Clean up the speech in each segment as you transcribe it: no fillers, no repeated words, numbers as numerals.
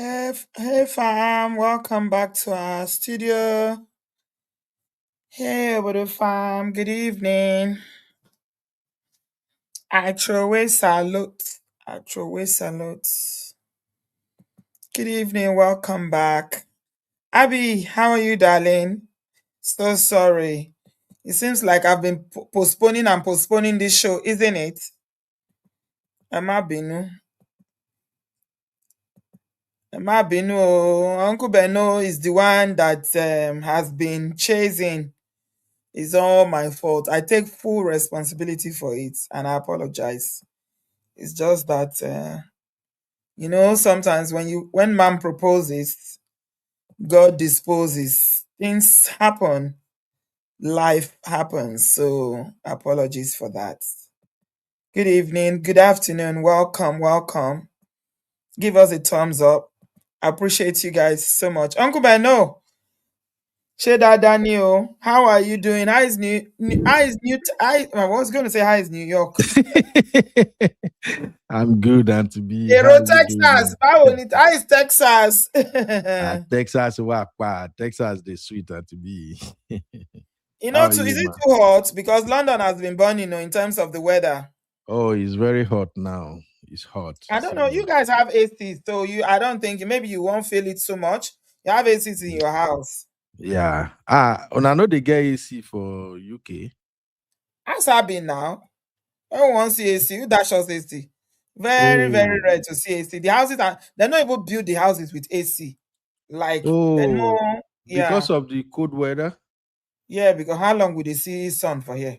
Hey fam, welcome back to our studio. Hey Obodo fam, good evening. I throw away salute. I throw away salute. Good evening, welcome back. Abby, how are you, darling? So sorry. It seems like I've been postponing and postponing this show, isn't it? Emma Benu. Emma Benu, Uncle Beno is the one that has been chasing. It's all my fault. I take full responsibility for it and I apologize. It's just that sometimes when man proposes, God disposes. Things happen, life happens. So apologies for that. Good evening, good afternoon, welcome, welcome. Give us a thumbs up. I appreciate you guys so much. Uncle Beno, Sheda Daniel, how are you doing? How is I was going to say how is New York? I'm good, Aunty B. How Ero are you Texas. doing? How is Texas? Texas, Texas, the sweet, Aunty B. How are Is you, it ma? too hot? Because London has been burning, in terms of the weather. Oh, it's very hot now. It's hot. I don't know. So You guys have AC, so I don't think maybe you won't feel it so much. You have ACs in your house. yeah. And I know they get AC for UK. How's that been now? Everyone wants see AC. Who dash us AC? Very, very Oh, rare to see AC. The houses they're not even build the houses with AC. Like they oh, know, yeah. because of the cold weather. Yeah, because how long will they see sun for here?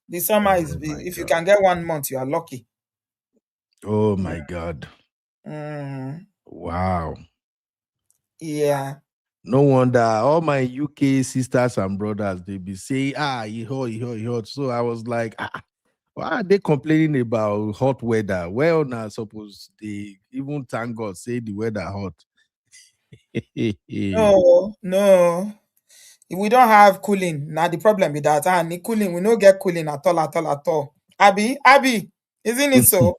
The summer is Oh my if you God. can get 1 month, you are lucky. Oh Yeah. my God. Mm, Wow. yeah. No wonder all my UK sisters and brothers they be saying, he hot. So I was like, why are they complaining about hot weather? Well, now suppose they even thank God say the weather hot. No, no. If we don't have cooling, now the problem with that. And the cooling, we no get cooling at all, at all, at all. Abby, isn't it so?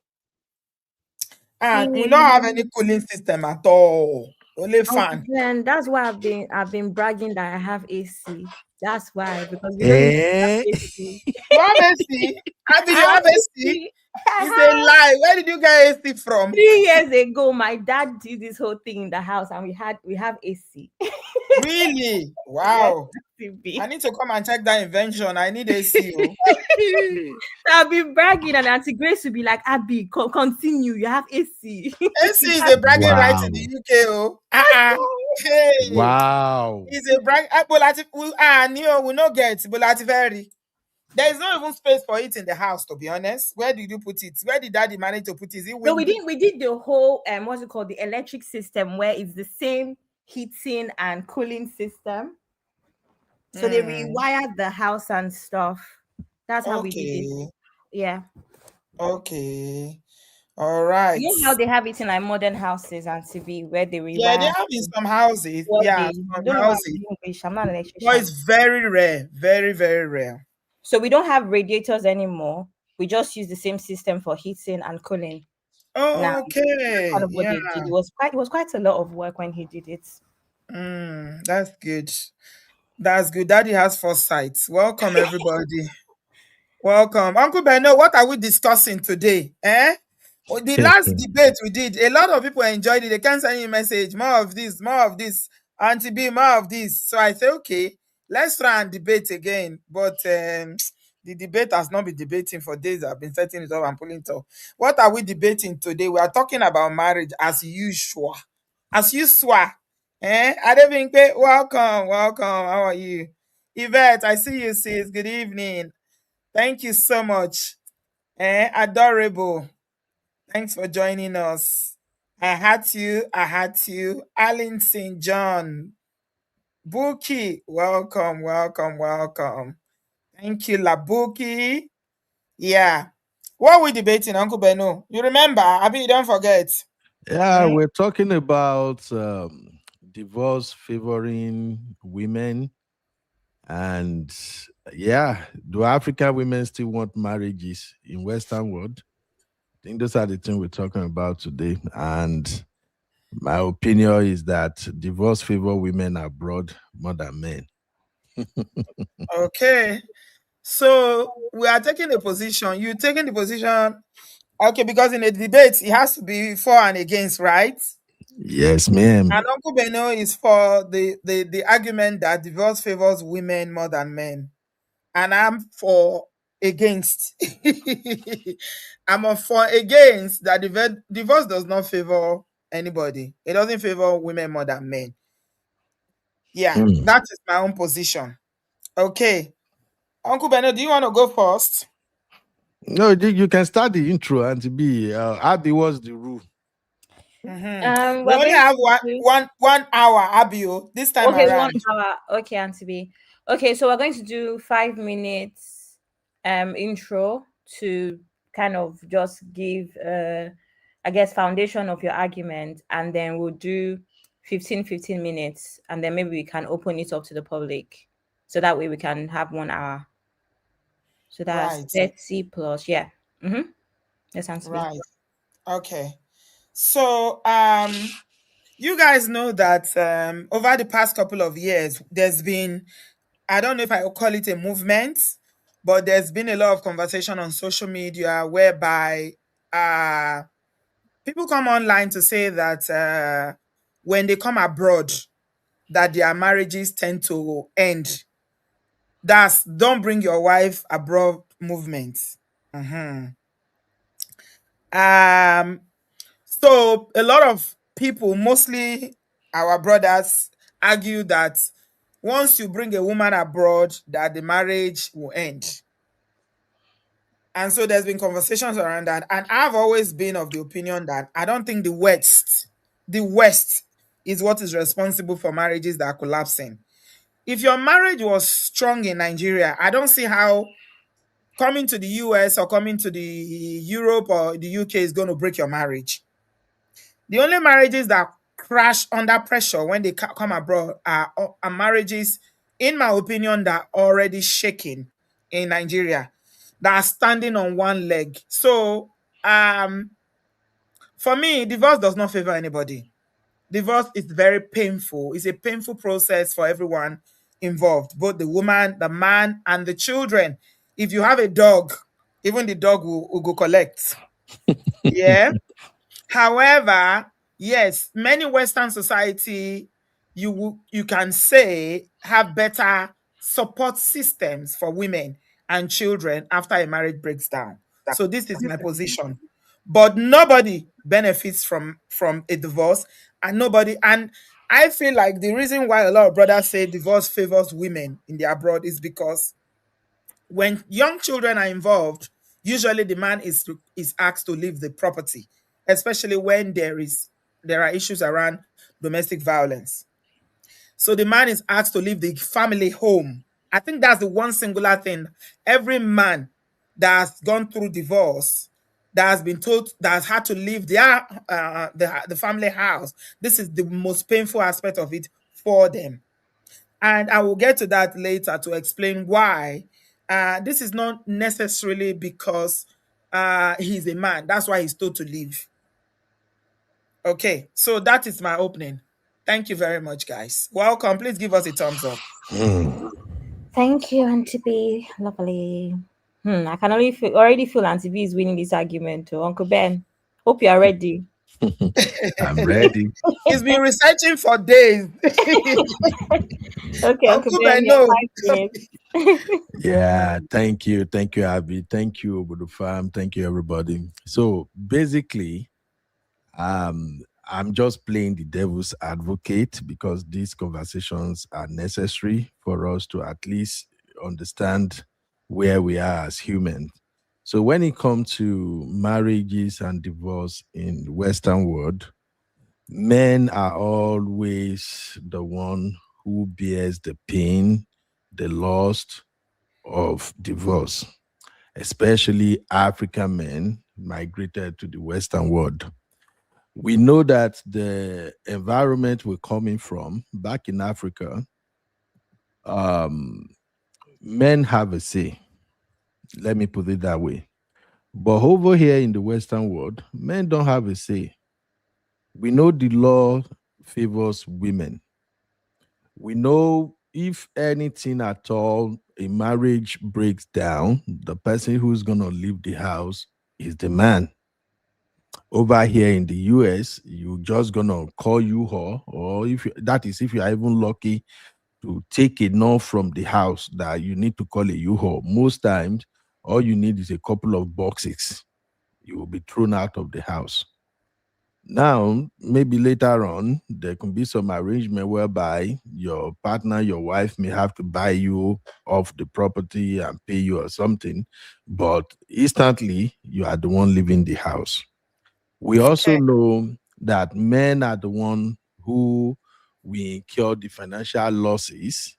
And we don't have any Mm, cooling system at all. Only Uncle fan. Ben, that's why I've been bragging that I have AC. That's why, because we don't need to have Eh? AC. You have AC? Abby, I you have have AC? AC. I It's a have. lie. Where did you get AC from? 3 years ago, my dad did this whole thing in the house, and we have AC. Really? Yes, Wow. I TV. need to come and check that invention. I need AC. Oh. I've been bragging, and Auntie Grace will be like, "Abby, continue. You have AC." AC is a bragging right in the Wow. UK. Oh. Hey. Wow. It's a brag. We no get, but very. There is not even space for it in the house, to be honest. Where did you put it? Where did daddy manage to put it? Is it No, we windy? didn't. We did the whole what's it called, the electric system, where it's the same heating and cooling system. So they Hmm. rewired the house and stuff. That's how we did it. Okay. Yeah. Okay. All You right. know how they have it in like modern houses and TV where they Yeah, they rewire have in some houses. what Yeah, they I some don't know why I'm houses. English. I'm not an But electrician. it's very rare. Very, very rare. So we don't have radiators anymore. We just use the same system for heating and cooling now. That's kind Okay. of what Yeah. they did. It was quite a lot of work when he did it. That's good. That's good. Daddy has foresight. Welcome, everybody. Welcome. Uncle Beno, what are we discussing today? The last debate we did, a lot of people enjoyed it. They can send me a message, more of this, more of this, Auntie B, more of this. So I say, okay, let's try and debate again. But the debate has not been debating for days. I've been setting it up and pulling it up. What are we debating today? We are talking about marriage as usual. As usual. Adebimpe, welcome, welcome. How are you? Yvette, I see you, sis. Good evening. Thank you so much. Adorable. Thanks for joining us. I had you. I had you. Alan St. John. Buki. Welcome, welcome, welcome. Thank you, Labuki. Yeah. What are we debating, Uncle Beno? You remember? I mean, you don't forget. Yeah, Hmm? we're talking about divorce favoring women. And yeah, do African women still want marriages in Western world? I think those are the things we're talking about today. And My opinion is that divorce favor women abroad more than men. Okay. So we are taking a position. You taking the position. Okay, because in a debate, it has to be for and against, right? Yes, ma'am. And Uncle Beno is for the argument that divorce favors women more than men. And I'm for against. I'm for against that divorce does not favor anybody. It doesn't favor women more than men. Yeah, Mm. that is my own position. Okay. Uncle Beno, do you want to go first? No, you can start the intro and to be Abby, what's the rule? We We're only going have to do 1 hour, Abio, this time okay, one around. hour. Okay, Auntie B. Okay, so we're going to do 5 minutes intro to kind of just give I guess foundation of your argument, and then we'll do 15 minutes, and then maybe we can open it up to the public. So that way we can have 1 hour. So that's Right, 30 plus, yeah. Mm-hmm. Yes, Auntie B. right. Okay. So you guys know that over the past couple of years, there's been, I don't know if I will call it a movement, but there's been a lot of conversation on social media whereby uh, people come online to say that when they come abroad, that their marriages tend to end. That's don't bring your wife abroad movement. Mhm. Um, so a lot of people, mostly our brothers, argue that once you bring a woman abroad, that the marriage will end. And so there's been conversations around that. And I've always been of the opinion that I don't think the West is what is responsible for marriages that are collapsing. If your marriage was strong in Nigeria, I don't see how coming to the US or coming to the Europe or the UK is going to break your marriage. The only marriages that crash under pressure when they come abroad are marriages, in my opinion, that are already shaking in Nigeria, that are standing on one leg. So, for me, divorce does not favor anybody. Divorce is very painful. It's a painful process for everyone involved, both the woman, the man, and the children. If you have a dog, even the dog will go collect. Yeah. However, yes, many Western society you can say have better support systems for women and children after a marriage breaks down. So this is my position. But nobody benefits from a divorce, and nobody, and I feel like the reason why a lot of brothers say divorce favors women in the abroad is because when young children are involved, usually the man is asked to leave the property, especially when there are issues around domestic violence. So the man is asked to leave the family home. I think that's the one singular thing every man that has gone through divorce, that has been told, that has had to leave the family house. This is the most painful aspect of it for them. And I will get to that later to explain why. This is not necessarily because he's a man. That's why he's told to leave. Okay, so that is my opening. Thank you very much, guys. Welcome. Please give us a thumbs up. Mm. Thank you, Auntie B. Lovely. I can already feel Auntie B is winning this argument to Uncle Ben. Hope you are ready. I'm ready. He's been researching for days. Okay, Uncle Uncle Ben, your Beno. 5 minutes. Yeah, thank you. Thank you, Abby. Thank you, Obodo fam. Thank you, everybody. So basically, I'm just playing the devil's advocate because these conversations are necessary for us to at least understand where we are as humans. So when it comes to marriages and divorce in the Western world, men are always the one who bears the pain, the loss of divorce, especially African men migrated to the Western world. We know that the environment we're coming from back in Africa, um, men have a say. Let me put it that way. But over here in the Western world, men don't have a say. We know the law favors women. We know if anything at all, a marriage breaks down, the person who's going to leave the house is the man. Over here in the US, you just going to call you her, or if you, that is if you are even lucky to take a no from the house that you need to call a U-Haul. Most times, all you need is a couple of boxes. You will be thrown out of the house. Now, maybe later on, there can be some arrangement whereby your partner, your wife may have to buy you off the property and pay you or something, but instantly you are the one leaving the house. We also Okay. know that men are the one who we incur the financial losses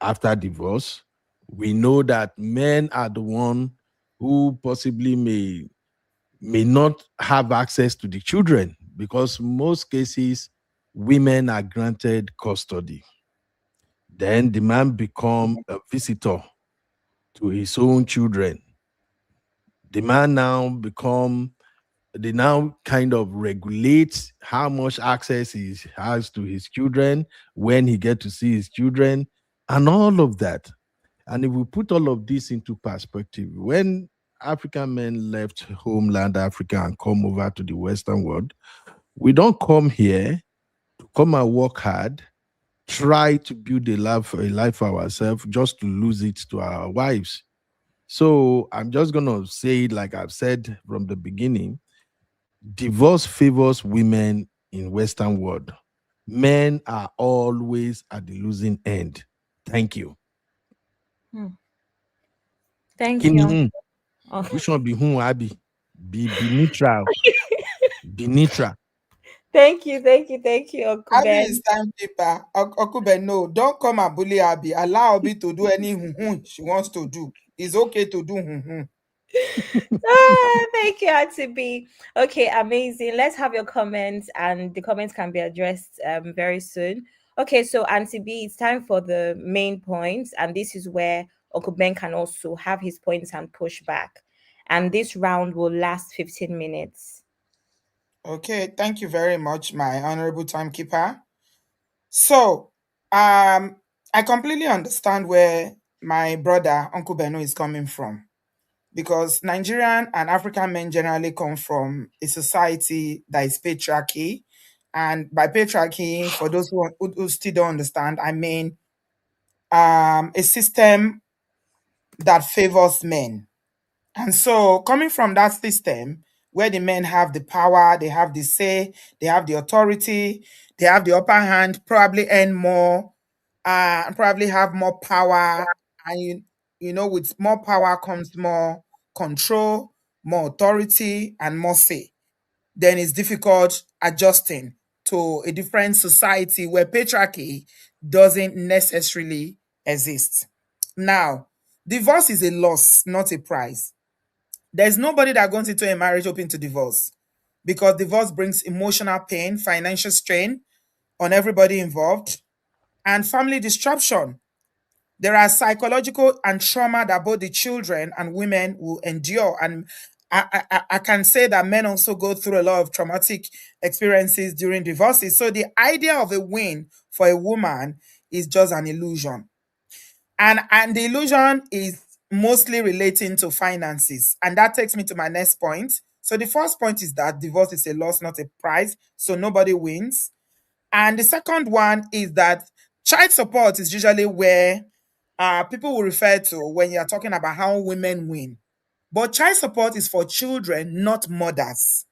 after divorce. We know that men are the one who possibly may not have access to the children because most cases women are granted custody. Then the man become a visitor to his own children. The man now become they now kind of regulate how much access he has to his children, when he get to see his children, and all of that. And if we put all of this into perspective, when African men left homeland Africa and come over to the Western world, we don't come here to come and work hard, try to build a life for ourselves, just to lose it to our wives. So I'm just gonna say, like I've said from the beginning, divorce favors women in Western world. Men are always at the losing end. Thank you. Hmm. Thank Kini you. hun? Oh. Which one be whom Abi? Be neutral. Be neutral. Thank you, Uncle Abby is Ben. timekeeper. Okube, no, don't come and bully Abby. Allow Abby to do any she wants to do. It's okay to do Thank you, Auntie B. Okay, amazing. Let's have your comments, and the comments can be addressed very soon. Okay, so Auntie B, it's time for the main points, and this is where Uncle Ben can also have his points and push back. And this round will last 15 minutes. Okay, thank you very much, my honorable timekeeper. So, I completely understand where my brother Uncle Beno is coming from, because Nigerian and African men generally come from a society that is patriarchy. And by patriarchy, for those who still don't understand, I mean a system that favors men. And so, coming from that system where the men have the power, they have the say, they have the authority, they have the upper hand, probably earn more, probably have more power, and with more power comes more control, more authority, and more say. Then it's difficult adjusting to a different society where patriarchy doesn't necessarily exist. Now, divorce is a loss, not a prize. There's nobody that goes into a marriage hoping to divorce, because divorce brings emotional pain, financial strain on everybody involved, and family disruption. There are psychological and trauma that both the children and women will endure. And I can say that men also go through a lot of traumatic experiences during divorces. So the idea of a win for a woman is just an illusion. And the illusion is mostly relating to finances. And that takes me to my next point. So the first point is that divorce is a loss, not a prize. So nobody wins. And the second one is that child support is usually where people will refer to when you're talking about how women win. But child support is for children, not mothers.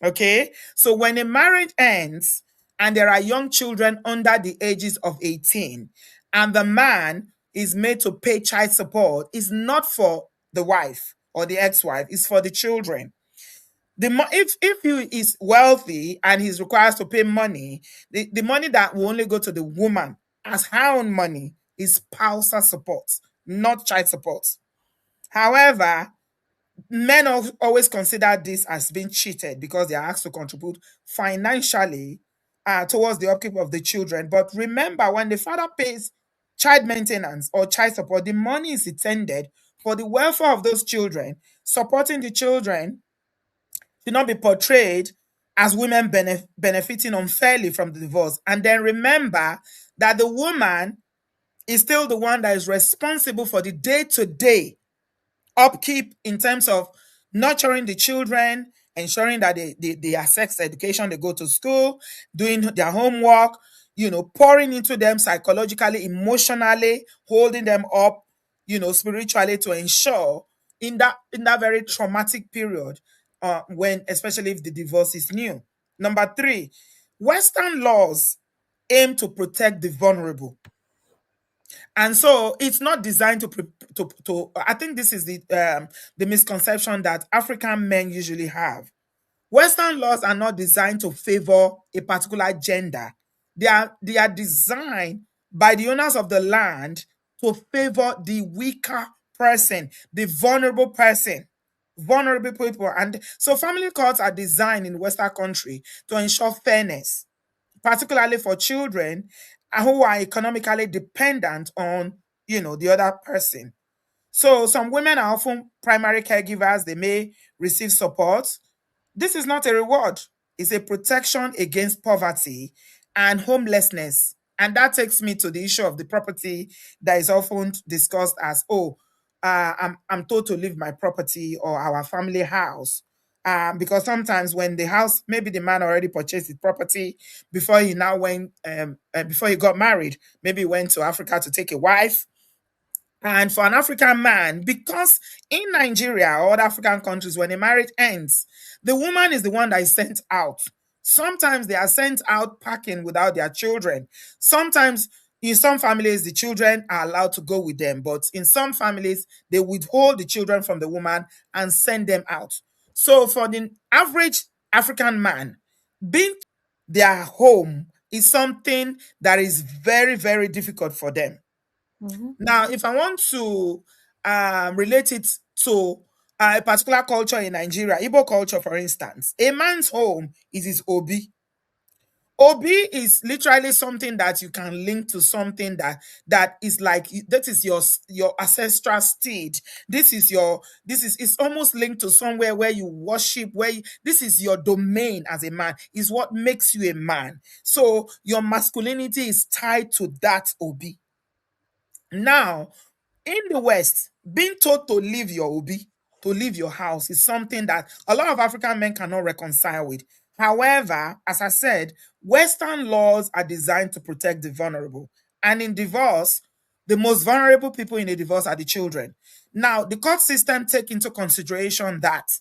Okay. So when a marriage ends and there are young children under the ages of 18, and the man is made to pay child support, is not for the wife or the ex-wife, it's for the children. If he is wealthy and he's required to pay money, the money that will only go to the woman as her own money is spousal support, not child support. However, men always consider this as being cheated because they are asked to contribute financially towards the upkeep of the children. But remember, when the father pays child maintenance or child support, the money is intended for the welfare of those children. Supporting the children should not be portrayed as women benefiting unfairly from the divorce. And then remember that the woman is still the one that is responsible for the day-to-day upkeep in terms of nurturing the children, ensuring that they access education, they go to school, doing their homework, pouring into them psychologically, emotionally, holding them up, spiritually, to ensure in that very traumatic period, when, especially if the divorce is new. Number three, Western laws aim to protect the vulnerable. And so it's not designed to I think this is the misconception that African men usually have. Western laws are not designed to favor a particular gender. They are designed by the owners of the land to favor the weaker person, the vulnerable people. And so family courts are designed in Western country to ensure fairness, particularly for children who are economically dependent on, the other person. So some women are often primary caregivers. They may receive support. This is not a reward. It's a protection against poverty and homelessness. And that takes me to the issue of the property that is often discussed as, oh, I'm told to leave my property or our family house. Because sometimes when the house, maybe the man already purchased his property before he now went, before he got married, maybe he went to Africa to take a wife. And for an African man, because in Nigeria or other African countries, when a marriage ends, the woman is the one that is sent out. Sometimes they are sent out packing without their children. Sometimes, in some families, the children are allowed to go with them. But in some families, they withhold the children from the woman and send them out. So for the average African man, being their home is something that is very, very difficult for them. Mhm. Now, if I want to relate it to a particular culture in Nigeria, Igbo culture, for instance, a man's home is his obi. Obi is literally something that you can link to something that is like, that is your ancestral steed. This is it's almost linked to somewhere where you worship, this is your domain as a man, is what makes you a man. So your masculinity is tied to that obi. Now, in the West, being told to leave your obi, to leave your house, is something that a lot of African men cannot reconcile with. However, as I said, Western laws are designed to protect the vulnerable. And in divorce, the most vulnerable people in a divorce are the children. Now, the court system take into consideration that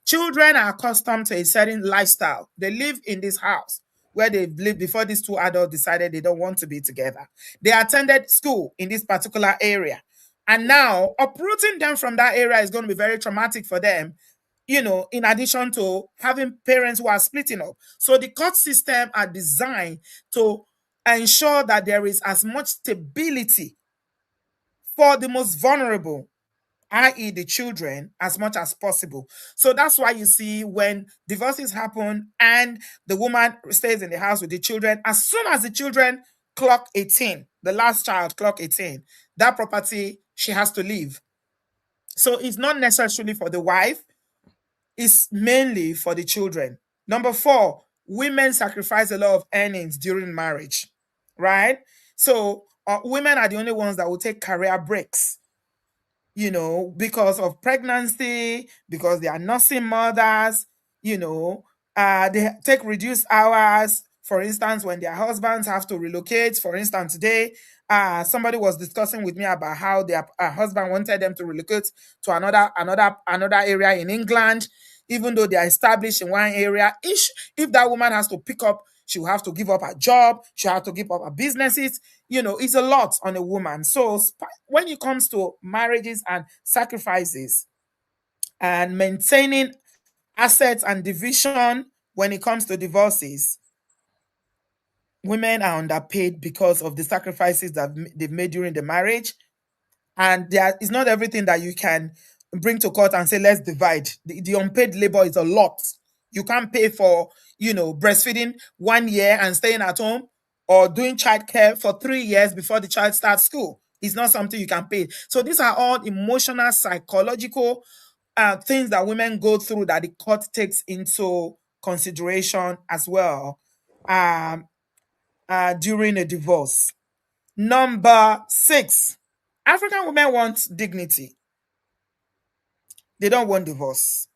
children are accustomed to a certain lifestyle. They live in this house where they've lived before these two adults decided they don't want to be together. They attended school in this particular area. And now uprooting them from that area is going to be very traumatic for them, in addition to having parents who are splitting up. So the court system are designed to ensure that there is as much stability for the most vulnerable, i.e., the children, as much as possible. So that's why you see when divorces happen and the woman stays in the house with the children, as soon as the children clock 18, the last child clock 18, that property she has to leave. So it's not necessarily for the wife, it's mainly for the children. Number four, women sacrifice a lot of earnings during marriage, right? So women are the only ones that will take career breaks, because of pregnancy, because they are nursing mothers, they take reduced hours. For instance, when their husbands have to relocate, for instance, today, somebody was discussing with me about how their husband wanted them to relocate to another area in England, even though they are established in one area. If that woman has to pick up, she will have to give up her job, she will have to give up her businesses. It's a lot on a woman. So when it comes to marriages and sacrifices and maintaining assets and division, when it comes to divorces, women are underpaid because of the sacrifices that they've made during the marriage. And there is not everything that you can bring to court and say, let's divide. The unpaid labor is a lot. You can't pay for, breastfeeding 1 year and staying at home, or doing childcare for 3 years before the child starts school. It's not something you can pay. So these are all emotional, psychological things that women go through that the court takes into consideration as well um, during a divorce. Number 6, African women want dignity. They don't want divorce.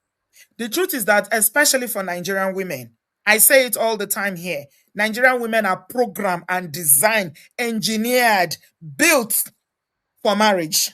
The truth is that, especially for Nigerian women, I say it all the time here, Nigerian women are programmed and designed, engineered, built for marriage.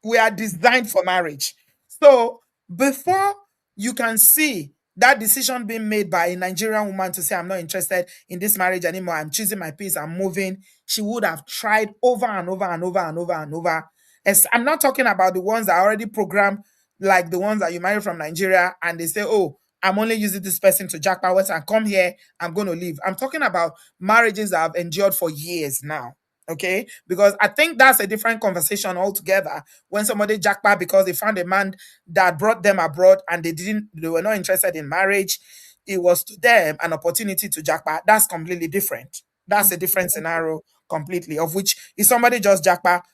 We are designed for marriage. So before you can see that decision being made by a Nigerian woman to say, I'm not interested in this marriage anymore, I'm choosing my peace, I'm moving, she would have tried over and over and over and over and over. As I'm not talking about the ones that are already programmed, like the ones that you marry from Nigeria and they say, oh, I'm only using this person to jackpot West and come here, I'm going to leave. I'm talking about marriages that have endured for years now. Okay, because I think that's a different conversation altogether. When somebody jackpot because they found a man that brought them abroad and they were not interested in marriage, it was to them an opportunity to jackpot. That's completely different. That's a different scenario completely. Of which, if somebody just jackpot,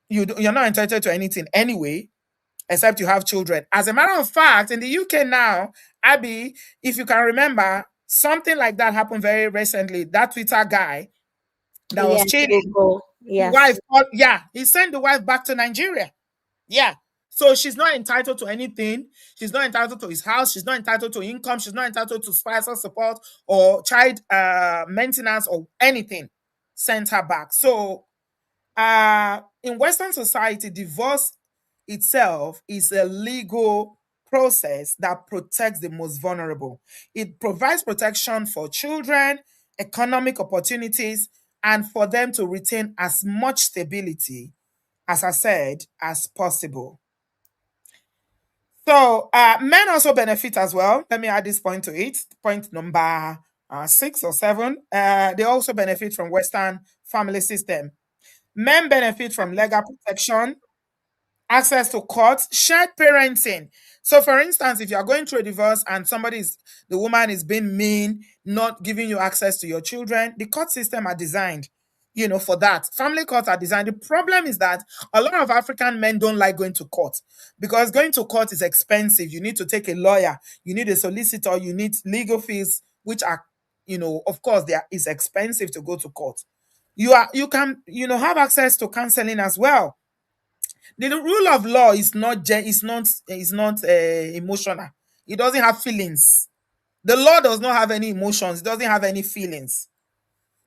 you're not entitled to anything anyway, except you have children. As a matter of fact, in the UK now, Abby, if you can remember, something like that happened very recently. That Twitter guy that was Yes, cheating, the yes. wife, yeah, he sent the wife back to Nigeria. Yeah. So she's not entitled to anything. She's not entitled to his house. She's not entitled to income. She's not entitled to spousal support or child maintenance or anything. Sent her back. So in Western society, divorce itself is a legal process that protects the most vulnerable. It provides protection for children, economic opportunities, and for them to retain as much stability, as I said, as possible. So men also benefit as well. Let me add this point to it. Point number 6 or 7. They also benefit from Western family system. Men benefit from legal protection, access to courts, shared parenting. So, for instance, if you are going through a divorce and the woman is being mean, not giving you access to your children, the court system are designed, for that. Family courts are designed. The problem is that a lot of African men don't like going to court because going to court is expensive. You need to take a lawyer, you need a solicitor, you need legal fees, which are, of course, it's expensive to go to court. You can, have access to counseling as well. The rule of law is not emotional. It doesn't have feelings. The law does not have any emotions. It doesn't have any feelings.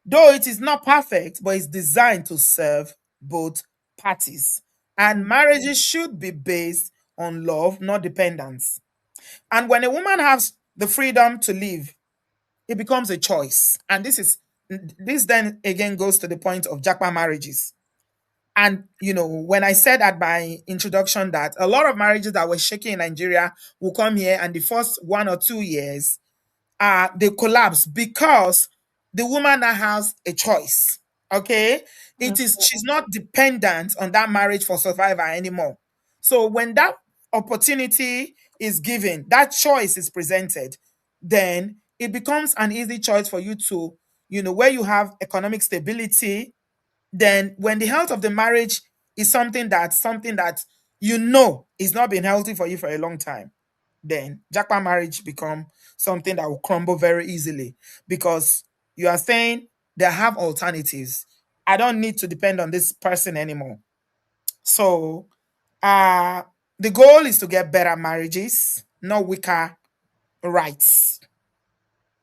Though it is not perfect, but it's designed to serve both parties. And marriages should be based on love, not dependence. And when a woman has the freedom to live, it becomes a choice. And this then again goes to the point of jackpot marriages. And when I said at my introduction that a lot of marriages that were shaky in Nigeria will come here, and the first 1 or 2 years, they collapse because the woman now has a choice. Okay, she's not dependent on that marriage for survival anymore. So when that opportunity is given, that choice is presented, then it becomes an easy choice for you to, where you have economic stability. Then when the health of the marriage is something that is not been healthy for you for a long time, then jackpot marriage become something that will crumble very easily because you are saying they have alternatives. I don't need to depend on this person anymore. So uh the goal is to get better marriages, not weaker rights.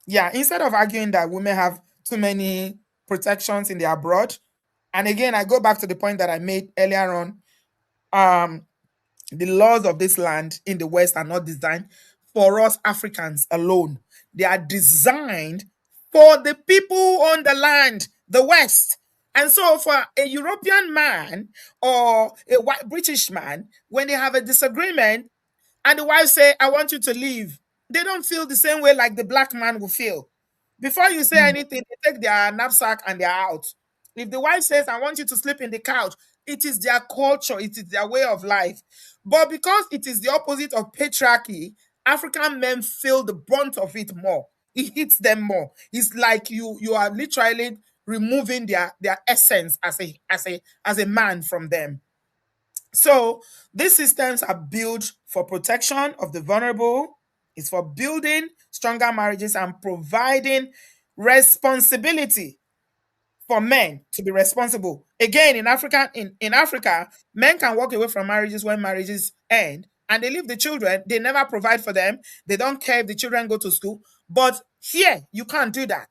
Yeah, instead of arguing that women have too many protections in their abroad. And again, I go back to the point that I made earlier on. Um, the laws of this land in the West are not designed for us Africans alone. They are designed for the people on the land, the West. And so, for a European man or a white British man, when they have a disagreement and the wife say, "I want you to leave," they don't feel the same way like the black man will feel. Before you say anything, they take their knapsack and they're out. If the wife says, "I want you to sleep in the couch," it is their culture, it is their way of life. But because it is the opposite of patriarchy, African men feel the brunt of it more. It hits them more. It's like you are literally removing their essence as a man from them. So these systems are built for protection of the vulnerable, It's for building stronger marriages and providing responsibility for men to be responsible. Again, in Africa, men can walk away from marriages when marriages end and they leave the children. They never provide for them. They don't care if the children go to school. But here, you can't do that.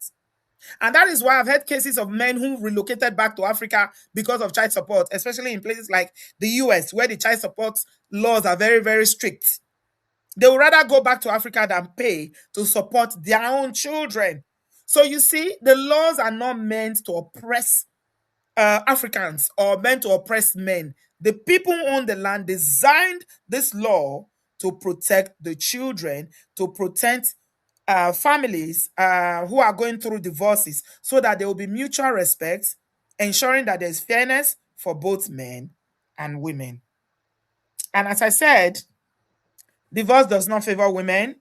And that is why I've had cases of men who relocated back to Africa because of child support, especially in places like the US, where the child support laws are very, very strict. They would rather go back to Africa than pay to support their own children. So you see, the laws are not meant to oppress Africans or meant to oppress men. The people who own the land designed this law to protect the children, to protect families who are going through divorces, so that there will be mutual respect, ensuring that there's fairness for both men and women. And as I said, divorce does not favor women.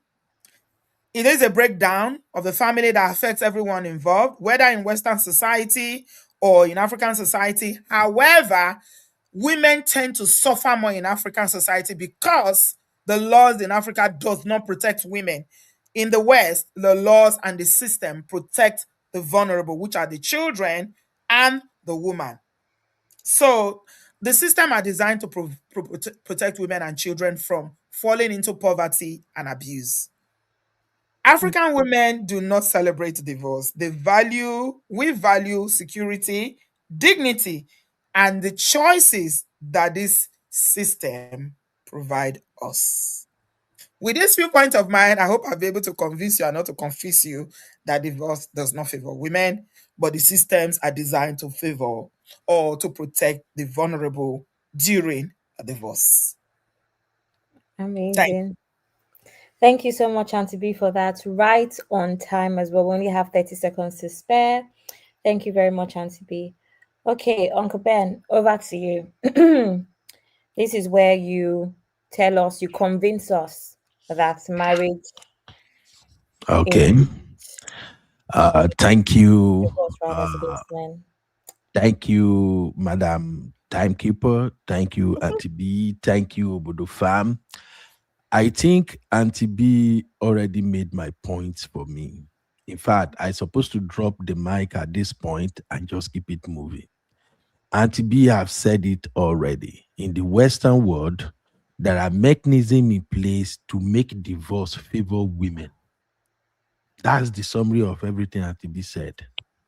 It is a breakdown of the family that affects everyone involved, whether in Western society or in African society. However, women tend to suffer more in African society because the laws in Africa does not protect women. In the West, the laws and the system protect the vulnerable, which are the children and the woman. So the system are designed to protect women and children from falling into poverty and abuse. African women do not celebrate divorce. We value security, dignity, and the choices that this system provide us. With this viewpoint of mine, I hope I'll be able to convince you and not to confuse you that divorce does not favor women, but the systems are designed to favor or to protect the vulnerable during a divorce. Thank Amazing. Thank you so much, Auntie B, for that. Right on time as well. We only have 30 seconds to spare. Thank you very much, Auntie B. Okay, Uncle Ben, over to you. This is where you tell us, you convince us that marriage Okay. in Thank you. divorce rather is against men. Thank you, Madam Timekeeper. Thank you, Auntie B. Thank you, Obodo fam. I think Auntie B already made my points for me. In fact, I'm supposed to drop the mic at this point and just keep it moving. Auntie B have said it already. In the Western world, there are mechanisms in place to make divorce favor women. That's the summary of everything Auntie B said.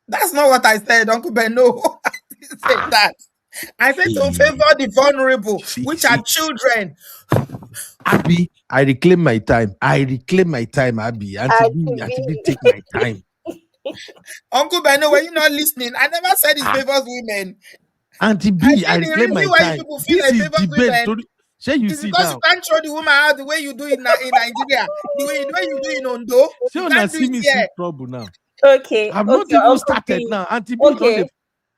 That's not what I said, Uncle Ben. No, I didn't say that. I said to Hey. favor the vulnerable, which are children. Abby, I reclaim my time. Abby. Auntie B, take my time. Uncle Ben, were you not listening? I never said it favors women. Auntie I B, said I the reclaim reason my why you time. people feel This like is favors debate. women Say you is see because now. you can't throw the woman out the way you do in Nigeria. The way you do in Ondo. Say You una can't do see it me see here. trouble now. Okay, I've not okay, even Uncle started B. now. Auntie B, don't Okay,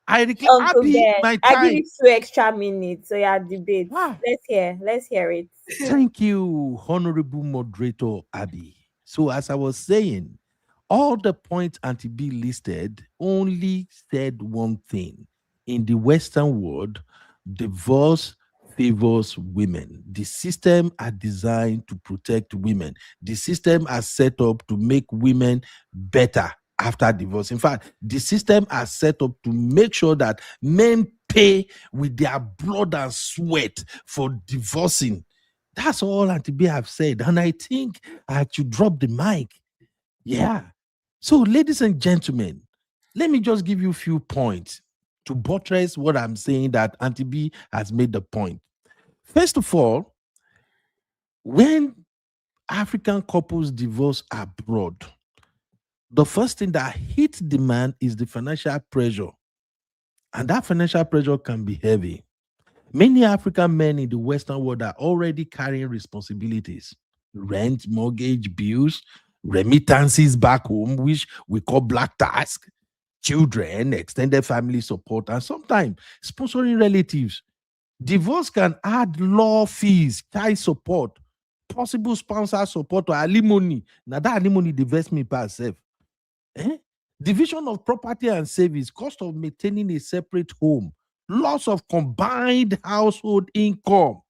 I reclaim Uncle Abby Ben. my I give time. you 2 extra minutes, so yeah, debate. Ah. Let's hear it. Thank you, Honorable Moderator Abby. So, as I was saying, all the points Auntie B listed only said one thing. In the Western world, divorce favors women. The system are designed to protect women. The system are set up to make women better after divorce. In fact, the system are set up to make sure that men pay with their blood and sweat for divorcing. That's all Auntie B have said. And I think I should drop the mic. Yeah. So, ladies and gentlemen, let me just give you a few points to buttress what I'm saying that Auntie B has made the point. First of all, when African couples divorce abroad, the first thing that hits the man is the financial pressure. And that financial pressure can be heavy. Many African men in the Western world are already carrying responsibilities: rent, mortgage, bills, remittances back home, which we call black task, children, extended family support, and sometimes sponsoring relatives. Divorce can add law fees, child support, possible sponsor support, or alimony. Now, that alimony divest me by itself. Division of property and savings, cost of maintaining a separate home, loss of combined household income.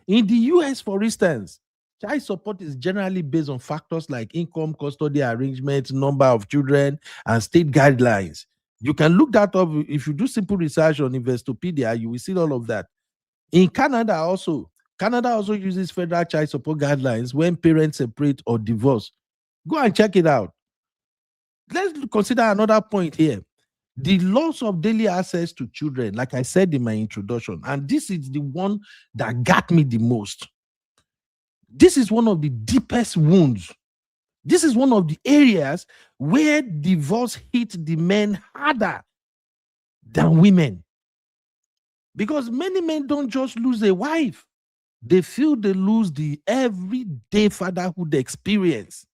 In the US, for instance, Child support is generally based on factors like income, custody arrangements, number of children, and state guidelines. You can look that up if you do simple research on Investopedia. You will see all of that. In Canada also uses federal child support guidelines when parents separate or divorce. Go and check it out. Let's consider another point here. The loss of daily access to children, like I said in my introduction, and this is the one that got me the most. This is one of the deepest wounds. This is one of the areas where divorce hit the men harder than women. Because many men don't just lose a wife, they feel they lose the everyday fatherhood experience.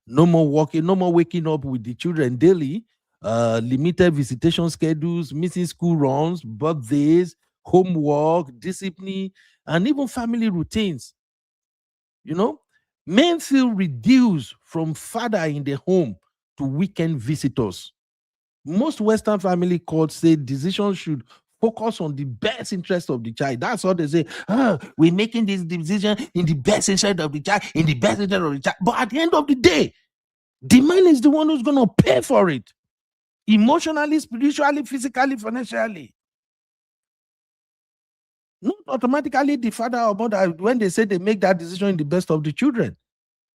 No more walking, no more waking up with the children daily, limited visitation schedules, missing school runs, birthdays, homework, discipline, and even family routines. You know, men feel reduced from father in the home to weekend visitors. Most Western family courts say decisions should focus on the best interest of the child. That's what they say. We're making this decision in the best interest of the child, in the best interest of the child. But at the end of the day, the man is the one who's going to pay for it. Emotionally, spiritually, physically, financially. Not automatically the father or mother when they say they make that decision in the best of the children.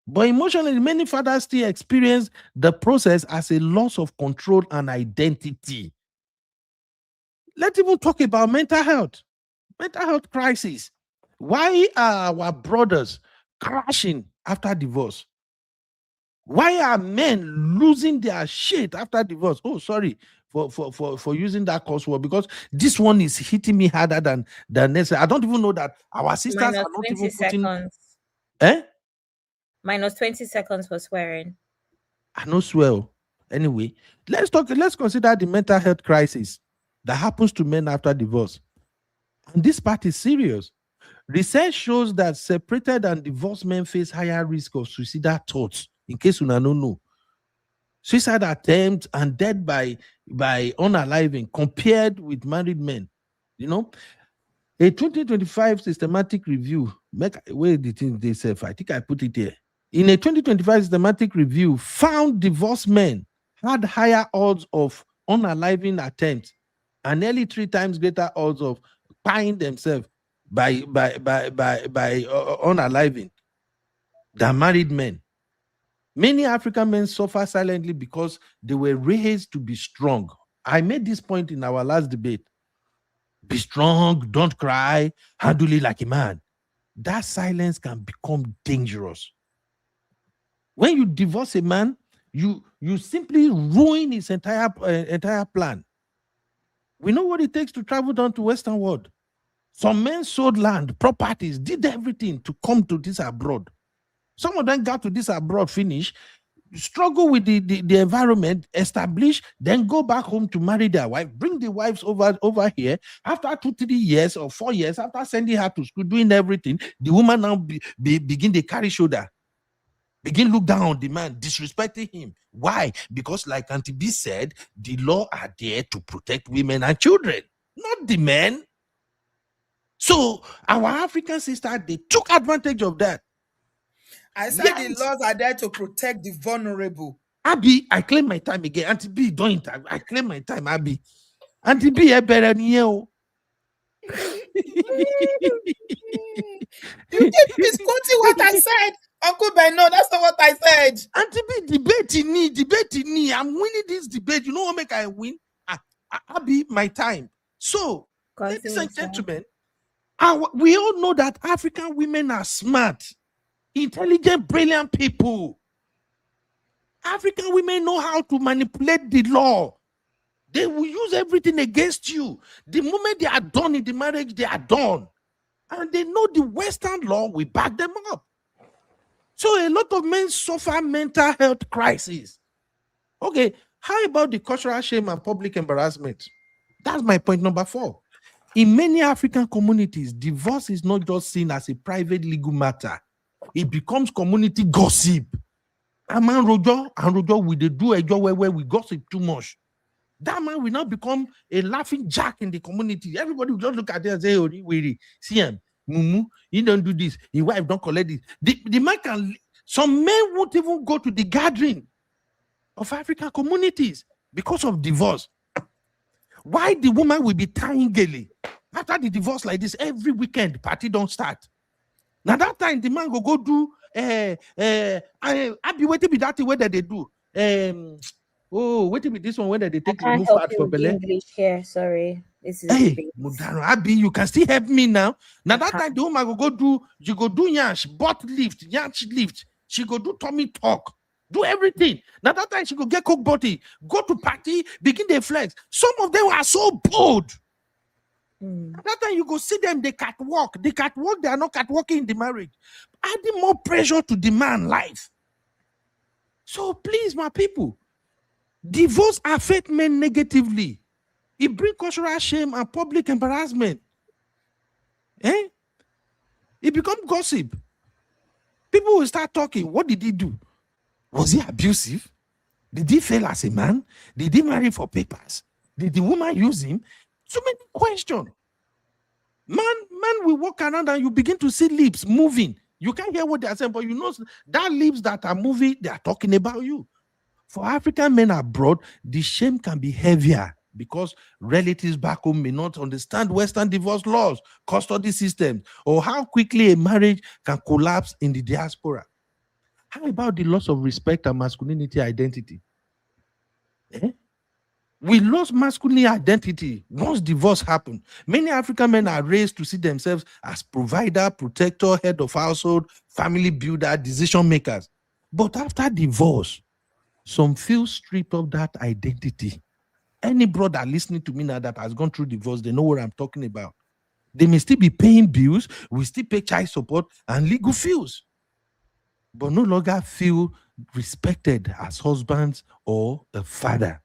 But emotionally, many fathers still experience the process as a loss of control and identity. Let's even talk about mental health crisis. Why are our brothers crashing after divorce? Why are men losing their shit after divorce? Oh, sorry for using that curse word, because this one is hitting me harder than necessary. I don't even know that our sisters Minus are not 20 even putting. seconds. Minus 20 seconds for swearing. I know swear. Anyway, let's consider the mental health crisis that happens to men after divorce. And this part is serious. Research shows that separated and divorced men face higher risk of suicidal thoughts. In case you don't know, suicide attempts and death by unaliving compared with married men. You know, a 2025 systematic review. Where the thing they say? I think I put it here. In a 2025 systematic review, found divorced men had higher odds of unaliving attempts and nearly 3 times greater odds of tying themselves by unaliving than married men. Many African men suffer silently because they were raised to be strong. I made this point in our last debate. Be strong, don't cry, handle it like a man. That silence can become dangerous. When you divorce a man, you simply ruin his entire plan. We know what it takes to travel down to Western world. Some men sold land, properties, did everything to come to this abroad. Some of them got to this abroad, finish, struggle with the environment, establish, then go back home to marry their wife, bring the wives over here. After 2-3 years or 4 years, after sending her to school, doing everything, the woman now begin to carry shoulder, begin look down on the man, disrespecting him. Why? Because like Aunty B said, the law are there to protect women and children, not the men. So our African sisters, they took advantage of that. I said yes. The laws are there to protect the vulnerable. Abby, I claim my time again. Aunty B, don't I claim my time, Abby. Aunty B, I better kneel. You keep misquoting what I said, Uncle Beno. That's not what I said. Aunty B, debate in me. I'm winning this debate. You know what make I win? Abby, my time. So, ladies and gentlemen, we all know that African women are smart, intelligent, brilliant people. African women know how to manipulate the law. They will use everything against you. The moment they are done in the marriage, they are done. And they know the Western law will back them up. So a lot of men suffer mental health crises. Okay, how about the cultural shame and public embarrassment? That's my point number 4. In many African communities, divorce is not just seen as a private legal matter. It becomes community gossip. A man Rojo and Rojo, we do a job where we gossip too much. That man will now become a laughing jack in the community. Everybody will just look at them and say, oh, really, see him. Mumu, he don't do this. His wife don't collect it. The man can. Some men won't even go to the gathering of African communities because of divorce. Why the woman will be tying gaily after the divorce like this every weekend? Party don't start. Now that time the man go do. I be waiting with that way that they do. Wait with this one when they take I can't remove help fat you for with the belly. English here. Sorry, this is Hey, debate. Mudano, Abi, you can still help me now. Now I that can't. time the woman go do, you go do yansh, butt lift, yansh lift. She go do tummy talk, do everything. Now that time she go get coke body, go to party, begin the flex. Some of them are so bold. That time you go see them, they catwalk. They catwalk, they are not catwalking in the marriage. Adding more pressure to the man life. So please, my people, divorce affect men negatively. It brings cultural shame and public embarrassment. It becomes gossip. People will start talking. What did he do? Was he abusive? Did he fail as a man? Did he marry for papers? Did the woman use him? So many questions. Man will walk around and you begin to see lips moving. You can't hear what they are saying, but you know that lips that are moving, they are talking about you. For African men abroad, the shame can be heavier because relatives back home may not understand Western divorce laws, custody systems, or how quickly a marriage can collapse in the diaspora. How about the loss of respect and masculinity identity? We lost masculine identity once divorce happened. Many African men are raised to see themselves as provider, protector, head of household, family builder, decision makers. But after divorce, some feel stripped of that identity. Any brother listening to me now that has gone through divorce, they know what I'm talking about. They may still be paying bills, we still pay child support and legal fees, but no longer feel respected as husbands or a father.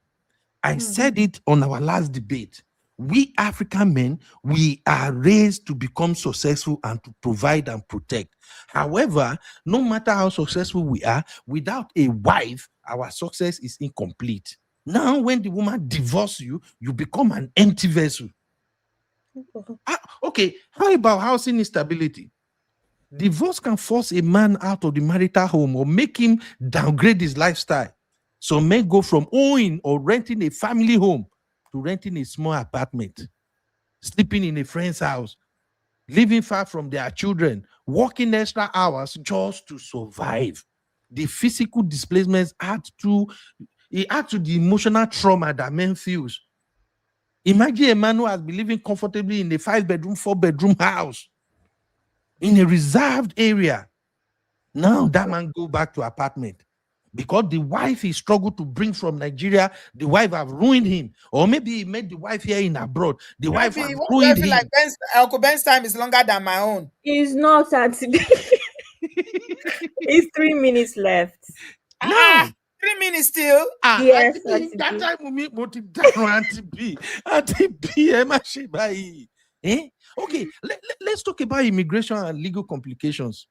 I said it on our last debate. We African men, we are raised to become successful and to provide and protect. However, no matter how successful we are, without a wife, our success is incomplete. Now, when the woman divorces you, you become an empty vessel. Okay, how about housing instability? Divorce can force a man out of the marital home or make him downgrade his lifestyle. So men go from owning or renting a family home to renting a small apartment, sleeping in a friend's house, living far from their children, working extra hours just to survive. The physical displacements add to the emotional trauma that men feels. Imagine a man who has been living comfortably in a 5-bedroom, 4-bedroom house in a reserved area. Now that man go back to apartment because the wife he struggled to bring from Nigeria, the wife have ruined him. Or maybe he met the wife here in abroad. The wife have I ruined feel him. like Uncle Ben's time is longer than my own. It's not Aunty. It's 3 minutes left. Now, 3 minutes still. Yes, Aunty B, Aunty that B. time we meet Aunty B. Aunty B, Emma Shebai. Okay, let's talk about immigration and legal complications.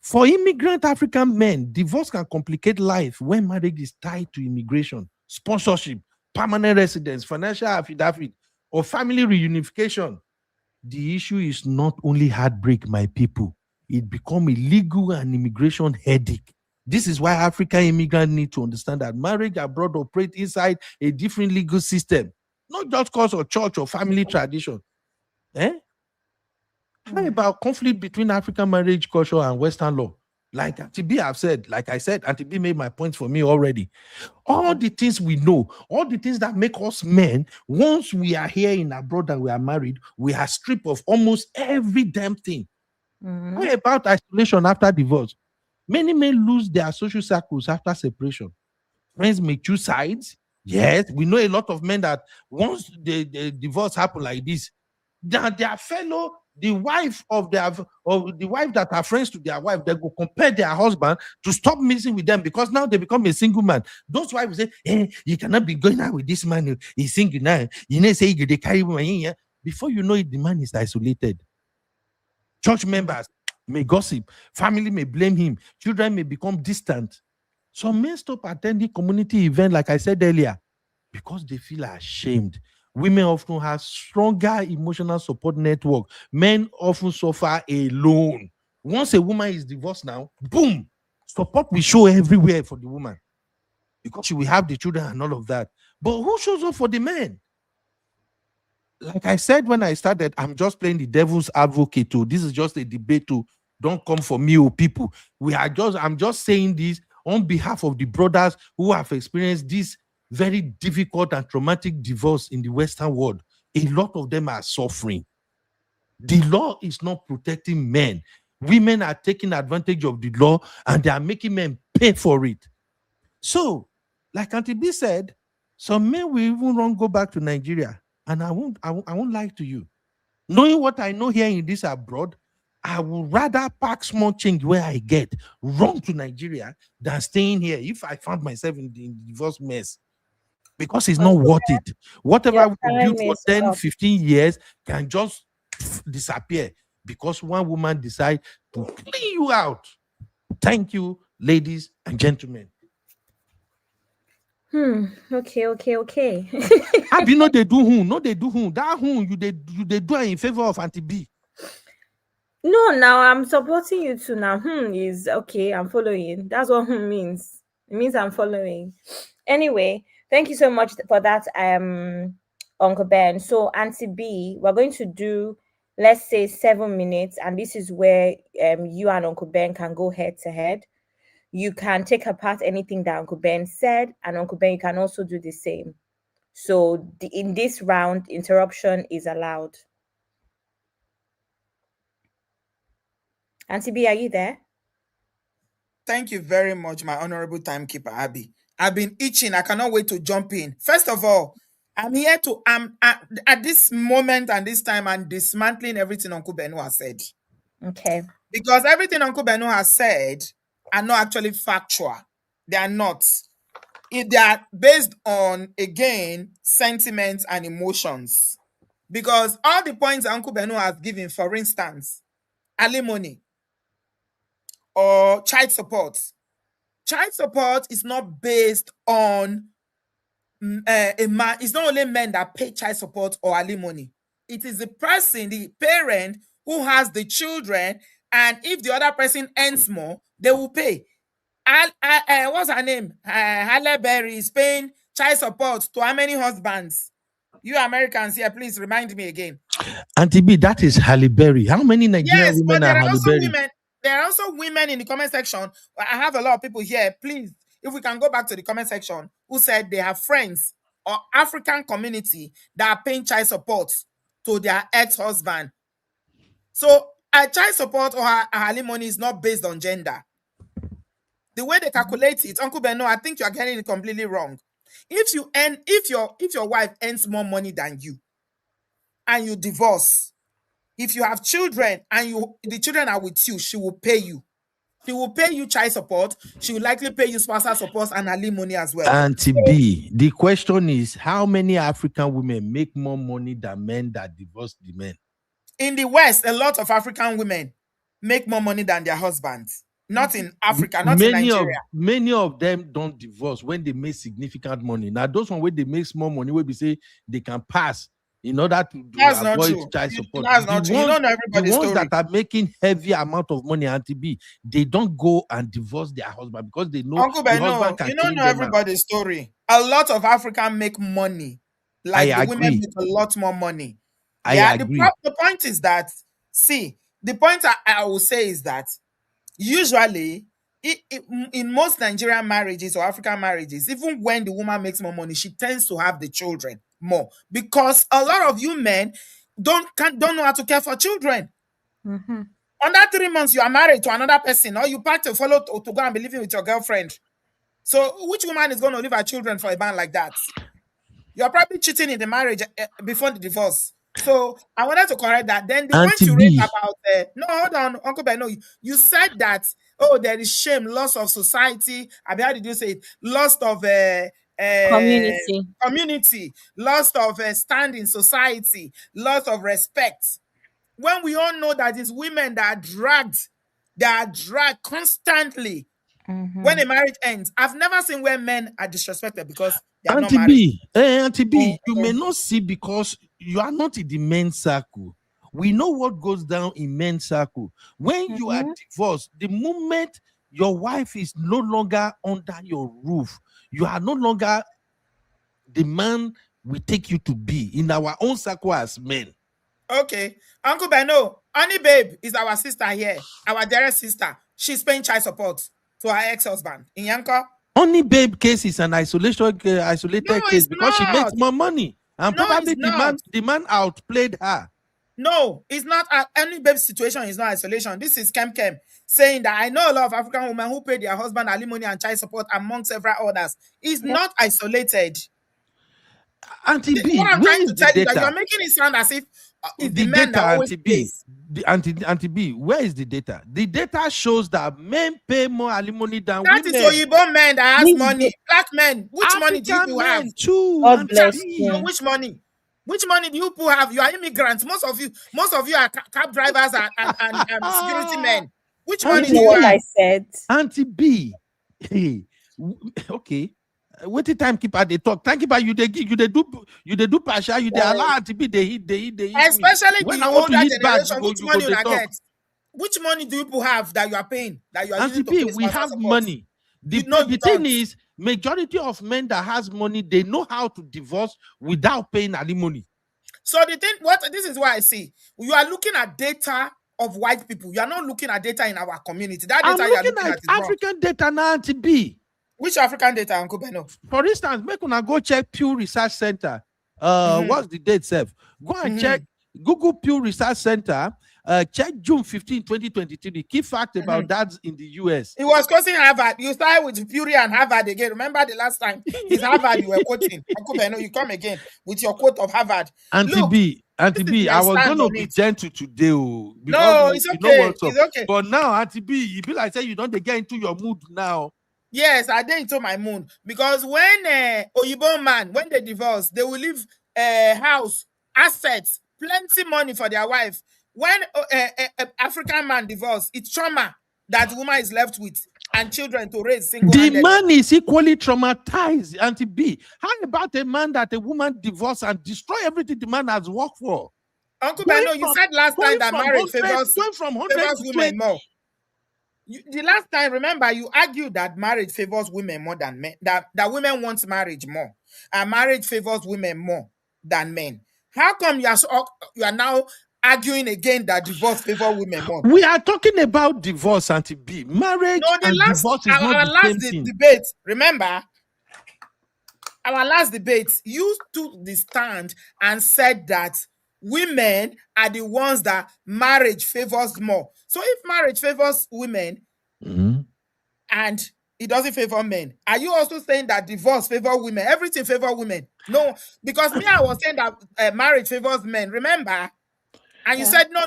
For immigrant African men, divorce can complicate life when marriage is tied to immigration, sponsorship, permanent residence, financial affidavit, or family reunification. The issue is not only heartbreak, my people. It becomes a legal and immigration headache. This is why African immigrants need to understand that marriage abroad operates inside a different legal system, not just because of church or family tradition. How about conflict between African marriage culture and Western law? Like Aunty B have said, like I said, Aunty B made my point for me already. All the things we know, all the things that make us men, once we are here in abroad and we are married, we are stripped of almost every damn thing. How about isolation after divorce? Many men lose their social circles after separation. Friends may choose sides. Yes, we know a lot of men that once the divorce happen like this, their fellow, the wife that are friends to their wife, they go compare their husband to stop messing with them because now they become a single man. Those wives say, you cannot be going out with this man. He's single now. You know, say they carry woman in here. Before you know it, the man is isolated. Church members may gossip. Family may blame him. Children may become distant. Some men stop attending community events, like I said earlier, because they feel ashamed. Women often have stronger emotional support network. Men often suffer alone. Once a woman is divorced now, boom, support will show everywhere for the woman because she will have the children and all of that. But who shows up for the men? Like I said when I started, I'm just playing the devil's advocate too. This is just a debate too. Don't come for me, people. I'm just saying this on behalf of the brothers who have experienced this very difficult and traumatic divorce in the Western world. A lot of them are suffering. The law is not protecting men. Women are taking advantage of the law and they are making men pay for it. So, like Aunty B said, some men will even go back to Nigeria. And I won't lie to you. Knowing what I know here in this abroad, I would rather pack small change where I get, run to Nigeria than staying here if I found myself in the divorce mess. Because it's not worth it. Whatever Your we built time for is 10, up. 15 years can just disappear because one woman decides to clean you out. Thank you, ladies and gentlemen. Okay. I be no they do who, no they do who. That who you they do it in favor of Aunty B. No, now I'm supporting you too. Now, is okay. I'm following. That's what means. It means I'm following. Anyway, thank you so much for that, Uncle Ben. So, Auntie B, we're going to do, let's say, 7 minutes, and this is where you and Uncle Ben can go head to head. You can take apart anything that Uncle Ben said, and Uncle Ben, you can also do the same. So, in this round, interruption is allowed. Auntie B, are you there? Thank you very much, my honorable timekeeper, Abby. I've been itching. I cannot wait to jump in. First of all, I'm here to at this moment and this time I'm dismantling everything Uncle Beno has said. Okay. Because everything Uncle Beno has said are not actually factual. They are not. They are based on, again, sentiments and emotions. Because all the points Uncle Beno has given, for instance, alimony or child support. Child support is not based on a man. It's not only men that pay child support or alimony. It is the person, the parent, who has the children, and if the other person earns more, they will pay. What's her name? Halle Berry is paying child support to how many husbands? You Americans here, please remind me again. Auntie B, that is Halle Berry. How many Nigerian Yes, but women there are are Halle also Berry? women. There are also women in the comment section. I have a lot of people here. Please, if we can go back to the comment section, who said they have friends or African community that are paying child support to their ex-husband. So a child support or a alimony is not based on gender. The way they calculate it, Uncle Beno, I think you are getting it completely wrong. If your wife earns more money than you and you divorce, if you have children and the children are with you, she will pay you. She will pay you child support. She will likely pay you spousal support and alimony as well. Auntie B, the question is, how many African women make more money than men that divorce the men? In the West, a lot of African women make more money than their husbands. Not in Africa, not in Nigeria. Many of them don't divorce when they make significant money. Now, those one where they make small money, where we say they can pass in order to That's not avoid true. child support. That's not true. You don't know The everybody's ones story. that are making heavy amount of money, Auntie B, they don't go and divorce their husband because they know Uncle the Beno, husband can you don't clean know them out. everybody's story. A lot of African make money. Like I the women agree. make a lot more money. I Yeah, agree. the point is that, see, the point I will say is that usually in most Nigerian marriages or African marriages, even when the woman makes more money, she tends to have the children more because a lot of you men don't know how to care for children. Mm-hmm. Under 3 months, you are married to another person, or you pack to follow to go and be living with your girlfriend. So, which woman is going to leave her children for a man like that? You're probably cheating in the marriage before the divorce. So, I wanted to correct that. Then the point Auntie you B. raised about no, hold on, Uncle Beno. You said that there is shame, loss of society. I mean, how did you say it? Loss of community, loss of stand in society, loss of respect. When we all know that it's women that are dragged constantly When a marriage ends, I've never seen where men are disrespected because they are not Auntie married. B, Auntie B, you may not see because you are not in the men's circle. We know what goes down in men's circle. When you are divorced, the moment your wife is no longer under your roof, you are no longer the man we take you to be in our own circle as men. Okay. Uncle Beno, Honey Babe is our sister here, our dearest sister. She's paying child support to her ex-husband in Yanko. Honey Babe case is an isolated No, case it's because she makes not. more money. And No, it's probably not. the man outplayed her. No, it's not. Any babe situation is not isolation. This is Kem saying that I know a lot of African women who pay their husband alimony and child support among several others. It's not isolated. Auntie B, What I'm where trying is to the tell you that data? you're making it sound as if it's The the men that data, always Auntie B, pays. Auntie B, where is the data? The data shows that men pay more alimony than That women. is Oyinbo men that has money. Black men, which money do you African people have? men too. God Auntie bless B. you. Which money? Which money do you people have? You are immigrants. Most of you are cab drivers and security men. Which money do You know you what I have? said? Auntie B. Hey, okay. Wait till timekeeper they talk. Timekeeper, you they do partial, you they allow Auntie B they hit me. Especially When the I want to older hit back, generation, which you money go you they talk. get? Which money do you people have that you are paying, that you are Auntie using to B, pay we sponsor have support? money. The You thing don't. is, majority of men that has money, they know how to divorce without paying alimony. So this is what I see. You are looking at data of white people. You are not looking at data in our community. That I'm data you are looking looking at at is wrong. African data now, Auntie B. Which African data, Uncle Beno? For instance, make una go check Pew Research Center. What's the date, Seth? Go and check Google Pew Research Center. Check June 15, 2023. The key fact about that in the US. It was quoting Harvard. You started with Fury and Harvard again. Remember the last time? It's Harvard you were quoting. Uncle Beno, you come again with your quote of Harvard. Auntie B, I was going to be gentle today. No, it's okay. You know what's up. It's okay. But now, Auntie B, you be like say you don't get into your mood now. Yes, I did into my mood because when Oyinbo man, when they divorce, they will leave house, assets, plenty money for their wife. When African man divorce, it's trauma that the woman is left with and children to raise single-handed. The man is equally traumatized, Auntie B. How about a man that a woman divorce and destroy everything the man has worked for? Uncle Beno, you said last time that marriage favors women more. The last time, remember, you argued that marriage favors women more than men, that women want marriage more, and marriage favors women more than men. How come you are now arguing again that divorce favors women more? We are talking about divorce, Auntie B. Marriage and divorce is not the same thing. Debate, remember, our last debate, you took the stand and said that women are the ones that marriage favors more. So if marriage favors women and it doesn't favor men, are you also saying that divorce favors women? Everything favors women? No, because I was saying that marriage favors men, remember? And you said, no,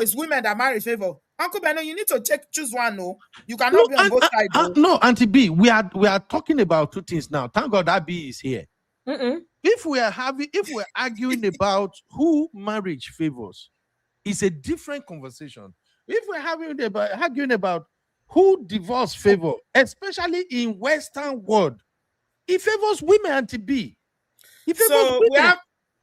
it's women that marriage favor. Uncle Beno, you need to choose one. No, you cannot be on both sides. No, Auntie B, we are talking about two things now. Thank God that B is here. If we're arguing about who marriage favors, it's a different conversation. If we're arguing about who divorce favor, especially in Western world, it favors women, Auntie B. It favors women.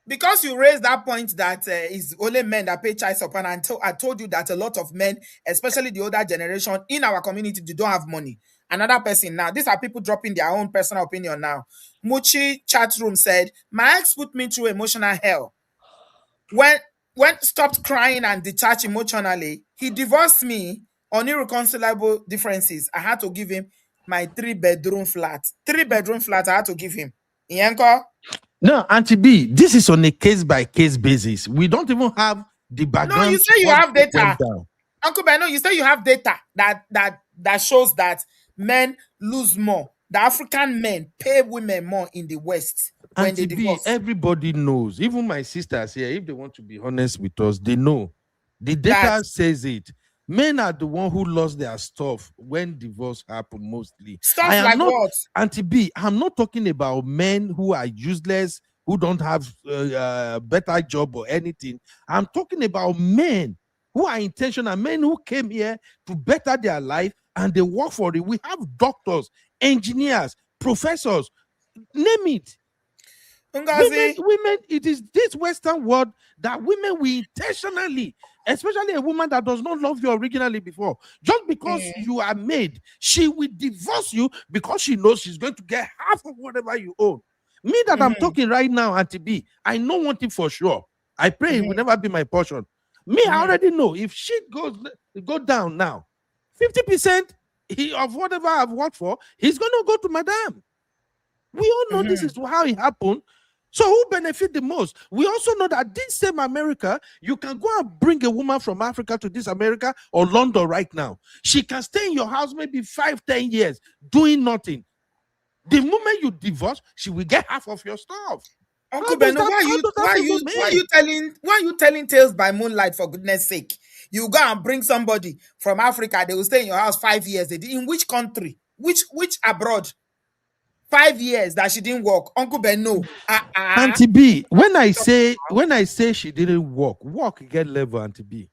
Because you raised that point that it's only men that pay child support, and I told you that a lot of men, especially the older generation in our community, they don't have money. Another person now, these are people dropping their own personal opinion now. Muchi chat room said, my ex put me through emotional hell. When stopped crying and detached emotionally, he divorced me on irreconcilable differences. I had to give him my 3-bedroom flat. 3-bedroom flat I had to give him. Yanko? No, Auntie B, this is on a case-by-case basis. We don't even have the background. No, you say you have data. Uncle Beno, you say you have data that shows that men lose more. The African men pay women more in the West when Auntie they divorce. B, everybody knows. Even my sisters here, if they want to be honest with us, they know. The data says it. Men are the one who lost their stuff when divorce happened mostly. Stuff like what? Auntie B, I'm not talking about men who are useless, who don't have a better job or anything. I'm talking about men who are intentional, men who came here to better their life and they work for it. We have doctors, engineers, professors, name it. Ngozi, Women, it is this Western world that women will intentionally, especially a woman that does not love you originally before, just because you are made, she will divorce you because she knows she's going to get half of whatever you own. Me that I'm talking right now, Auntie B, I know one thing for sure. I pray it will never be my portion. Me, I already know if shit go down now, 50% of whatever I've worked for, he's going to go to madam. We all know this is how it happened. So who benefit the most? We also know that this same America, you can go and bring a woman from Africa to this America or London right now. She can stay in your house maybe 5-10 years doing nothing. The moment you divorce, she will get half of your stuff. Uncle Beno, why are you telling tales by moonlight, for goodness sake? You go and bring somebody from Africa, they will stay in your house 5 years. In which country? Which abroad? 5 years that she didn't work. Uncle Beno. Auntie B, when I say she didn't work get level, Auntie B.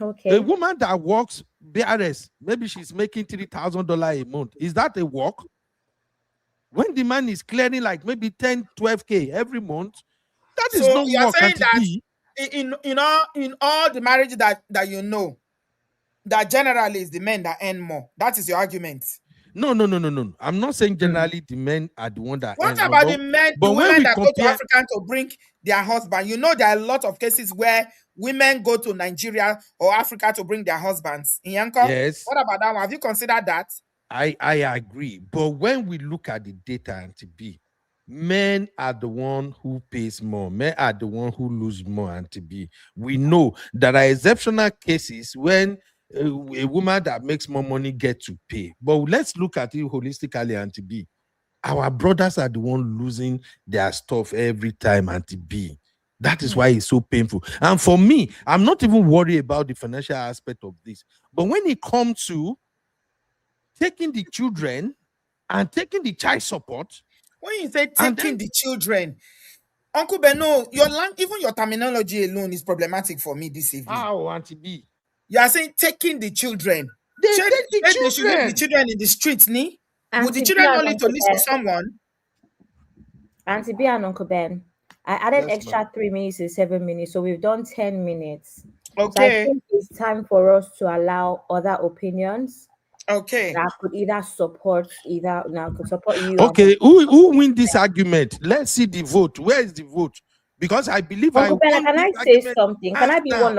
Okay. A woman that works BRS, maybe she's making $3,000 a month. Is that a work? When the man is clearing like maybe 10, 12K every month, that is not you're work. saying Auntie that in all the marriage that you know, that generally is the men that earn more. That is your argument. No. I'm not saying generally the men are the one that What earn about more, the men, but the when women we that compare, go to Africa to bring their husband? You know, there are a lot of cases where women go to Nigeria or Africa to bring their husbands. Yes. What about that one? Have you considered that? I agree. But when we look at the data, Auntie B, men are the one who pays more. Men are the one who lose more, Auntie B. We know there are exceptional cases when a woman that makes more money get to pay. But let's look at it holistically, Auntie B. Our brothers are the one losing their stuff every time, Auntie B. That is why it's so painful. And for me, I'm not even worried about the financial aspect of this. But when it comes to taking the children and taking the child support. When you say taking the children, Uncle Beno, even your terminology alone is problematic for me this evening. How, Auntie B? You are saying taking the children. They take the children. They should leave the children in the streets, ni? Would the Auntie children B and only to Uncle listen Ben. to someone? Auntie B and Uncle Ben, I added extra 3 minutes to 7 minutes, so we've done 10 minutes. So I Okay. think it's time for us to allow other opinions Okay. that could either support you. Okay, who win this argument? Let's see the vote. Where is the vote? Because I believe Uncle Ben, can I say something? Can I be one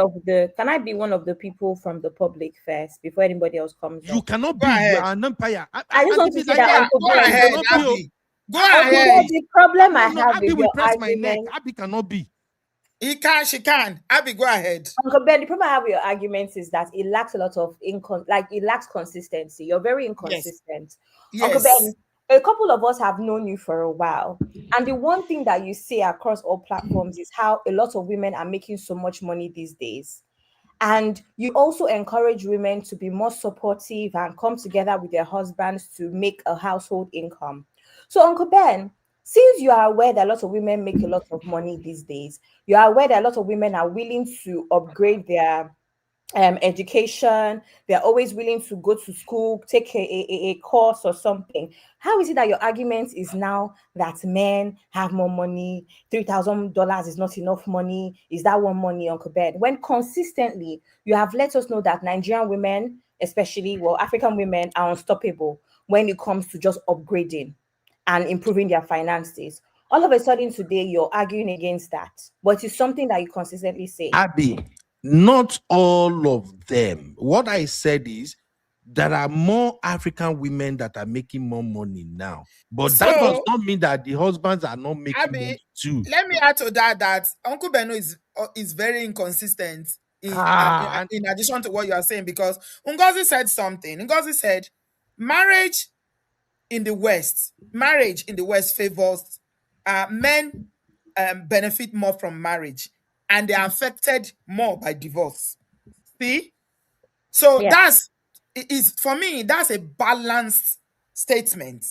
of the people from the public first before anybody else comes You up? cannot be. You are an umpire. I just want to say that Uncle Go Ben, ahead, Abby. Go ahead. Ben, the problem I have Abby with will your press my neck. argument. Abby cannot be. She can. Abby, go ahead. Uncle Ben, the problem I have with your arguments is that it lacks a lot of it lacks consistency. You're very inconsistent. Yes. Uncle Ben, a couple of us have known you for a while. And the one thing that you say across all platforms is how a lot of women are making so much money these days. And you also encourage women to be more supportive and come together with their husbands to make a household income. So, Uncle Ben, since you are aware that a lot of women make a lot of money these days, you are aware that a lot of women are willing to upgrade their education, they're always willing to go to school, take a course or something. How is it that your argument is now that men have more money, $3,000 is not enough money? Is that one money, Uncle Ben? When consistently you have let us know that Nigerian women, especially African women, are unstoppable when it comes to just upgrading and improving their finances. All of a sudden today, you're arguing against that, but it's something that you consistently say. Abby, not all of them. What I said is there are more African women that are making more money now, but that does not mean that the husbands are not making Abby, money too. Let me add to that Uncle Beno is very inconsistent in addition to what you are saying, because Ngozi said something. Ngozi said marriage in the West favors men benefit more from marriage, and they are affected more by divorce. See? So for me, that's a balanced statement.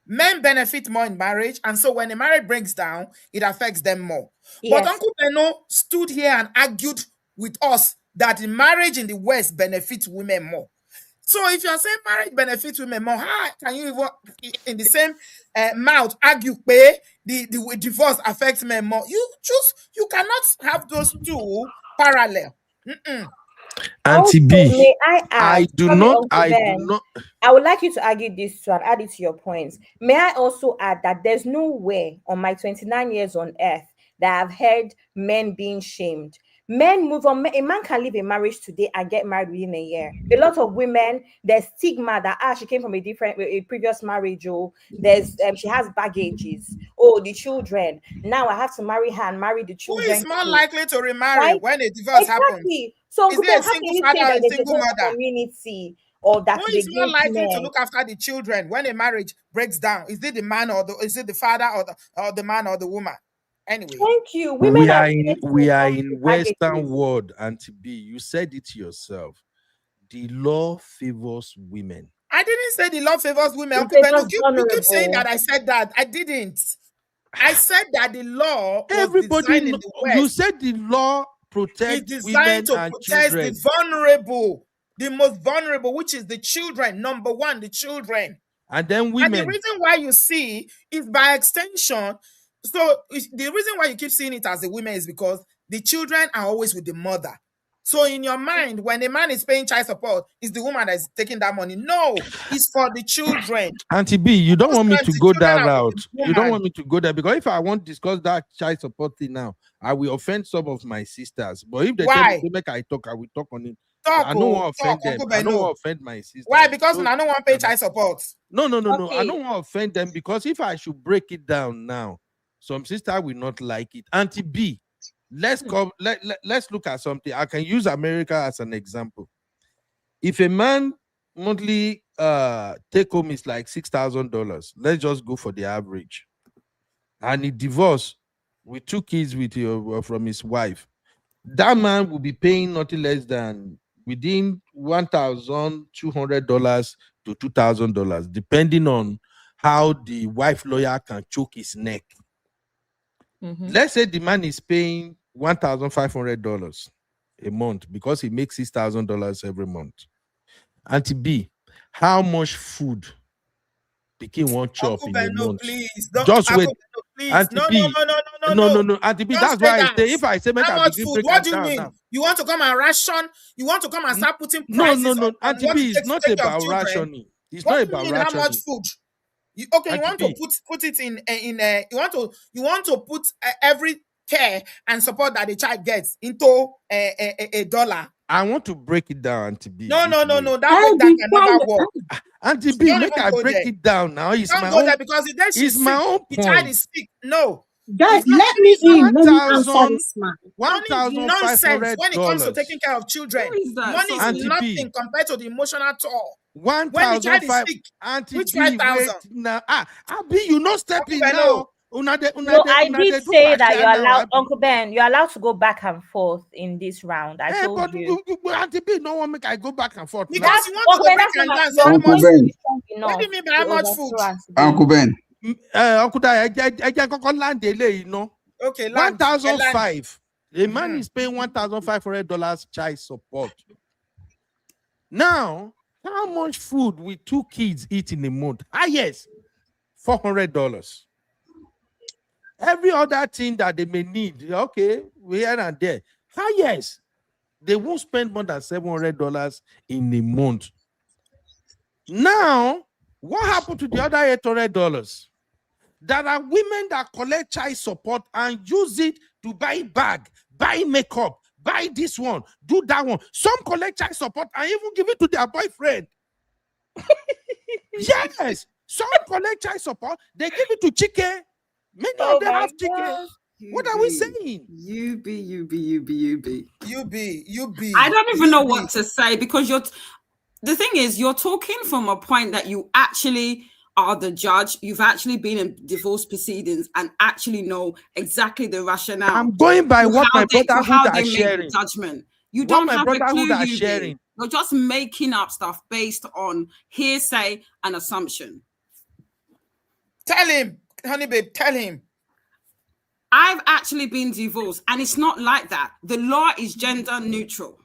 Men benefit more in marriage, and so when a marriage breaks down, it affects them more. Yes. But Uncle Beno stood here and argued with us that the marriage in the West benefits women more. So if you're saying marriage benefits women more, how can you even in the same mouth argue the divorce affects men more? You cannot have those two parallel. Auntie Also, B, may I add, sorry, Uncle I do Ben, not. I would like you to argue this too and add it to your points. May I also add that there's nowhere on my 29 years on earth that I've heard men being shamed. Men move on. A man can leave a marriage today and get married within a year. A lot of women, there's stigma that she came from a previous marriage. Oh, there's she has baggages. Oh, the children. Now I have to marry her and marry the Who is children more too. likely to remarry Right? when a divorce happens? Exactly. So, Is Uncle it Ben, a how can single you say father or that a there's a single whole mother? community or Who that is is more against likely to men? look after the children when a marriage breaks down? Is it the man or is it the father or the man or the woman? Anyway, Thank you. Women are We facing are come in with Western baggages. world, Auntie B. You said it yourself. The law favors women. I didn't say the law favors women. It Uncle Ben, favors you keep saying vulnerable. that I said that. I didn't. I said that the law was Everybody, designed in the you West. said the law It's protects designed women to and protect the children, vulnerable, the most vulnerable, which is the children. Number one, the children. and then And the women. reason why you see is by extension. So the reason why you keep seeing it as the women is because the children are always with the mother. So in your mind, when a man is paying child support, it's the woman that is taking that money. No, it's for the children. Auntie B, you don't Most want me times to the go children that are with the route. You don't woman. want me to go there because if I want to discuss that child support thing now, I will offend some of my sisters. But if they tell me Why? to make I talk, I will talk on it. Talk, I don't oh, want to talk, offend them. Uncle I don't Beno. want to offend my sisters. Why? Because Those I don't want to pay child support. No. I Okay. don't want to offend them because if I should break it down now, some sister will not like it. Auntie B, let's look at something. I can use America as an example. If a man monthly take home is like $6,000, let's just go for the average, and he divorced with 2 kids from his wife, that man will be paying nothing less than within $1,200 to $2,000, depending on how the wife lawyer can choke his neck. Let's say the man is paying $1,500 a month because he makes $6,000 every month. Auntie B, how much food Pikin one chop Uncle in a Beno, month? please. Don't, Just Uncle wait. Beno, please. Auntie B, no. Auntie B, Don't that's stay why I that. say if I say make How I much begin food? break What am do you down mean? now. You want to come and ration? You want to come and start putting No. prices on Auntie what B, it it's takes to not take care of about children? rationing. It's What not do you about mean? How much rationing. food? You want to Auntie B, put it in you want to put every care and support that the child gets into a dollar. I want to break it down, Auntie B. No. this way. That breakdown can never work. Auntie B, Don't make even I go break there. it down now. It's Don't my go own. there because the day It's she's my sick, own the child point. is sick. No. Guys, It's not let me in. Let me answer 1,000 this man. money is nonsense when it comes to taking $1,500. care of children. Who is that? Money is Auntie nothing B, compared to the emotional toll. When the 1,000 child is sick, Auntie which B, 5,000? wait now. Abi, you not step Uncle in Beno, now. Una No, I did de do say that you're kwashiana now, allowed, Abi. Uncle Ben, you're allowed to go back and forth in this round. I told But you. Auntie B, no one make I go back and forth because now. you want to Uncle go Ben, break that's and not down. Say your how Uncle much? point Ben, is strong What enough do you mean by to how much food? overthrow and today. Uncle Ben, Uncle Dai, I can land delay, you know. Okay, land. Land. 1,005. A man is paying $1,500 child support. Now, how much food will 2 kids eat in a month? Yes, $400. Every other thing that they may need, okay, here and there. Yes, they won't spend more than $700 in a month. Now, what happened to the other $800? There are women that collect child support and use it to buy bag, buy makeup, buy this one, do that one. Some collect child support and even give it to their boyfriend. Yes, some collect child support, they give it to Chike. Many of them have Chike. What are we saying? You be. I don't even know what to say because the thing is, you're talking from a point that you actually are the judge. You've actually been in divorce proceedings and actually know exactly the rationale. I'm going by what my brotherhood are make sharing. the judgment. You What don't my have a brotherhood clue. are sharing. You're just making up stuff based on hearsay and assumption. Tell him, honey babe, tell him. I've actually been divorced and it's not like that. The law is gender neutral.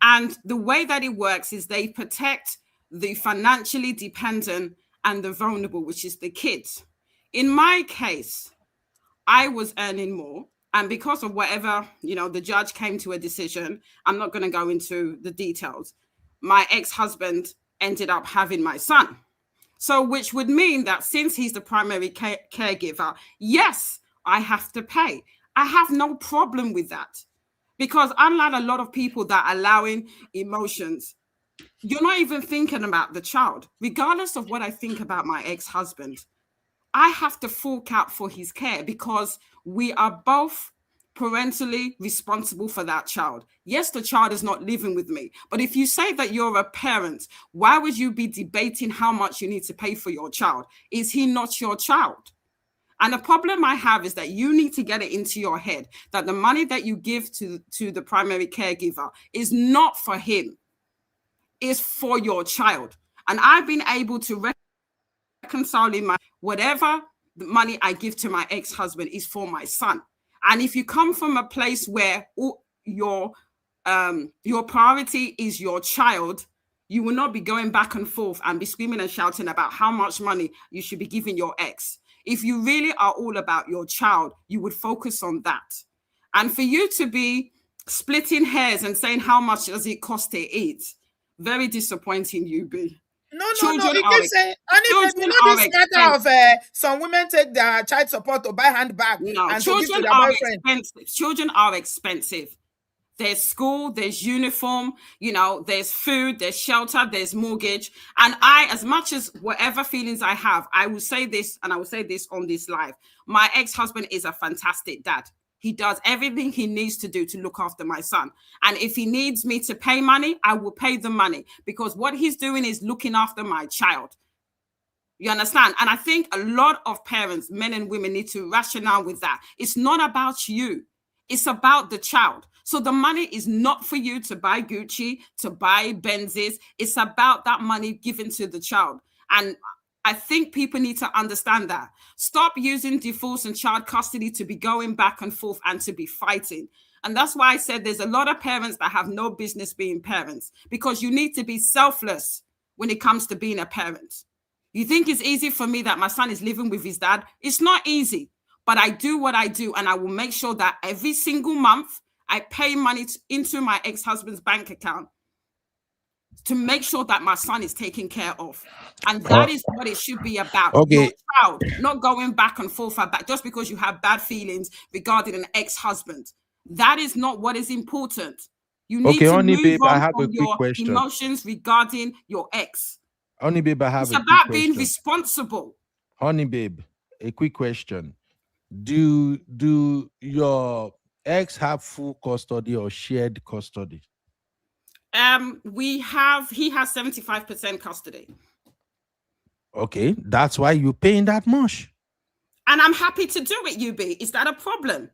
And the way that it works is they protect the financially dependent and the vulnerable, which is the kids. In my case, I was earning more. And because of whatever, the judge came to a decision, I'm not going to go into the details. My ex-husband ended up having my son. So which would mean that since he's the primary caregiver, yes, I have to pay. I have no problem with that. Because unlike a lot of people that are allowing emotions, you're not even thinking about the child. Regardless of what I think about my ex-husband, I have to fork out for his care because we are both parentally responsible for that child. Yes, the child is not living with me, but if you say that you're a parent, why would you be debating how much you need to pay for your child? Is he not your child? And the problem I have is that you need to get it into your head that the money that you give to the primary caregiver is not for him, it's for your child. And I've been able to reconcile in my whatever the money I give to my ex-husband is for my son. And if you come from a place where your priority is your child, you will not be going back and forth and be screaming and shouting about how much money you should be giving your ex. If you really are all about your child, you would focus on that. And for you to be splitting hairs and saying how much does it cost to eat, very disappointing, UB. No. You keep saying, this matter of some women take their child support to buy handbag and to give to their boyfriend. Expensive. Children are expensive. There's school, there's uniform, there's food, there's shelter, there's mortgage. And I, as much as whatever feelings I have, I will say this, and I will say this on this live. My ex-husband is a fantastic dad. He does everything he needs to do to look after my son. And if he needs me to pay money, I will pay the money because what he's doing is looking after my child. You understand? And I think a lot of parents, men and women, need to rationale with that. It's not about you. It's about the child. So the money is not for you to buy Gucci, to buy Benzes. It's about that money given to the child. And I think people need to understand that. Stop using divorce and child custody to be going back and forth and to be fighting. And that's why I said there's a lot of parents that have no business being parents because you need to be selfless when it comes to being a parent. You think it's easy for me that my son is living with his dad? It's not easy, but I do what I do and I will make sure that every single month I pay money into my ex-husband's bank account to make sure that my son is taken care of. And that is what it should be about. Okay. Your child, not going back and forth about just because you have bad feelings regarding an ex-husband. That is not what is important. You need to Honey, move babe, on I have from a quick your question. emotions regarding your ex. Honey, babe, I have It's a quick about being question. responsible. Honey, babe, a quick question. Do your ex have full custody or shared custody? He has 75% custody. Okay, that's why you're paying that much. And I'm happy to do it, UB. Is that a problem?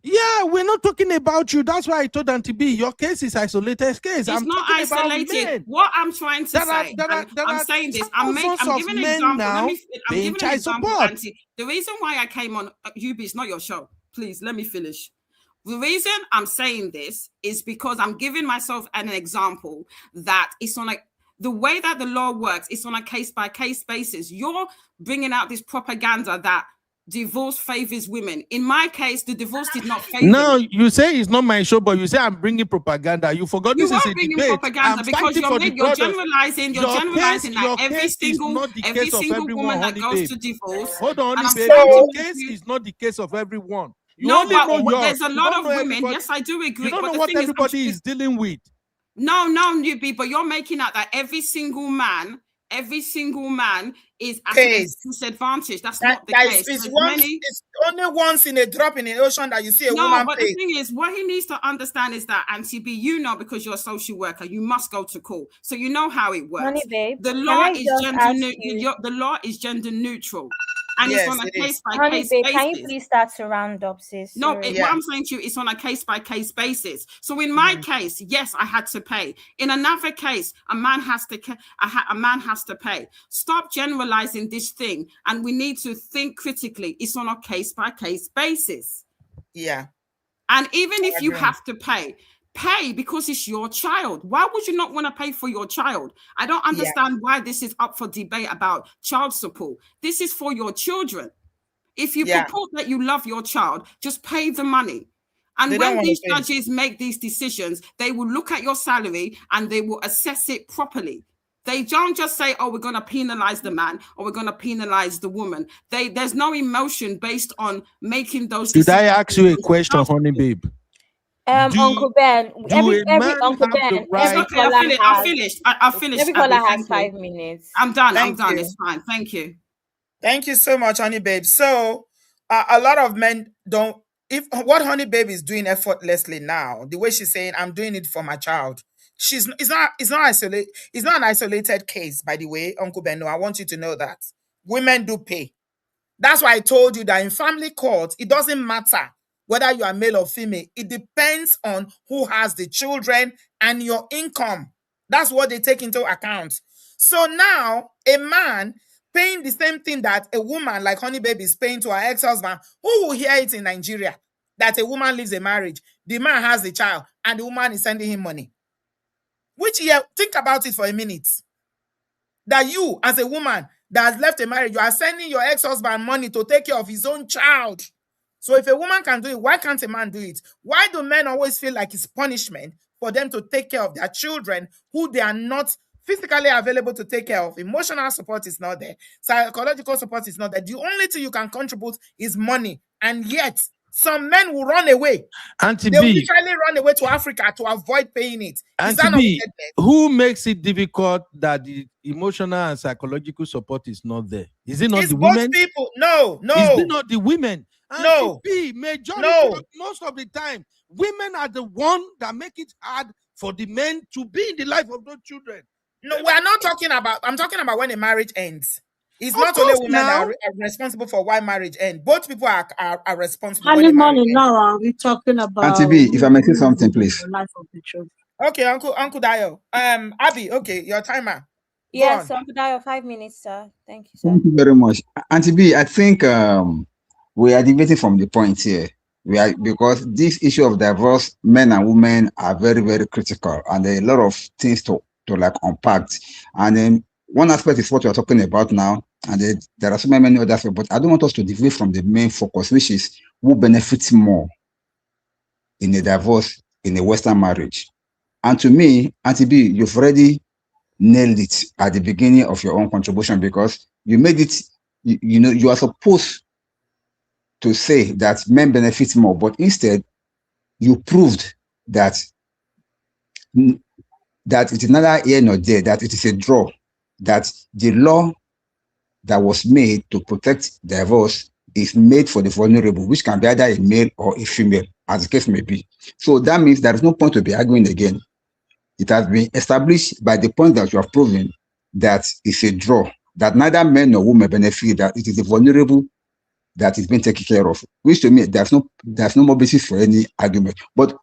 Yeah, we're not talking about you. That's why I told Aunty B, your case is isolated case. It's not isolated. What I'm trying to say, I'm saying this. I'm giving an example. I'm giving an example, Aunty. The reason why I came on UB is not your show. Please let me finish. The reason I'm saying this is because I'm giving myself an example that it's on the way that the law works. It's on a case-by-case basis. You're bringing out this propaganda that divorce favors women. In my case, the divorce did not favor me. You say it's not my show, but you say I'm bringing propaganda. You forgot this is a debate. Propaganda because you're generalizing that every single woman that goes to divorce. Hold on, the case is not the case of everyone. There's a lot of women. Yes, I do agree. You don't know what everybody is dealing with. No, but you're making out that every single man is at a disadvantage. That's not the case. It's only once in a drop in the ocean that you see a woman. But the thing is, what he needs to understand is that, Aunty B, because you're a social worker, you must go to court, so you know how it works. Honey, babe, the law is gender neutral. And it's on a case-by-case basis. Can you please start to round up, sis? No, what I'm saying to you, it's on a case-by-case basis. So in my case, yes, I had to pay. In another case, a man has to pay. Stop generalizing this thing, and we need to think critically. It's on a case-by-case basis. Yeah. And even if you have to pay pay because it's your child. Why would you not want to pay for your child? I don't understand why this is up for debate about child support. This is for your children. If you purport that you love your child, just pay the money. And when these judges make these decisions, they will look at your salary and they will assess it properly. They don't just say, oh, we're going to penalize the man or we're going to penalize the woman. There's no emotion based on making those decisions. Did I ask you a question, honey babe? Uncle Ben, every Uncle Ben, every caller I'll finish. Every caller has 5 minutes. I'm done. It's fine. Thank you. Thank you so much, honey babe. So a lot of men don't. If what honey babe is doing effortlessly now, the way she's saying, I'm doing it for my child. It's not an isolated case, by the way, Uncle Beno. I want you to know that women do pay. That's why I told you that in family court, it doesn't matter whether you are male or female. It depends on who has the children and your income. That's what they take into account. So now a man paying the same thing that a woman like honey babe is paying to her ex-husband, who will hear it in Nigeria? That a woman leaves a marriage, the man has the child, and the woman is sending him money. Which year, think about it for a minute. That you, as a woman that has left a marriage, you are sending your ex-husband money to take care of his own child. So if a woman can do it, why can't a man do it? Why do men always feel like it's punishment for them to take care of their children who they are not physically available to take care of? Emotional support is not there. Psychological support is not there. The only thing you can contribute is money. And yet, some men will run away. Aunty they will B, literally run away to Africa to avoid paying it. Aunty B, who makes it difficult that the emotional and psychological support is not there? Is it not it's the both women? People. No. Is it not the women? No. B, majority, most of the time, women are the one that make it hard for the men to be in the life of those children. No, we are not talking about. I'm talking about when a marriage ends. It's not only women that are responsible for why marriage ends. Both people are responsible. Early morning now, are we talking about? Aunty B, if I may say something, please. The life of the children. Okay, Uncle Dio. Abby, okay, your timer. Yes, Uncle Dio, 5 minutes, sir. Thank you, sir. Thank you very much. Aunty B, I think we are debating from the point here. Because this issue of divorce, men and women are very, very critical, and there are a lot of things to like unpack. And then one aspect is what we are talking about now, and there are so many other aspects, but I don't want us to deviate from the main focus, which is who benefits more in a divorce, in a Western marriage. And to me, Aunty B, you've already nailed it at the beginning of your own contribution, because you made it, you are supposed to say that men benefit more, but instead you proved that it is neither here nor there, that it is a draw, that the law that was made to protect divorce is made for the vulnerable, which can be either a male or a female, as the case may be. So that means there is no point to be arguing again. It has been established by the point that you have proven that it's a draw, that neither men nor women benefit, that it is the vulnerable that is being taken care of, which to me, there's no more basis for any argument. But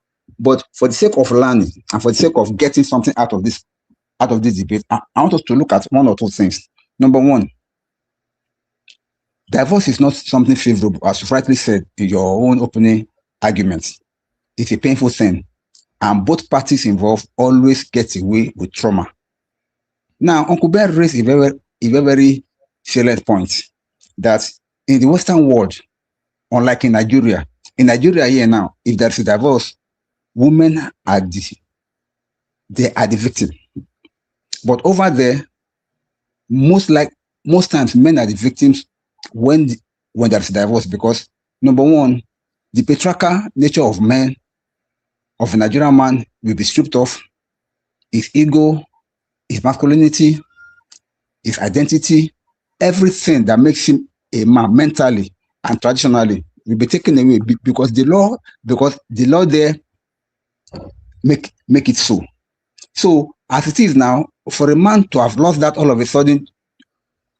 for the sake of learning and for the sake of getting something out of this debate, I want us to look at one or two things. Number one, divorce is not something favorable, as you rightly said in your own opening arguments. It's a painful thing, and both parties involved always get away with trauma. Now, Uncle Ben raised a very salient point that in the Western world, unlike in Nigeria here now, if there's a divorce, women are the victim. But over there, most times men are the victims when there's a divorce, because number one, the patriarchal nature of a Nigerian man will be stripped off. His ego, his masculinity, his identity, everything that makes him a man mentally and traditionally will be taken away, because the law there make it so. So as it is now, for a man to have lost that all of a sudden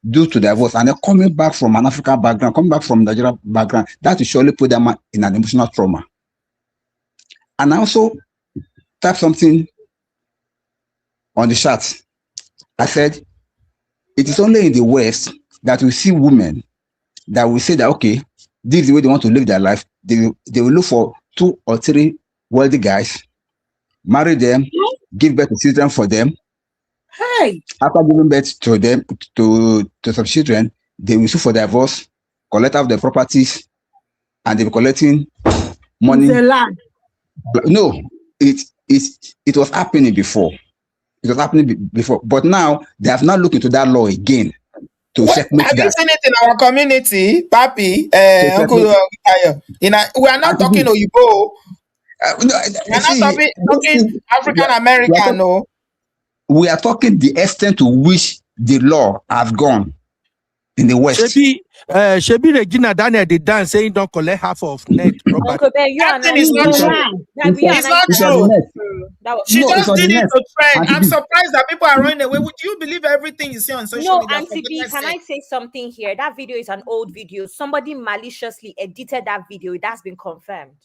due to divorce, and then coming back from an African background, coming back from Nigerian background, that will surely put that man in an emotional trauma. And I also type something on the chat. I said, it is only in the West that we see women that will say that, okay, this is the way they want to live their life. They will look for 2 or 3 wealthy guys, marry them, give birth to children for them. Hey, After giving birth to them, to some children, they will sue for divorce, collect out the properties, and they'll be collecting money. the land. No, it was happening before. It was happening before, but now they have not looked into that law again to checkmate Have you that. seen it in our community, Papi? Uncle, we are not talking Oyinbo. No, We are not talking African American, no. We are talking the extent to which the law has gone in the West. Shebi Regina Daniel did dance saying don't collect half of net property. Uncle Ben, you That are thing not is not true. true. It's not true. That was, She No, it's just on did the it net. to trend. I'm Auntie B. surprised that people are running away. Would you believe everything you see on social no, media? Auntie B, can I say something here? That video is an old video. Somebody maliciously edited that video. That's been confirmed.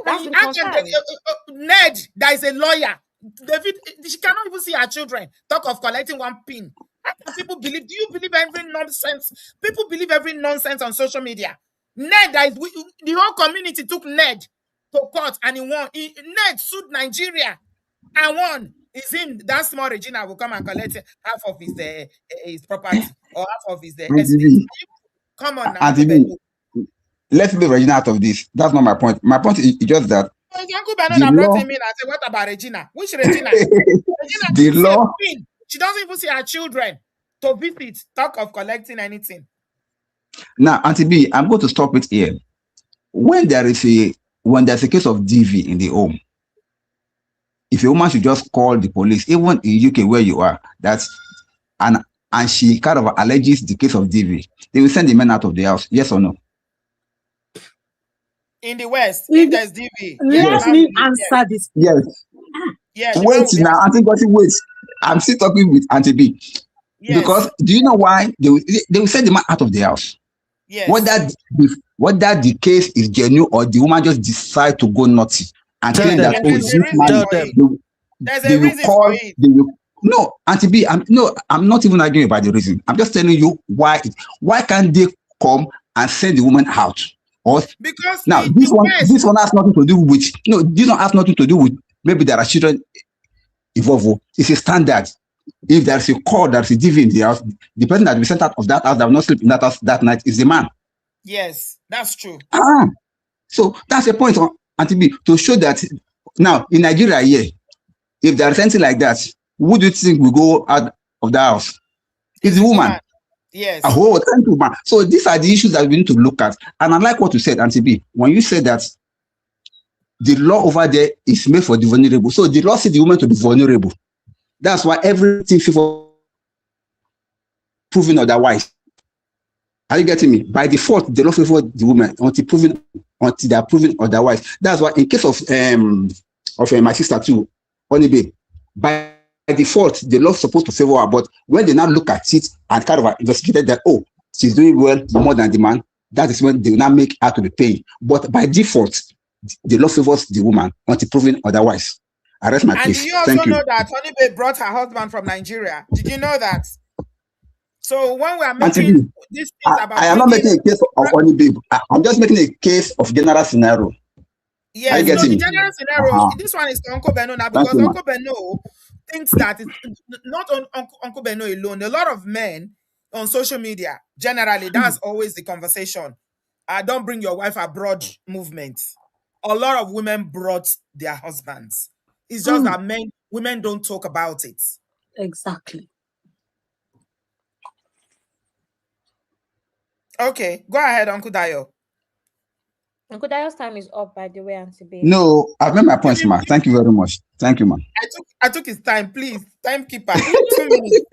That's been confirmed. Ned, that is a lawyer. David, she cannot even see her children. Talk of collecting one pin. How can people believe? Do you believe every nonsense? People believe every nonsense on social media. Ned, the whole community took Ned to court and he won. Ned sued Nigeria and won. It's him, that small Regina will come and collect half of his property or half of his estate. Come on now. Auntie B, let's leave Regina out of this. That's not my point. My point is just that Uncle Beno that brought him in and said, what about Regina? Which Regina? Regina the law. She doesn't even see her children to visit, talk of collecting anything. Now, Auntie B, I'm going to stop it here. When there's a case of DV in the home, if a woman should just call the police, even in UK where you are, and she kind of alleges the case of DV, they will send the men out of the house. Yes or no? In the West, if there's DV, Let me answer this. Yes. Yes. Wait now, Auntie Gotti, wait. I'm still talking with Auntie B. Yes. Because do you know why they will send the man out of the house? Yes. Whether the case is genuine or the woman just decide to go naughty and claim that there's a reason for it. No, Auntie B, I'm not even arguing about the reason. I'm just telling you why can't they come and send the woman out? Or because now this one has nothing to do with this one has nothing to do with maybe there are children involved. It's a standard. If there's a call, there's a DV in the house, the person that will be sent out of that house that will not sleep in that house that night is the man. Yes, that's true. So that's the point, Auntie B, to show that now in Nigeria, if there's anything like that, who do you think will go out of the house? It's the woman. Yes. Thank you, man. So these are the issues that we need to look at. And I like what you said, Auntie B, when you said that the law over there is made for the vulnerable. So the law says the woman to be vulnerable. That's why everything for proving otherwise. Are you getting me? By default, the law favors the woman until they are proven otherwise. That's why in case of my sister too, Oyinbo, by default, the law is supposed to favor her. But when they now look at it and kind of investigated that, she's doing well more than the man, that is when they will now make her to be paying. But by default, the law favors the woman until proven otherwise. I rest my case. And do you also know that Oyinbo brought her husband from Nigeria? Did you know that? So when we are making these things about, I am not making a case of Oyinbo. I'm just making a case of general scenario. Yes, the general scenario. This one is to Uncle Beno now because Uncle Beno thinks that it's not on Uncle Beno alone. A lot of men on social media, generally, that's always the conversation. Don't bring your wife abroad movement. A lot of women brought their husbands. It's just that women don't talk about it. Exactly. Okay, go ahead, Uncle Dayo. Uncle Dayo's time is up, by the way, Auntie B. No, I've made my points, ma. Thank you very much. Thank you, ma. I took his time, please. Timekeeper. 2 minutes.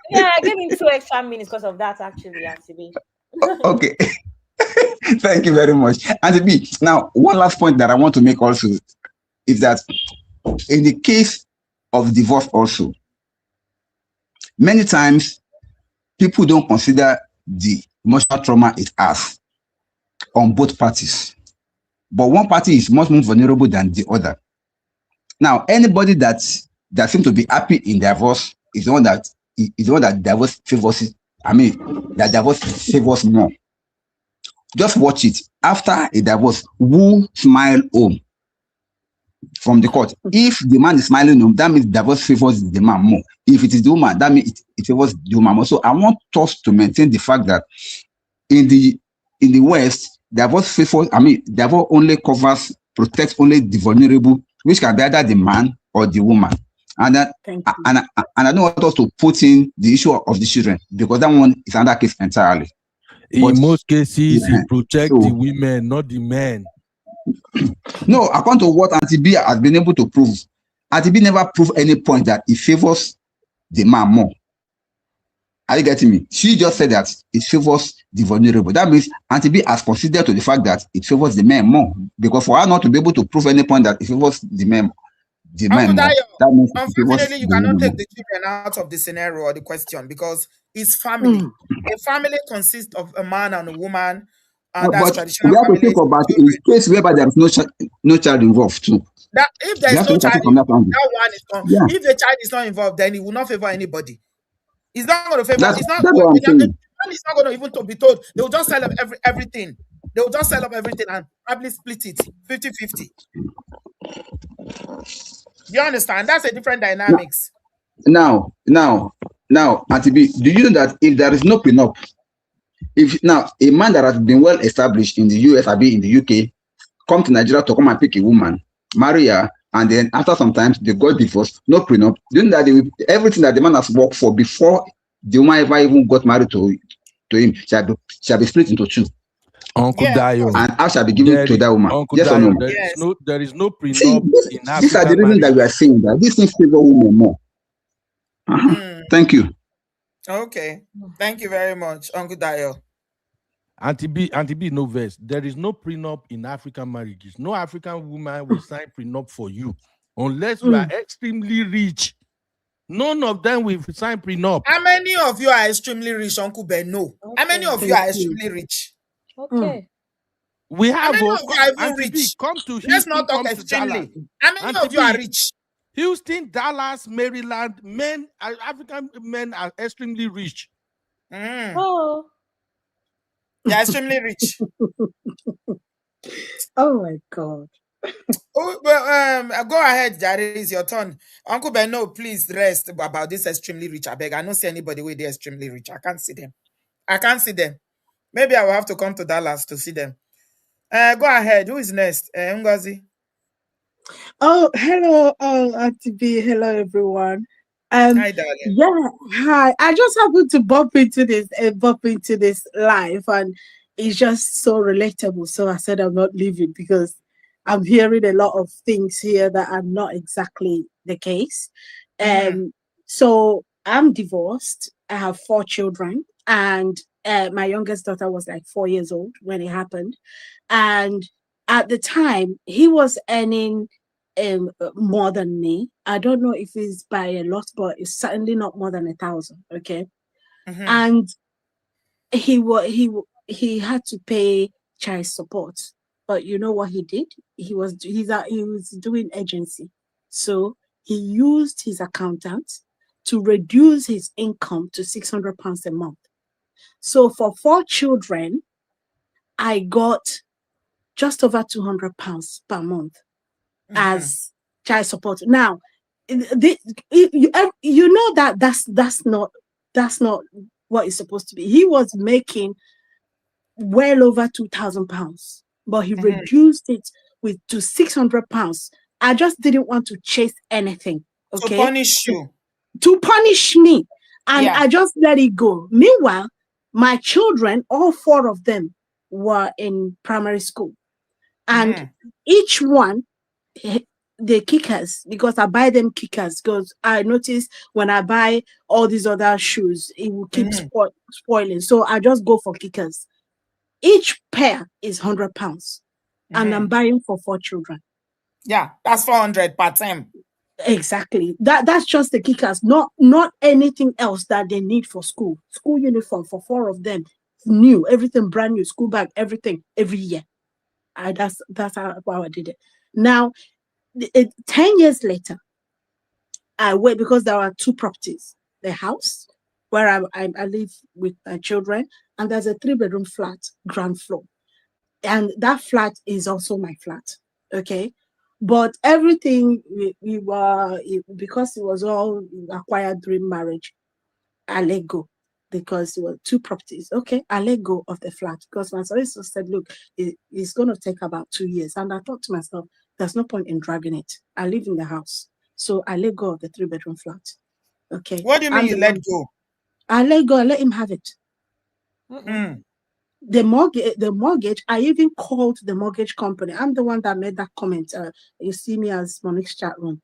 Yeah, I gave him 2 extra minutes because of that, actually, Auntie B. Okay. Thank you very much. Auntie B, now, one last point that I want to make also is that in the case of divorce also, many times people don't consider the emotional trauma it has on both parties. But one party is much more vulnerable than the other. Now, anybody that seems to be happy in divorce is the one that divorce favors. That divorce favors more. Just watch it. After a divorce, who smile home? from the court. If the man is smiling, that means divorce favors the man more. If it is the woman, that means it favors the woman more. So I want us to maintain the fact that in the West, divorce only protects only the vulnerable, which can be either the man or the woman. And that, and I don't want us to put in the issue of the children, because that one is another case entirely. In most cases, it protects the women, not the men. No, according to what Aunty B has been able to prove, Aunty B never proved any point that it favors the man more. Are you getting me? She just said that it favors the vulnerable. That means Aunty B has considered to the fact that it favors the men more. Because for her not to be able to prove any point that it favors the men more, that means unfortunately, you cannot take the children out of the scenario or the question, because it's family. A family consists of a man and a woman. And that's traditional. We have to think about it in case whereby there is no child involved too. That if there is no child involved, that one is gone. Yeah. If the child is not involved, then it will not favor anybody. It's not going to favor. It's not going to even to be told. They will just sell up everything. They will just sell up everything and probably split it 50-50. You understand? That's a different dynamics. Now, Aunty B, do you know that if there is no prenup, if now a man that has been well established in the US or in the UK come to Nigeria to come and pick a woman, marry her, and then after some time they got divorced, no prenup, do you know that everything that the man has worked for before the woman ever even got married to him shall be split into two? Uncle Dio. And I shall be given to that woman. Uncle yes Dio, or no? There is no prenup in Africa. These are the reasons that we are saying that these things favor women more. Thank you. Okay. Thank you very much, Uncle Dio. Aunty B, no verse. There is no prenup in African marriages. No African woman will sign prenup for you unless you are extremely rich. None of them will sign prenup. How many of you are extremely rich, Uncle Beno? Okay. How many of you are extremely rich? Okay. We have. How many of you are even rich? Come to Houston. Let's not talk extremely. How many of you are rich? Houston, Dallas, Maryland, African men are extremely rich. Oh. They're extremely rich. Oh my God. Oh, well, go ahead, Jare. It's your turn. Uncle Beno, please rest about this extremely rich. I beg. I don't see anybody with the extremely rich. I can't see them. Maybe I will have to come to Dallas to see them. Go ahead. Who is next? Ngozi. Oh, hello, Aunty B. Hello, everyone. Hi, darling. Yeah, hi. I just happened to bump into this live, and it's just so relatable. So I said I'm not leaving because I'm hearing a lot of things here that are not exactly the case. So I'm divorced. I have 4 children, and my youngest daughter was like 4 years old when it happened. And at the time, he was earning more than me. I don't know if it's by a lot, but it's certainly not more than 1,000. Okay. And he had to pay child support. But you know what he did? He was doing agency. So he used his accountant to reduce his income to £600 a month. So for 4 children, I got just over £200 per month as child support. Now, you know that's not what it's supposed to be. He was making well over £2,000, but he reduced it to £600. I just didn't want to chase anything. Okay, to punish you, to punish me, and I just let it go. Meanwhile, my children, all 4 of them, were in primary school, and each one, the kickers, because I buy them kickers, because I notice when I buy all these other shoes, it will keep spoiling. So I just go for kickers. Each pair is £100, and I'm buying for 4 children. Yeah, that's 400 per term. Exactly. That's just the kickers, not anything else that they need for school. School uniform for 4 of them, new, everything brand new, school bag, everything every year. That's how I did it. Now, 10 years later, I went, because there are 2 properties: the house where I live with my children, and there's a 3-bedroom flat, ground floor, and that flat is also my flat. Okay, But everything we were, because it was all acquired during marriage, I let go because it was 2 properties. Okay, I let go of the flat because my solicitor said, look, it's going to take about 2 years. And I thought to myself, there's no point in dragging it. I live in the house. So I let go of the 3-bedroom flat. Okay. What do you mean you let go? I let go, I let him have it. The mortgage, I even called the mortgage company. I'm the one that made that comment. You see me as Monique's chat room.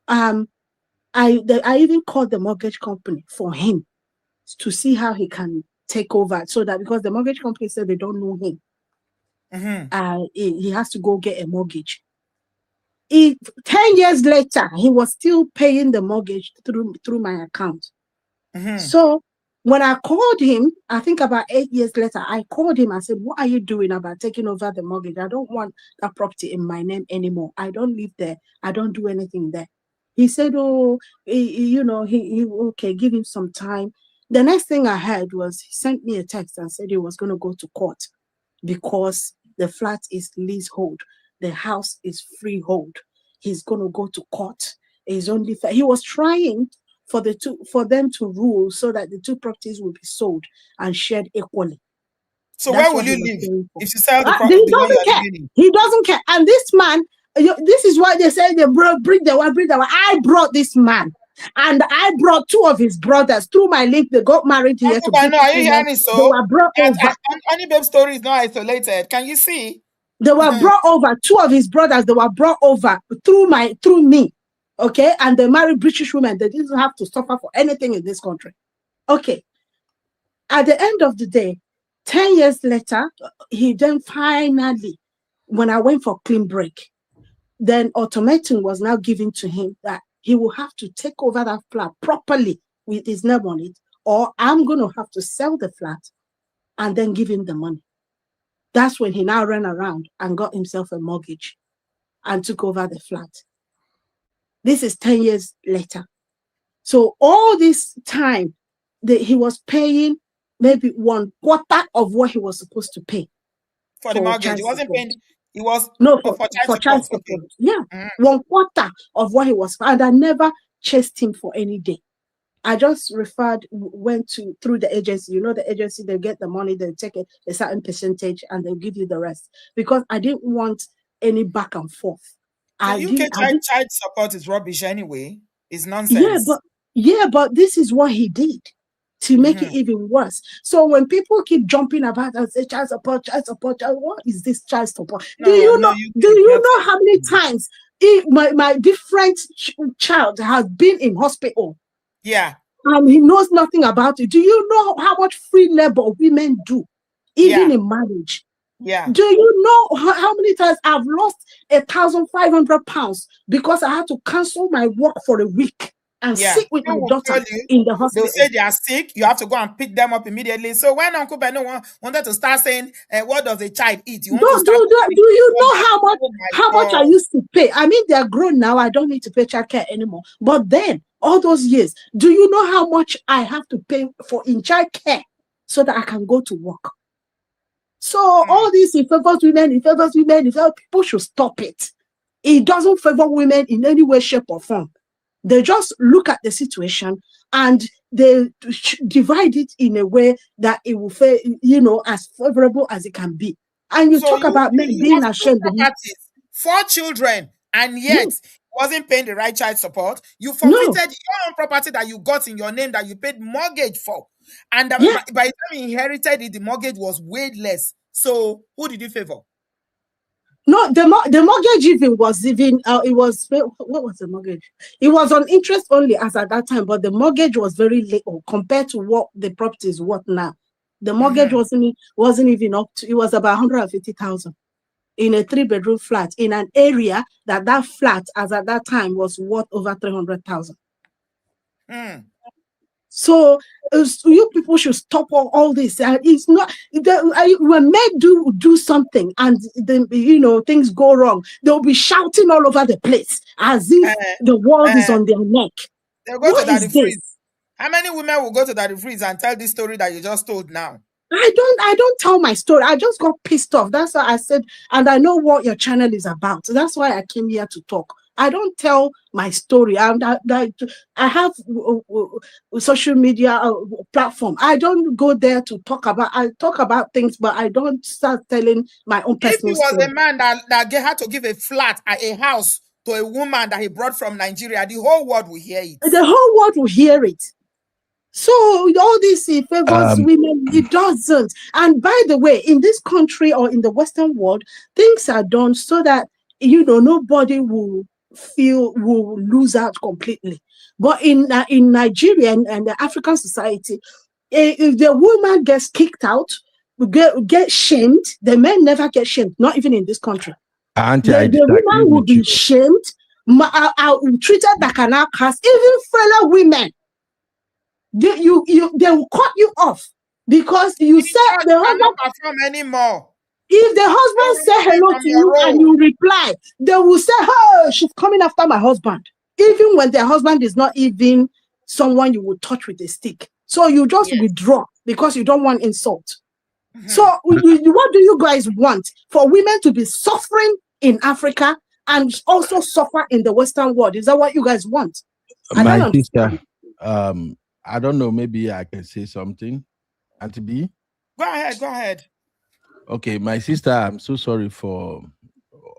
I even called the mortgage company for him to see how he can take over, so that because the mortgage company said they don't know him, he has to go get a mortgage. 10 years later, he was still paying the mortgage through my account. So when I called him, I think about 8 years later, I called him. I said, what are you doing about taking over the mortgage? I don't want that property in my name anymore. I don't live there. I don't do anything there. He said, oh, he okay, give him some time. The next thing I heard was he sent me a text and said he was going to go to court because the flat is leasehold. The house is freehold. He's going to go to court. He was trying for them to rule so that the 2 properties will be sold and shared equally. So where will you live if you sell the He property? doesn't care. He doesn't care. And this man, this is why they say they bring the one. I brought this man, and I brought 2 of his brothers through my link. They got married here. Are you hearing it? So they were brought over. Any babe story is not isolated. Can you see? They were brought over. 2 of his brothers. They were brought over through me. Okay, and they married British women. They didn't have to suffer for anything in this country. Okay. At the end of the day, 10 years later, he then finally, when I went for clean break, then ultimatum was now given to him that he will have to take over that flat properly with his name on it, or I'm going to have to sell the flat and then give him the money. That's when he now ran around and got himself a mortgage and took over the flat. This is 10 years later. So all this time, he was paying maybe 1/4 of what he was supposed to pay for the mortgage. He wasn't paying. He was for child support. Okay. Yeah, 1/4 of what he was, and I never chased him for any day. I just went through the agency. You know, the agency, they get the money, they take a certain percentage, and they'll give you the rest. Because I didn't want any back and forth. UK child support is rubbish anyway. It's nonsense. But this is what he did to make it even worse. So when people keep jumping about and say child support, what is this child support? Do you know how many times my different child has been in hospital? Yeah. And he knows nothing about it. Do you know how much free labor women do, even in marriage? Yeah. Do you know how many times I've lost £1,500 because I had to cancel my work for a week and sit with my daughter in the hospital? They'll say they are sick. You have to go and pick them up immediately. So when Uncle Beno wanted to start saying, what does a child eat? Do you know how much I used to pay? I mean, they're grown now. I don't need to pay childcare anymore. But then, all those years, do you know how much I have to pay in childcare so that I can go to work? So all this, it favors women, people should stop it. It doesn't favor women in any way, shape, or form. They just look at the situation and they divide it in a way that it will feel, as favorable as it can be. And you talk about men being ashamed. 4 children, and yet wasn't paying the right child support. You forfeited your own property that you got in your name that you paid mortgage for. And by the time he inherited it, the mortgage was way less. So who did you favor? No, the mortgage even was what was the mortgage? It was on interest only as at that time, but the mortgage was very little compared to what the property is worth now. The mortgage wasn't even up to, it was about 150,000 in a 3-bedroom flat in an area that flat as at that time was worth over 300,000. So you people should stop all this. It's not when men do something and then things go wrong, they'll be shouting all over the place as if the world is on their neck. They'll go to Daddy Freeze. How many women will go to Daddy Freeze and tell this story that you just told now? I don't tell my story. I just got pissed off. That's why I said, and I know what your channel is about. So that's why I came here to talk. I don't tell my story. I have social media platform. I don't go there to talk about. I talk about things, but I don't start telling my own If he personal was story. a man that had to give a flat, a house to a woman that he brought from Nigeria, the whole world will hear it. The whole world will hear it. So all these favors women, it doesn't. And by the way, in this country or in the Western world, things are done so that nobody will lose out completely. But in Nigeria and the African society, if the woman gets kicked out, get shamed, the men never get shamed. Not even in this country. Aunty, The woman will be shamed, treated like an outcast. Even fellow women. They will cut you off because you said the husband cannot perform anymore. If the husband say hello to you and you reply, they will say, "Oh, she's coming after my husband." Even when their husband is not even someone you would touch with a stick, so you just withdraw because you don't want insult. So, what do you guys want for women to be suffering in Africa and also suffer in the Western world? Is that what you guys want? My sister, I don't know, maybe I can say something. Aunty B? Go ahead. Okay, my sister, I'm so sorry for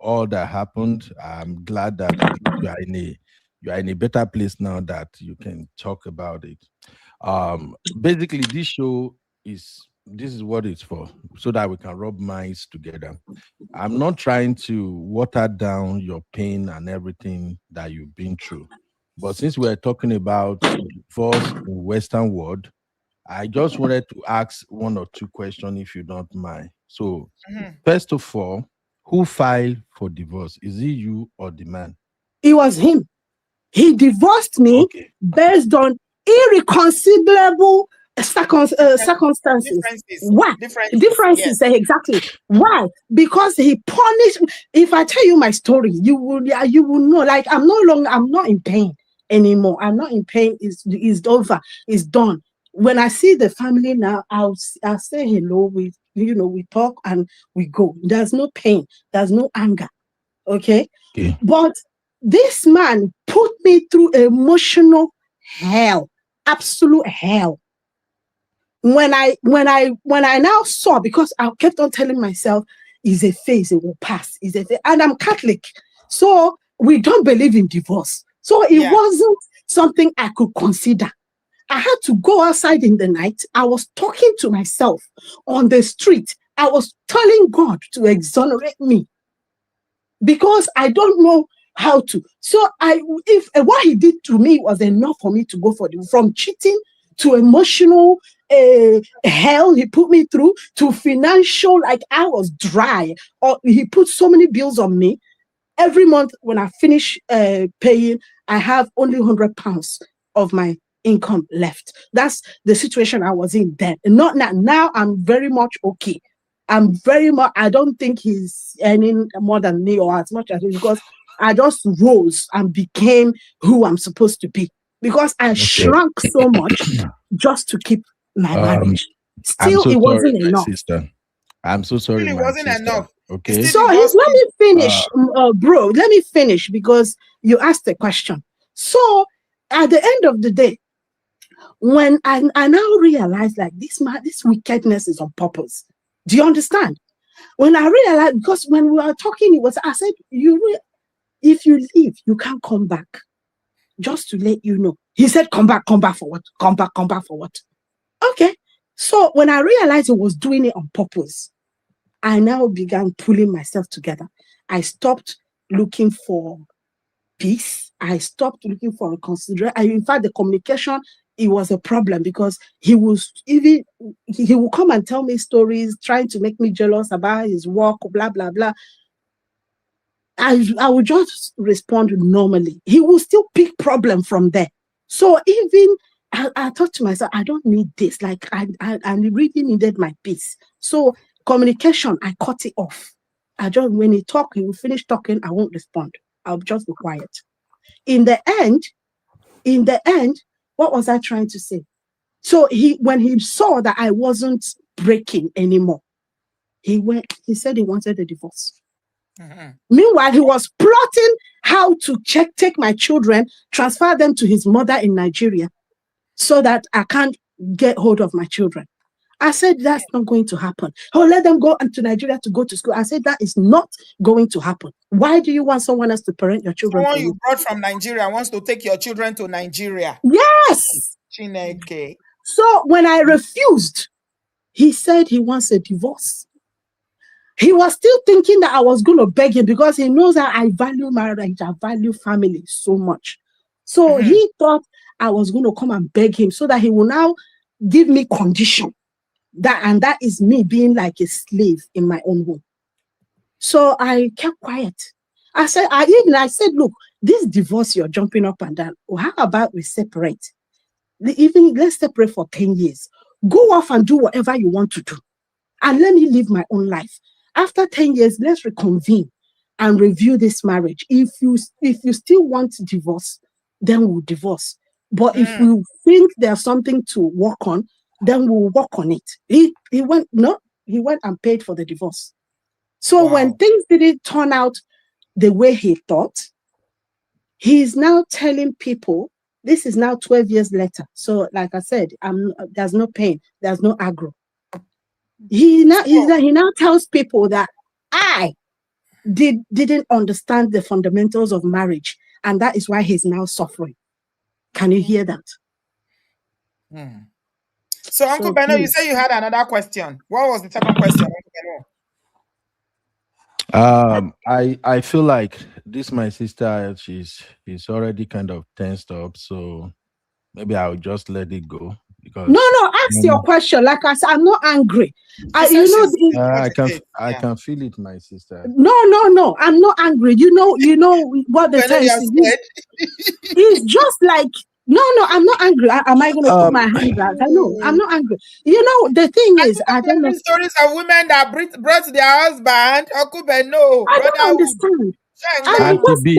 all that happened. I'm glad that at least you are in a better place now that you can talk about it. Basically, this show this is what it's for, so that we can rub minds together. I'm not trying to water down your pain and everything that you've been through. But since we're talking about divorce in Western world, I just wanted to ask one or two questions, if you don't mind. So, first of all, who filed for divorce? Is it you or the man? It was him. He divorced me based on irreconcilable circumstances. Why? Differences. Yes. Exactly. Why? Because he punished. If I tell you my story, you will know. Like I'm not in pain anymore. I'm not in pain. It's over. It's done. When I see the family now, I'll say hello. We talk and we go. There's no pain. There's no anger. Okay. But this man put me through emotional hell, absolute hell. When I now saw, because I kept on telling myself, it's a phase, it will pass. And I'm Catholic, so we don't believe in divorce. So it wasn't something I could consider. I had to go outside in the night. I was talking to myself on the street. I was telling God to exonerate me because I don't know how to. So if what he did to me was enough for me to go from cheating to emotional hell he put me through, to financial, like I was dry, or he put so many bills on me. Every month when I finish paying, I have only £100 of my income left. That's the situation I was in then. Not now. Now I'm very much okay. I don't think he's earning more than me or as much as me, because I just rose and became who I'm supposed to be, because I shrunk so much just to keep my marriage. Still, it wasn't enough. Sister. I'm so sorry, it wasn't enough. Okay. So let me finish, bro. Let me finish, because you asked the question. So at the end of the day, when I now realized, like, this wickedness is on purpose. Do you understand? When I realized, because when we were talking, I said, if you leave, you can't come back. Just to let you know. He said, come back for what? Come back for what? Okay. So when I realized he was doing it on purpose, I now began pulling myself together. I stopped looking for peace. I stopped looking for a consideration. In fact, the communication, it was a problem, because he would come and tell me stories, trying to make me jealous about his work, blah, blah, blah. I would just respond normally. He will still pick problem from there. So even I thought to myself, I don't need this. Like I really needed my peace. So communication, I cut it off. When he will finish talking, I won't respond. I'll just be quiet. In the end, what was I trying to say? So when he saw that I wasn't breaking anymore. He said he wanted a divorce. Meanwhile, he was plotting how to take my children, transfer them to his mother in Nigeria so that I can't get hold of my children. I said, that's not going to happen. Oh, let them go to Nigeria to go to school. I said, that is not going to happen. Why do you want someone else to parent your children? Someone you brought from Nigeria wants to take your children to Nigeria. Yes. Chineke. So when I refused, he said he wants a divorce. He was still thinking that I was going to beg him because he knows that I value marriage, I value family so much. So he thought I was going to come and beg him so that he will now give me condition. That is me being like a slave in my own home. So I kept quiet. I said, look, this divorce you're jumping up and down. How about we separate? Even let's separate for 10 years. Go off and do whatever you want to do. And let me live my own life. After 10 years, let's reconvene and review this marriage. If you still want divorce, then we'll divorce. But if you think there's something to work on, then we'll work on it. He went and paid for the divorce. So when things didn't turn out the way he thought, he's now telling people, this is now 12 years later. So like I said, there's no pain, there's no aggro. He now tells people that I didn't understand the fundamentals of marriage, and that is why he's now suffering. Can you hear that? So Uncle Beno, you say you had another question. What was the second question, Uncle Beno? I feel like this my sister, she's already kind of tensed up, so maybe I'll just let it go. Because no, ask your question. Like I said, I'm not angry. I can feel it, my sister. No, I'm not angry. You know what the tense is. It's just like no, I'm not angry. Am I going to put my hands out? No, I'm not angry. You know, the thing is, I don't know. Stories of women that brought their husband, Uncle Beno. I don't understand. Aunty B,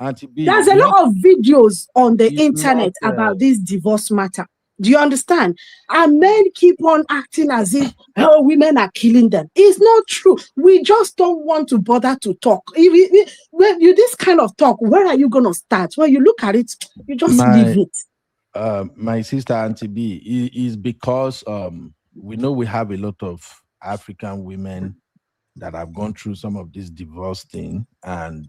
Aunty B. There's a lot of videos on the internet about this divorce matter. Do you understand? And men keep on acting as if women are killing them. It's not true. We just don't want to bother to talk. When you this kind of talk, where are you going to start? When you look at it, you just leave it. My sister Aunty B is because we know we have a lot of African women that have gone through some of this divorce thing, and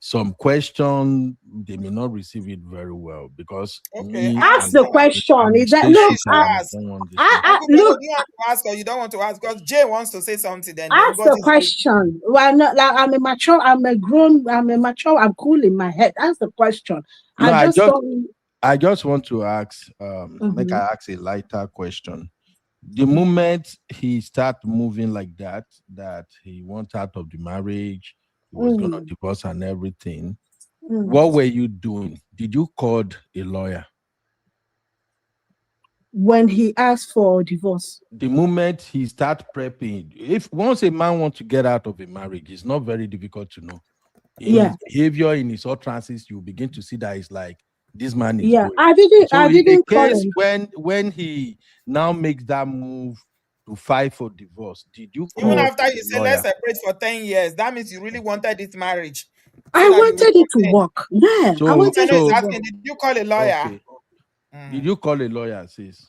some question they may not receive it very well because ask the question. Is that look? Look, you have to ask or you don't want to ask because Jay wants to say something. Then ask the question. Well, not like I'm cool in my head. Ask the question. I just want to ask. Make I ask a lighter question. The moment he started moving like that he went out of the marriage, he was going to divorce and everything. What were you doing? Did you call a lawyer? When he asked for divorce? The moment he started prepping, if once a man wants to get out of a marriage, it's not very difficult to know. In his behavior, in his utterances, you begin to see that it's like, this man is going. I didn't call him. When he now makes that move to fight for divorce, did you call even after you say let's separate for 10 years? That means you really wanted this marriage. I wanted it to work. Yeah. So, I wanted asking, did you call a lawyer? Okay. Did you call a lawyer, sis?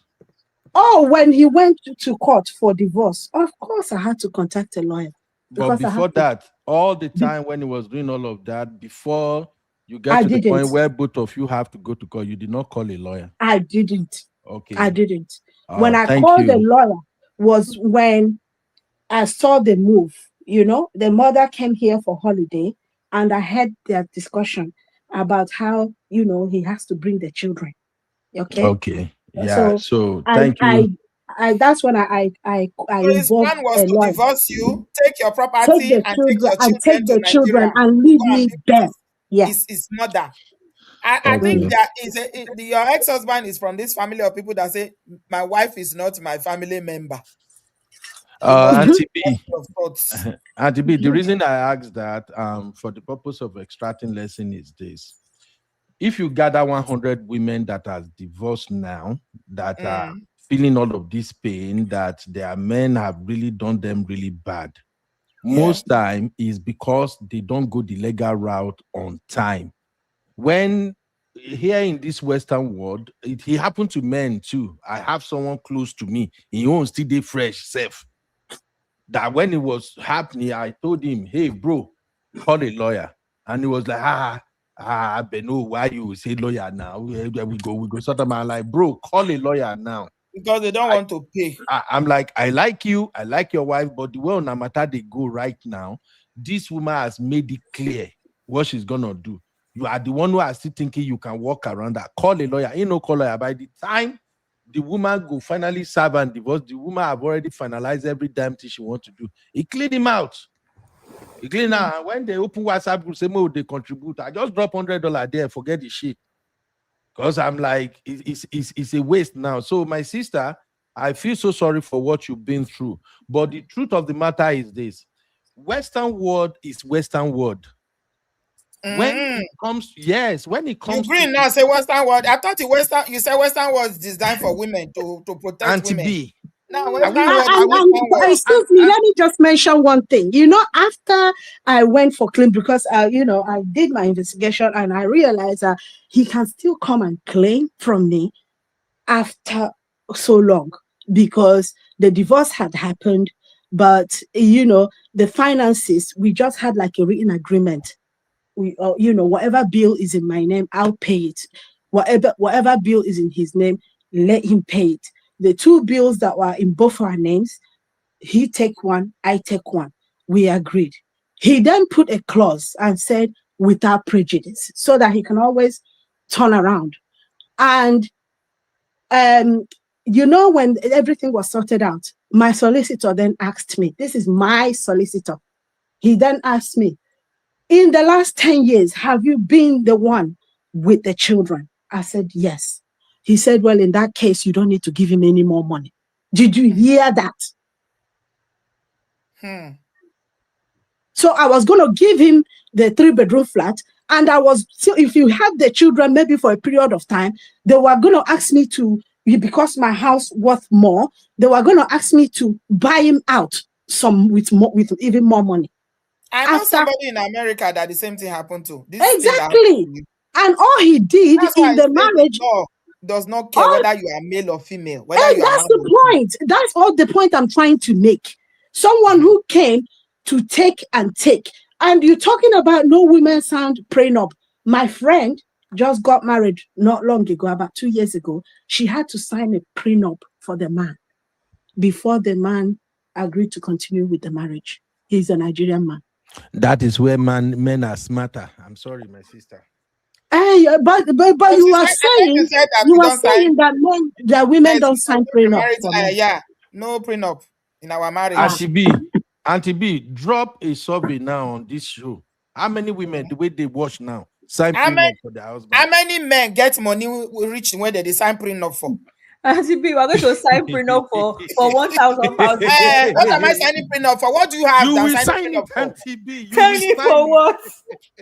Oh, when he went to court for divorce, of course I had to contact a lawyer. But before that, all the time when he was doing all of that, before you get to the point where both of you have to go to court, you did not call a lawyer. I didn't. Okay. I didn't. When I called the lawyer was when I saw the move. You know, the mother came here for holiday and I had their discussion about how, you know, he has to bring the children. Okay. Okay. Yeah. So thank you. That's when I his plan was to divorce you, take your property, take the children and leave me there. Yes, his mother. I think that your ex-husband is from this family of people that say my wife is not my family member. Aunty B, the reason I asked that for the purpose of extracting lesson is this: if you gather 100 women that are divorced now, that are feeling all of this pain, that their men have really done them really bad, most time is because they don't go the legal route on time. When here in this Western world, it happened to men too. I have someone close to me, he won't still dey fresh self. That when it was happening, I told him, "Hey, bro, call a lawyer." And he was like, Beno, why you say lawyer now? We go sort of man, like, bro, call a lawyer now. Because they don't want to pay. I'm like, I like you, I like your wife, but the way on a matter they go right now, this woman has made it clear what she's gonna do. You are the one who are still thinking you can walk around that. Call a lawyer. Ain't no call lawyer. By the time the woman go finally serve and divorce, the woman have already finalized every damn thing she wants to do. He cleaned him out. He cleaned out. When they open WhatsApp group, say, "Mo, they contribute." I just drop $100 there, forget the shit. Because I'm like, it's a waste now. So my sister, I feel so sorry for what you've been through. But the truth of the matter is this: Western world is Western world. When it comes, when it comes, you green now say Western world. I thought you said Western world is designed for women to protect Aunty women. B. Now, excuse me, let me just mention one thing. You know, after I went for claim, because I did my investigation and I realized that he can still come and claim from me after so long, because the divorce had happened, but the finances, we just had like a written agreement. We, whatever bill is in my name, I'll pay it. Whatever bill is in his name, let him pay it. The two bills that were in both our names, he take one, I take one. We agreed. He then put a clause and said without prejudice, so that he can always turn around. And when everything was sorted out, my solicitor then asked me, this is my solicitor. He then asked me, in the last 10 years, have you been the one with the children? I said, yes. He said, well, in that case, you don't need to give him any more money. Did you hear that? So I was going to give him the 3-bedroom flat. And if you have the children, maybe for a period of time, they were going to ask me to, because my house worth more, they were going to ask me to buy him out with even more money. I know somebody in America that the same thing happened to. Exactly. And all he did in the marriage does not care whether you are male or female. That's the point. That's all the point I'm trying to make. Someone who came to take and take. And you're talking about no women sound prenup. My friend just got married not long ago, about 2 years ago. She had to sign a prenup for the man before the man agreed to continue with the marriage. He's a Nigerian man. That is where men are smarter. I'm sorry, my sister. Hey, but you are saying that women don't sign prenup. No prenup in our marriage. Auntie B, drop a survey now on this show. How many women, the way they watch now, sign prenup for their husband? How many men get money reach when they sign prenup for? Auntie B, we're going to sign prenup for 1,000 pounds. What am I signing prenup for? What do you have? You will sign it, Auntie B. Sign it for what?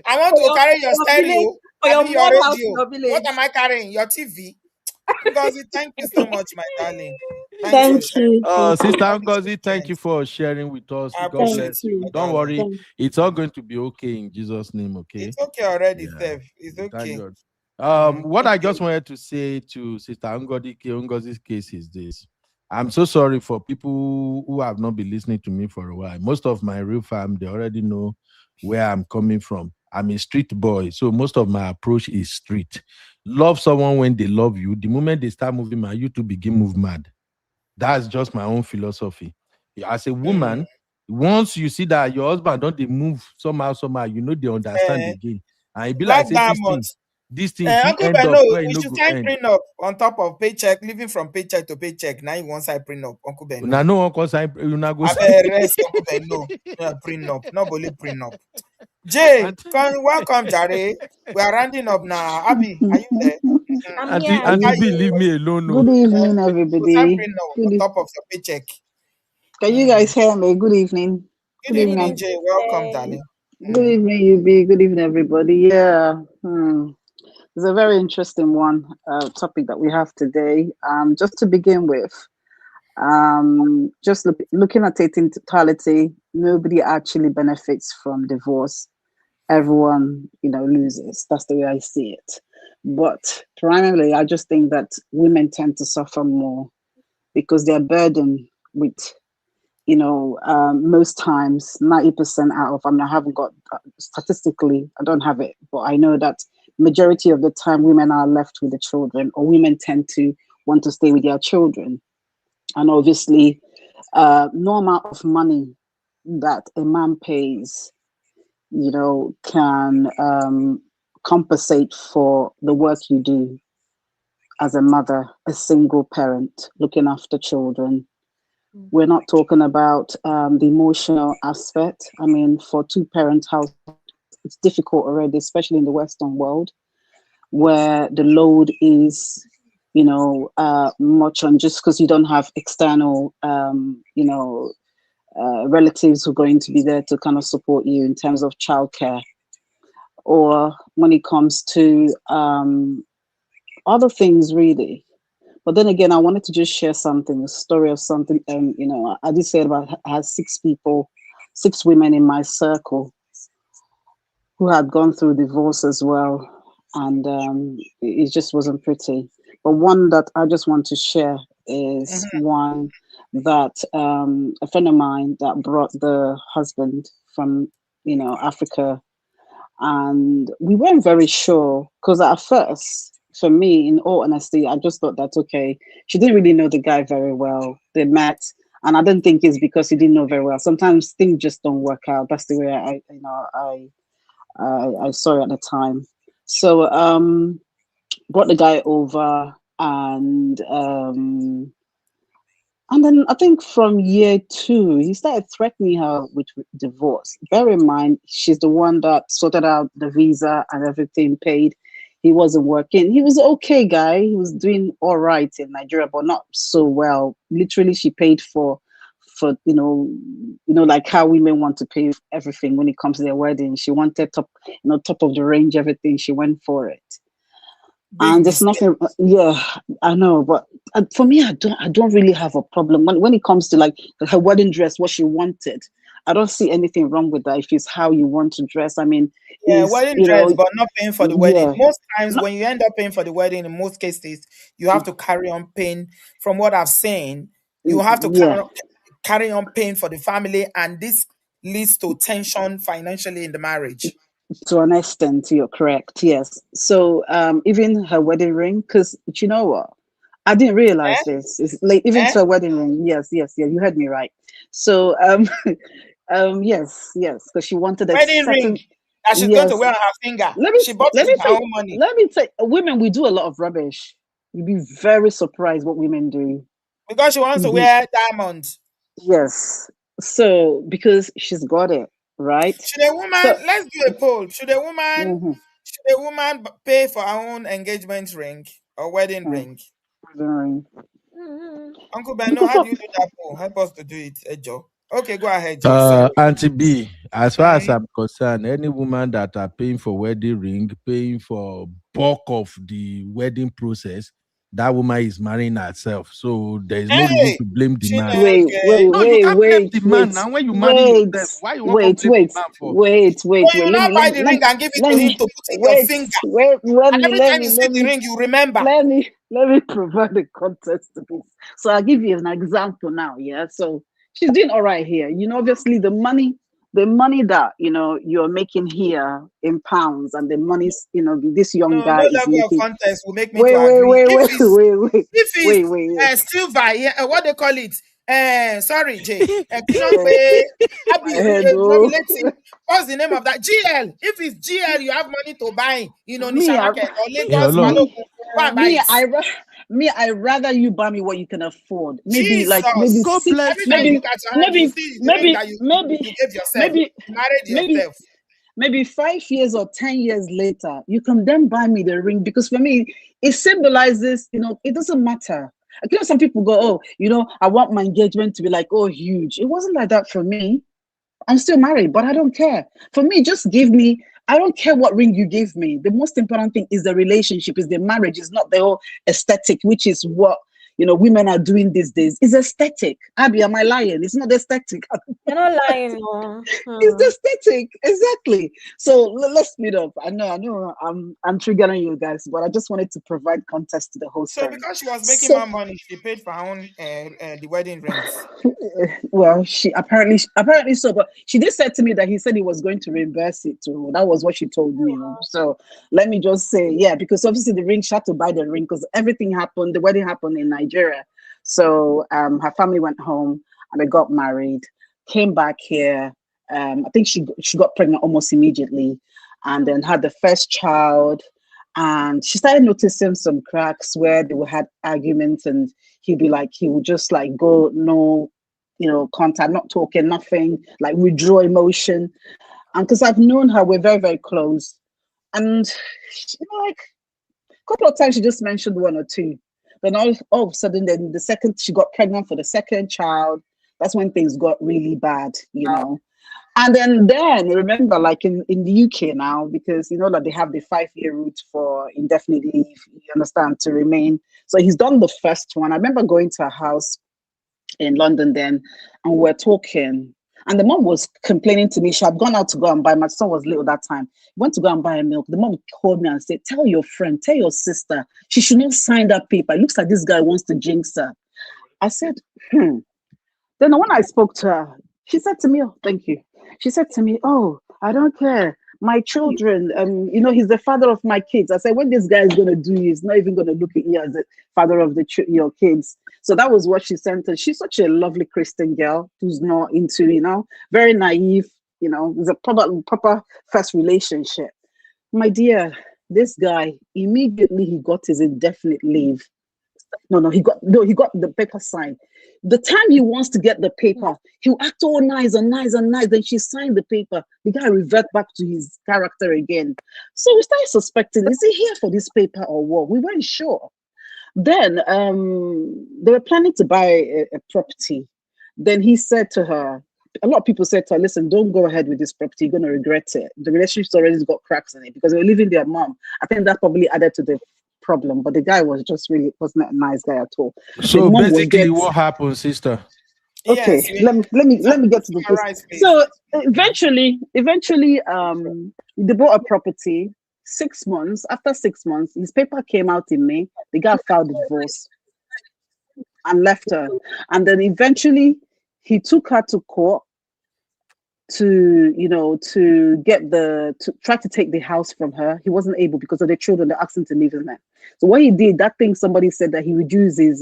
I want to carry your stereo. For your radio. What am I carrying? Your TV. Ngozi, thank you so much, my darling. Thank you. Sister Ngozi, thank you for sharing with us. God bless you. Don't worry, it's all going to be okay in Jesus' name. Okay, it's okay already, Steph. It's okay. What I just wanted to say to Sister Ngozi's case is this: I'm so sorry for people who have not been listening to me for a while. Most of my real fam, they already know where I'm coming from. I'm a street boy, so most of my approach is street. Love someone when they love you. The moment they start moving mad, you to begin move mad. That's just my own philosophy. As a woman, once you see that your husband don't they move somehow, they understand again. And it be like this thing Uncle Beno, we should sign prenup on top of paycheck, living from paycheck to paycheck. Now you want sign prenup, Uncle Beno. No Uncle sign. You not go sign Uncle Beno. Prenup, not only prenup. Jay, welcome, Jare. We are rounding up now. Abby, are you there? Auntie B, leave me alone. Good evening, everybody. On top of your paycheck. Can you guys hear me? Good evening. Good evening, Jay. Welcome, darling. Good evening, UB. Good evening, everybody. Yeah. It's a very interesting one, topic that we have today. Just to begin with, just looking at it in totality, nobody actually benefits from divorce. Everyone, loses. That's the way I see it. But primarily, I just think that women tend to suffer more because they're burdened with, most times 90% out of, I mean, I haven't got statistically, I don't have it, but I know that majority of the time women are left with the children, or women tend to want to stay with their children. And obviously, no amount of money that a man pays, can compensate for the work you do as a mother, a single parent looking after children. We're not talking about the emotional aspect. I mean, for two-parent house, it's difficult already, especially in the Western world, where the load is, much on, just because you don't have external, relatives who are going to be there to kind of support you in terms of childcare, or when it comes to other things, really. But then again, I wanted to just share something, a story of something. I did say about I had 6 women in my circle who had gone through divorce as well, and it just wasn't pretty. But one that I just want to share is one that a friend of mine that brought the husband from Africa, and we weren't very sure because at first, for me, in all honesty, I just thought that okay, she didn't really know the guy very well. They met, and I don't think it's because he didn't know very well. Sometimes things just don't work out. That's the way I saw it at the time. So brought the guy over, and then I think from year 2, he started threatening her with divorce. Bear in mind, she's the one that sorted out the visa and everything, paid. He wasn't working. He was an okay guy. He was doing all right in Nigeria, but not so well. Literally, she paid for like how women want to pay everything when it comes to their wedding. She wanted top of the range, everything. She went for it. And there's nothing. Yeah, I know, but for me, I don't really have a problem when it comes to like her wedding dress, what she wanted. I don't see anything wrong with that if it's how you want to dress. I mean, Yeah, wedding dress, but not paying for the wedding. yeah, Most times, no, when you end up paying for the wedding, in most cases, you have to carry on paying. From what I've seen, you have to yeah. carry on paying for the family, and this leads to tension financially in the marriage. To an extent, you're correct. Yes. So even her wedding ring, because you know what, I didn't realize Eh? this. It's like even Eh? to a wedding ring. Yes, you heard me right. So yes, because she wanted a Wedding ring certain. that she's going to Yes. wear on her finger. Let me She bought let it me with her tell own money let me tell women, we do a lot of rubbish. You'd be very surprised what women do. because she wants to You'd be wear diamonds. Yes. So because she's got it, right? Should a woman, So let's do a poll. mhm, Should a woman pay for her own engagement ring or wedding mm, ring? very- Uncle Beno, because how do you do that poll? Help us to do it, Joe. Okay, go ahead, Joe. Aunty B, as far as Mm, I'm concerned, any woman that are paying for wedding ring, paying for bulk of the wedding process, that woman is marrying herself. So there is no reason hey, to blame the man. Chineke. No, you can't blame the man. Now, when you marry yourself, why you want to blame the man for? So you now buy the ring and give it to him to put in your finger. And every time you see the ring, you remember. let me provide the context to this. So I'll give you an example now. Yeah. So she's doing all right here. Obviously the money that you're making here in pounds, and the money's this young No, guy no is level of making. context will make me Wait, to wait, agree. wait, If wait, it's if wait, it's wait, wait. silver, yeah, what they call it? Sorry, Jay. Oh, my head, oh. What's the name of that? GL. If it's GL, you have money to buy in Me, Onisha I, Market or Lagos Hello. Balogun. Go and buy me, it. I rather you buy me what you can afford. Maybe Jesus. like maybe God six, bless Every time you you. look at your hand, you see the ring that you gave yourself. maybe, You married maybe, yourself. maybe 5 years or 10 years later, you can then buy me the ring, because for me, it symbolizes, it doesn't matter. Some people go, oh, I want my engagement to be like, oh, huge. It wasn't like that for me. I'm still married, but I don't care. For me, just give me I don't care what ring you give me. The most important thing is the relationship, is the marriage, is not the whole aesthetic, which is what, you know, women are doing these days. It's aesthetic. Abby, am I lying? It's not aesthetic. You're not lying. No. It's aesthetic, exactly. So let's speed up. I know, I'm triggering you guys, but I just wanted to provide context to the whole So story. because she was making So, more money, she paid for her own the wedding rings. well, she apparently so, but she did say to me that he said he was going to reimburse it to her. That was what she told me. So let me just say, yeah, because obviously the ring, she had to buy the ring because everything happened. The wedding happened in Nigeria. So her family went home and they got married, came back here. I think she got pregnant almost immediately, and then had the first child. And she started noticing some cracks where they would had arguments, and he would just like go, no, you know, contact, not talking, nothing, like withdraw emotion. And because I've known her, we're very, very close. And she, like a couple of times she just mentioned one or two. Then all of a sudden, then the second she got pregnant for the second child, that's when things got really bad, you know. And then remember, like in the UK now, because you know that they have the 5-year route for indefinite leave, you understand, to remain. So he's done the first one. I remember going to a house in London then, and we're talking. And the mom was complaining to me. She had gone out to go and buy, my son was little that time. Went to go and buy a milk. The mom called me and said, tell your friend, tell your sister, she should not sign that paper. It looks like this guy wants to jinx her. I said, Then when I spoke to her, she said to me, oh, thank you. She said to me, oh, I don't care. My children, you know, he's the father of my kids. I said, when this guy is going to do, he's not even going to look at you as the father of your kids. So that was what she sent her. She's such a lovely Christian girl who's not into, you know, very naive, you know, it's a proper first relationship. My dear, this guy, immediately he got his indefinite leave. He got the paper signed. The time he wants to get the paper, he'll act all nice and nice and nice. Then she signed the paper. The guy revert back to his character again. So we started suspecting, is he here for this paper or what? We weren't sure. Then they were planning to buy a property. Then he said to her, a lot of people said to her, listen, don't go ahead with this property. You're going to regret it. The relationship's already got cracks in it because they were leaving their mom. I think that probably added to the problem, but the guy was just really wasn't a nice guy at all. So basically, what happened, sister? Okay, Yes, let me get to the summarize, first. So eventually, they bought a property. 6 months, after 6 months, his paper came out in May. The guy filed divorce and left her, and then eventually he took her to court to try to take the house from her. He wasn't able because of the children. They asked him to leave, isn't it? So what he did, that thing, somebody said that he reduced his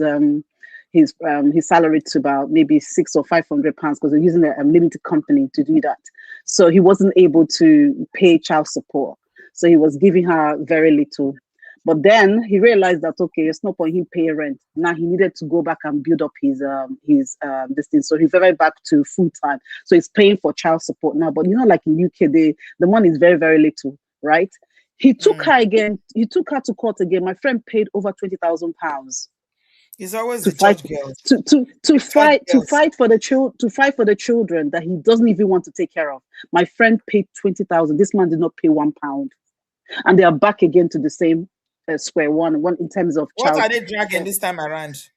salary to about maybe £600 or £500 because they're using a limited company to do that. So he wasn't able to pay child support. So he was giving her very little. But then he realized that, okay, it's no point him paying rent. Now he needed to go back and build up his this thing. So he went back to full time. So he's paying for child support now. But you know, like in UK, the money is very, very little, right? He took her again. He took her to court again. My friend paid over £20,000. He's always to the fight judge girl. to fight for the children that he doesn't even want to take care of. My friend paid 20,000. This man did not pay £1, and they are back again to the same square one in terms of what are they dragging this time around?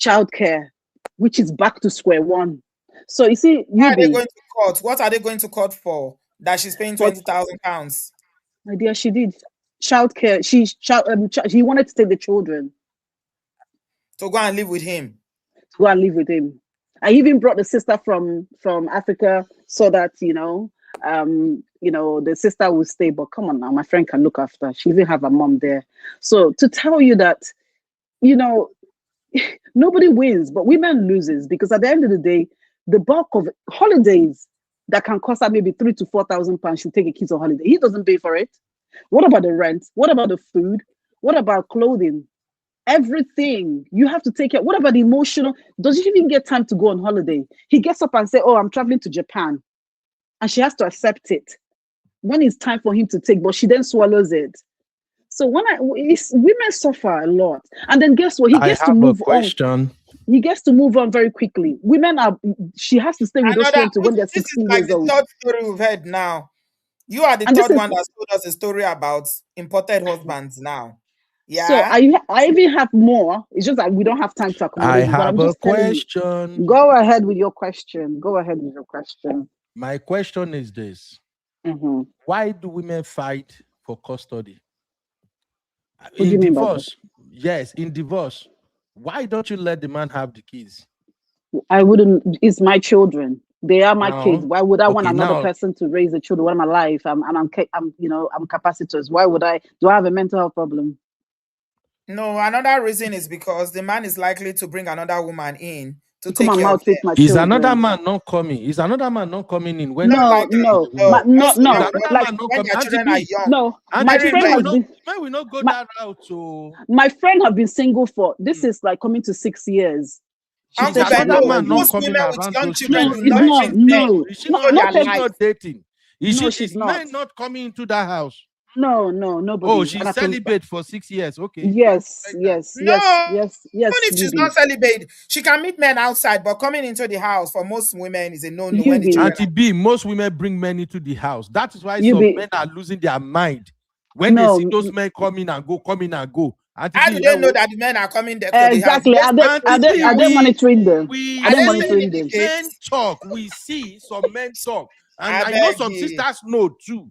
Childcare, which is back to square one. So you see, why are they going to court? What are they going to court for? That she's paying £20,000. My dear, she did childcare. He wanted to take the children to go and live with him. I even brought the sister from Africa so that the sister will stay. But come on now, my friend can look after. She even have a mom there. So to tell you that, nobody wins, but women loses, because at the end of the day, the bulk of holidays that can cost her maybe £3,000 to £4,000 should take a kids on holiday. He doesn't pay for it. What about the rent? What about the food? What about clothing? Everything you have to take care. What about the emotional? Does he even get time to go on holiday? He gets up and say, "Oh, I'm traveling to Japan," and she has to accept it when it's time for him to take. But she then swallows it. So women suffer a lot, and then guess what? He gets to move on. He gets to move on very quickly. Women she has to stay with those children when they're 16 years old. This is like the third story we've heard now. You are the And this third is one that's told us a story about imported husbands now. so Yeah. I even have more. It's just that we don't have time to I accommodate it, but I'm have a just telling you. question. Go ahead with your question. Go ahead with your question. My question is this. Mhm. Why do women fight for custody? What do In you mean by that? divorce, yes, in divorce, why don't you let the man have the kids? I wouldn't. It's my children. They are my kids. Now, Why would I want okay, another now person to raise the children? What am I life? I'm I'm capacitors. Why would I? Do I have a mental health problem? No, another reason is because the man is likely to bring another woman in to To come take and care of maltreat them. my is another children? man not coming? Is another man not coming in when Not the No, likely. no, woman? No, no, most women Is no. will another come Like man not when coming? their Auntie children are B, young. no, my Auntie B, friend Very may we has rare. not been may we not go my that route? So my friend have been single for this is like coming to 6 years. She is Uncle said she's Beno, another not man not ready. most coming women with around young those children No, do places? it's not Why not. bring she's men. single? No, Is she not not Know not their is she every. life. not dating? No, she's Is not. men not coming into that house? No, Oh, nobody. And she's I can. celibate for 6 years. Okay, I Yes, respect that. yes, No, yes, yes, even yes, if she's not Yubi. celibate, she can meet men outside, but coming into the house for most women is a no-no when the Yubi, children Auntie B, most women bring men into the house. That is why some Yubi. men are losing their mind when they see No, those men come in and go, come in and go. Auntie How do B, they know that the men are coming there to the house? exactly. Auntie B, Are they monitoring them? Are Are they they we staying in monitoring the them? gate? men talk. We see some men talk, and I I know beg some you. sisters know too.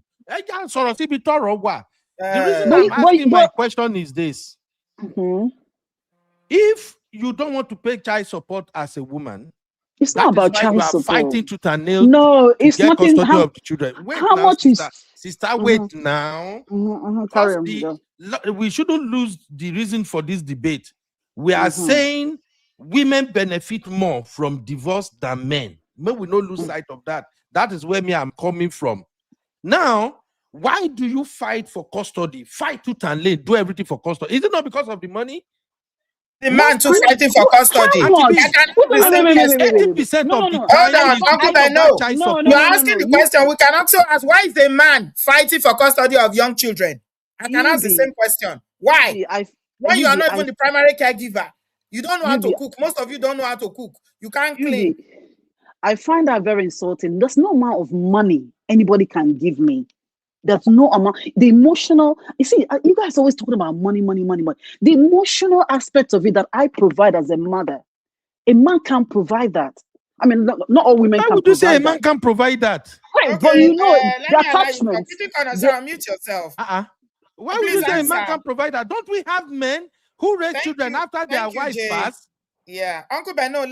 The reason But I'm you- but asking my but. question is this: Mhm. if you don't want to pay child support as a woman, It's not that is about why you child are support. fighting tooth and nail No, to it's get nothing. custody of the children. Wait How now, much is? sister, Mhm, wait now. Carry Because on. Go. we shouldn't lose the reason for this debate. We are Mhm, saying women benefit more from divorce than men. May we not lose sight of that. That is where me I'm coming from. Now, why do you fight for custody? Fight tooth and nail, do everything for custody. Is it not because of the money? The man Most too parents, fighting for custody. How Auntie I much? B, can Wait, ask wait, the wait, same wait, wait, wait, question. wait, wait, wait. 80% No, no, of the no. Hold time on, is Uncle because of that Beno. child No, support. no, You're no, no, asking no. the question. We can also ask, why is a man fighting for custody of young children? I can ask the Yubi, same question. Why? When you are not even the primary caregiver, you don't know how to Yubi, cook. Most of you don't know how to cook. You can't Yubi, clean. I find that very insulting. There's no amount of money anybody can give me. There's no amount. The emotional, you see, you guys always talking about money, money, money, money. The emotional aspect of it that I provide as a mother, a man can't provide that. I mean, not all women Why can would you say a provide man that. can provide that? Right, but Okay, you know, let the me allow you to talk. attachments, Kitchen corner, the, sir, mute yourself. Why would Please you say a man answer. can provide that? Don't we have men who raise children after their Thank you, wives Jay. pass? Yeah, Uncle Beno,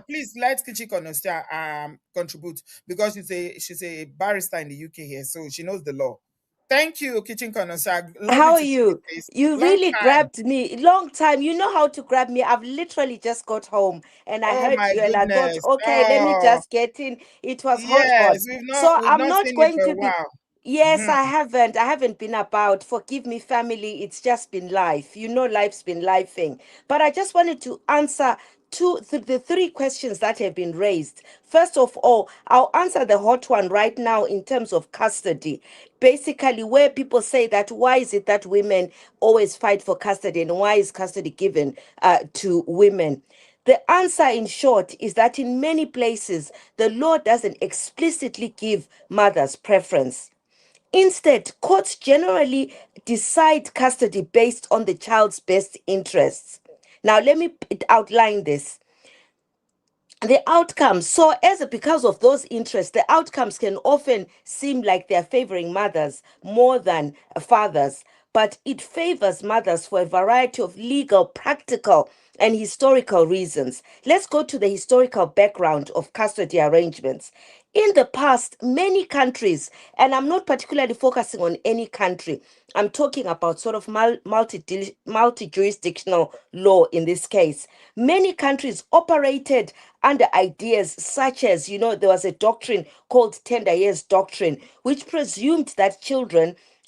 please let Kichi Konostia contribute because she's a barrister in the UK here, so she knows the law. Thank you, Kitchen Konostia. Lovely How to are see you, you? face. You Long really time. grabbed me. Long time. You know how to grab me. I've literally just got home and I Oh heard my you and I thought, goodness. okay, let me Oh just get in. It was hot, hot. yes, So we've I'm not not seen you going for a to be. while. Yes, Mhm. I haven't. I haven't been about. Forgive me, family. It's just been life. You know, life's been lifing. But I just wanted to answer the three questions that have been raised. First of all, I'll answer the hot one right now in terms of custody. Basically, where people say that why is it that women always fight for custody and why is custody given to women? The answer, in short, is that in many places, the law doesn't explicitly give mothers preference. Instead, courts generally decide custody based on the child's best interests. Now, let me outline this. The outcomes, so as because of those interests, the outcomes can often seem like they're favoring mothers more than fathers, but it favors mothers for a variety of legal, practical, and historical reasons. Let's go to the historical background of custody arrangements. In the past, many countries, and I'm not particularly focusing on any country, I'm talking about sort of multi-jurisdictional law in this case. Many countries operated under ideas such as, there was a doctrine called tender years doctrine, which presumed that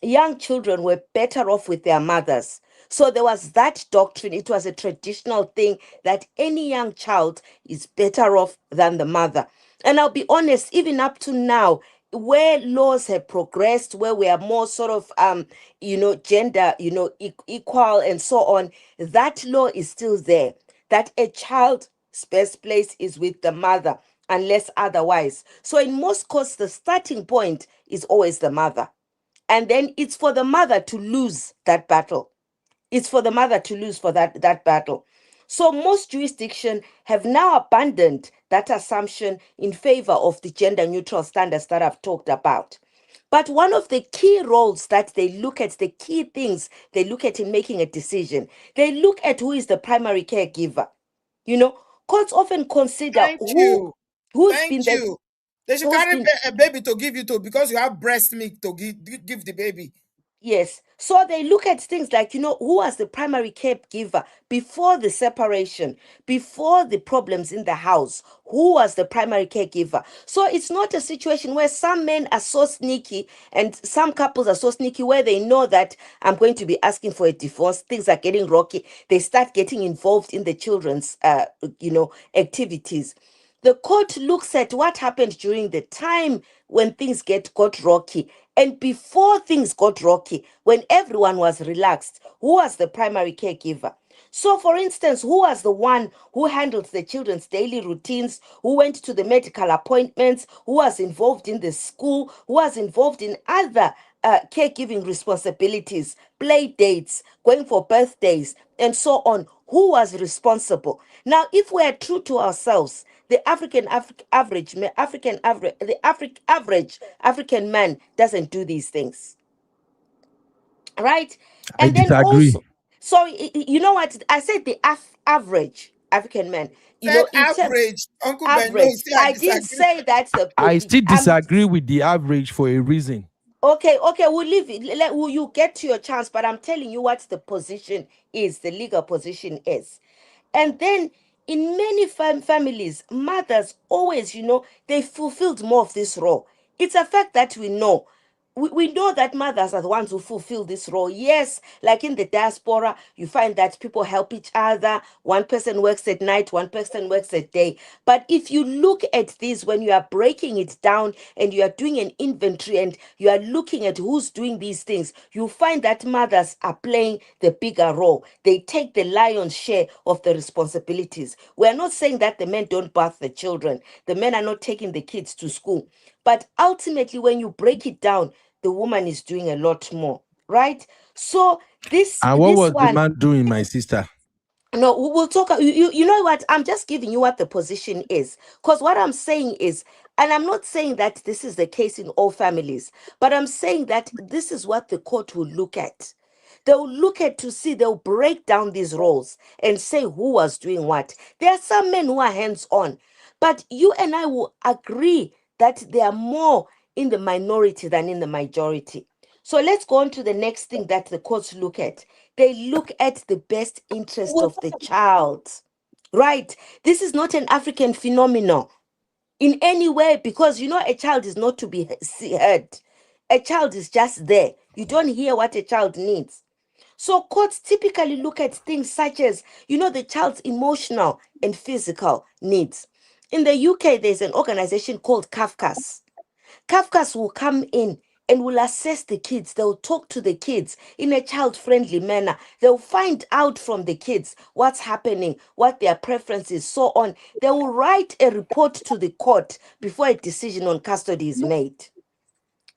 young children were better off with their mothers. So there was that doctrine. It was a traditional thing that any young child is better off than the mother. And I'll be honest, even up to now, where laws have progressed, where we are more sort of gender, equal and so on, that law is still there. That a child's best place is with the mother. unless otherwise. So in most courts, the starting point is always the mother. And then it's for the mother to lose that battle. It's for the mother to lose for that battle. So most jurisdictions have now abandoned that assumption in favor of the gender neutral standards that I've talked about. But one of the key roles that they look at, the key things they look at in making a decision, they look at who is the primary caregiver. You know, courts often consider Thank you. who's Thank been the you. They should who's carry been a baby to give you to because you have breast milk to give the baby. Yes. So they look at things like, you know, who was the primary caregiver before the separation, before the problems in the house? Who was the primary caregiver? So it's not a situation where some men are so sneaky and some couples are so sneaky where they know that I'm going to be asking for a divorce. Things are getting rocky. They start getting involved in the children's, activities. The court looks at what happened during the time when things got rocky and before things got rocky, when everyone was relaxed. Who was the primary caregiver? So, for instance, who was the one who handled the children's daily routines, who went to the medical appointments, who was involved in the school, who was involved in other caregiving responsibilities, play dates, going for birthdays, and so on? Who was responsible? Now, if we are true to ourselves, the average African man doesn't do these things, right? I And then disagree. also, sorry, you know what? I said the average African man. You Said know, in terms average. Uncle Ben, no, average, see, I I didn't disagree. say that's the. I still disagree with the average for a reason. Okay, we'll leave it. Will you get to your chance? But I'm telling you what the position is, the legal position is. And then in many families, mothers always, you know, they fulfilled more of this role. It's a fact that we know. We know that mothers are the ones who fulfill this role. Yes, like in the diaspora, you find that people help each other. One person works at night, one person works at day. But if you look at this, when you are breaking it down and you are doing an inventory and you are looking at who's doing these things, you find that mothers are playing the bigger role. They take the lion's share of the responsibilities. We're not saying that the men don't birth the children. The men are not taking the kids to school. But ultimately, when you break it down, the woman is doing a lot more, right? So And what was the one, man doing, my sister? no, we'll talk. You know what? I'm just giving you what the position is. Because what I'm saying is, and I'm not saying that this is the case in all families, but I'm saying that this is what the court will look at. They'll look at to see, they'll break down these roles and say who was doing what. There are some men who are hands-on, but you and I will agree that they are more in the minority than in the majority. So let's go on to the next thing that the courts look at. They look at the best interest of the child, right? This is not an African phenomenon in any way, because you know a child is not to be heard. A child is just there. You don't hear what a child needs. So courts typically look at things such as, you know, the child's emotional and physical needs. In the UK, there's an organization called Kafkas. Kafkas will come in and will assess the kids. They'll talk to the kids in a child-friendly manner. They'll find out from the kids what's happening, what their preferences, so on. They will write a report to the court before a decision on custody is made.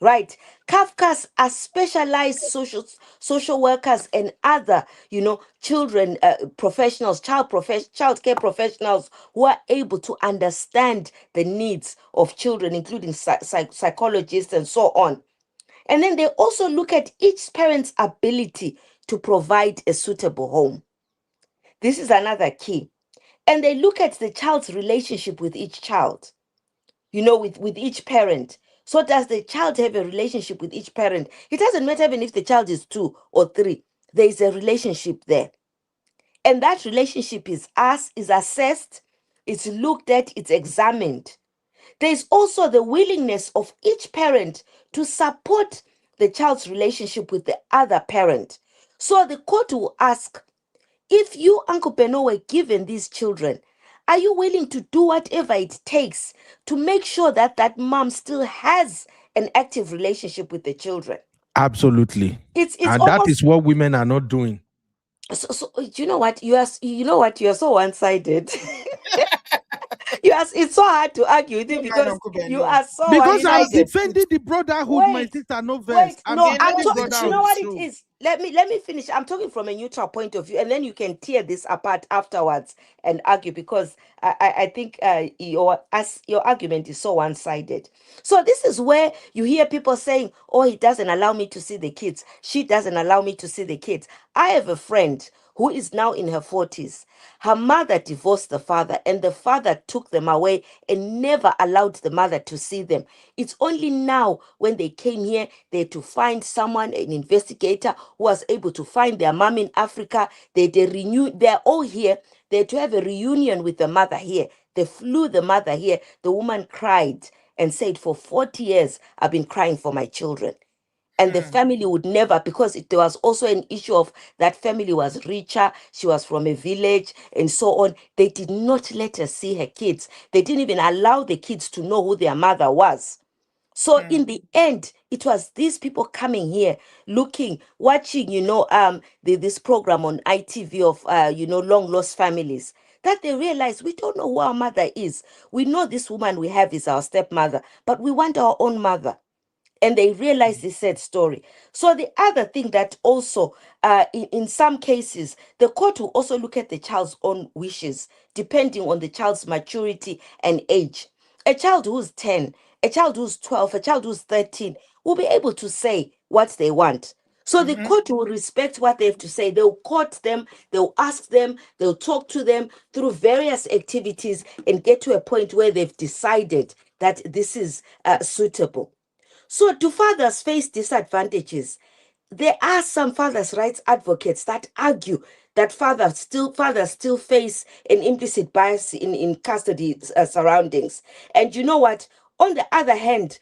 Right. Kafkas are specialized social workers and other, you know, children professionals, child care professionals who are able to understand the needs of children, including psychologists and so on. And then they also look at each parent's ability to provide a suitable home. This is another key. And they look at the child's relationship with each child, you know, with each parent. So does the child have a relationship with each parent? It doesn't matter even if the child is 2 or 3. There is a relationship there. And that relationship is assessed, it's looked at, it's examined. There's also the willingness of each parent to support the child's relationship with the other parent. So the court will ask, if you, Uncle Beno, were given these children, are you willing to do whatever it takes to make sure that that mom still has an active relationship with the children? Absolutely. It's and almost, that is what women are not doing. so you know what? You are so one-sided. It's so hard to argue with you Don't mind because Uncle you Beno. are so Because I was one-sided. defending the brotherhood, my Wait, sister, no verse. wait, I'm no, He I'm knows defending the talking. You know brotherhood. what truth. it is? Let me finish. I'm talking from a neutral point of view, and then you can tear this apart afterwards and argue because I think your argument is so one-sided. So this is where you hear people saying, "Oh, he doesn't allow me to see the kids. She doesn't allow me to see the kids." I have a friend who is now in her 40s. Her mother divorced the father, and the father took them away and never allowed the mother to see them. It's only now, when they came here, they had to find someone, an investigator, who was able to find their mom in Africa. They renew. They're all here. They had to have a reunion with the mother here. They flew the mother here. The woman cried and said, "For 40 years, I've been crying for my children." And the family would never, because there was also an issue of that family was richer, she was from a village and so on. They did not let her see her kids. They didn't even allow the kids to know who their mother was. So in the end, it was these people coming here, looking, watching, this program on ITV of long lost families, that they realized we don't know who our mother is. We know this woman we have is our stepmother, but we want our own mother. And they realized this sad story. So the other thing that also, in some cases, the court will also look at the child's own wishes, depending on the child's maturity and age. A child who's 10, a child who's 12, a child who's 13 will be able to say what they want. So the court will respect what they have to say. They'll court them, they'll ask them, they'll talk to them through various activities and get to a point where they've decided that this is suitable. So do fathers face disadvantages? There are some fathers' rights advocates that argue that fathers still face an implicit bias in custody surroundings. And you know what? On the other hand,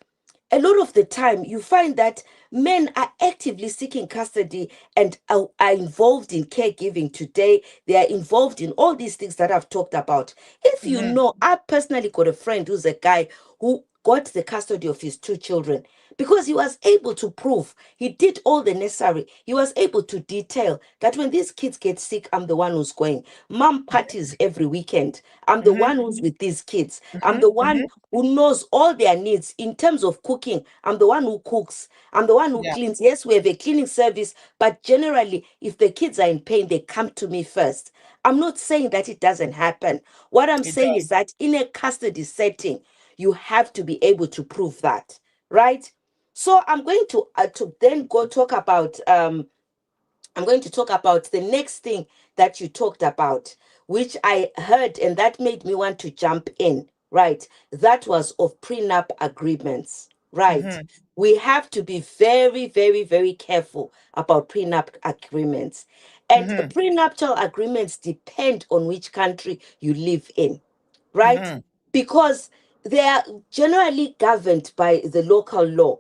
a lot of the time you find that men are actively seeking custody and are involved in caregiving today. They are involved in all these things that I've talked about. If you know, I personally got a friend who's a guy who got the custody of his two children because he was able to prove he did all the necessary. He was able to detail that when these kids get sick, I'm the one who's going. Mom parties every weekend. I'm the one who's with these kids. I'm the one who knows all their needs in terms of cooking. I'm the one who cooks. I'm the one who cleans. Yes, we have a cleaning service, but generally, if the kids are in pain, they come to me first. I'm not saying that it doesn't happen. What I'm saying is that in a custody setting, you have to be able to prove that, right? So I'm going to then go talk about I'm going to talk about the next thing that you talked about, which I heard and that made me want to jump in, right? That was of prenup agreements, right? We have to be very, very, very careful about prenup agreements. And prenuptial agreements depend on which country you live in, right? Because they are generally governed by the local law,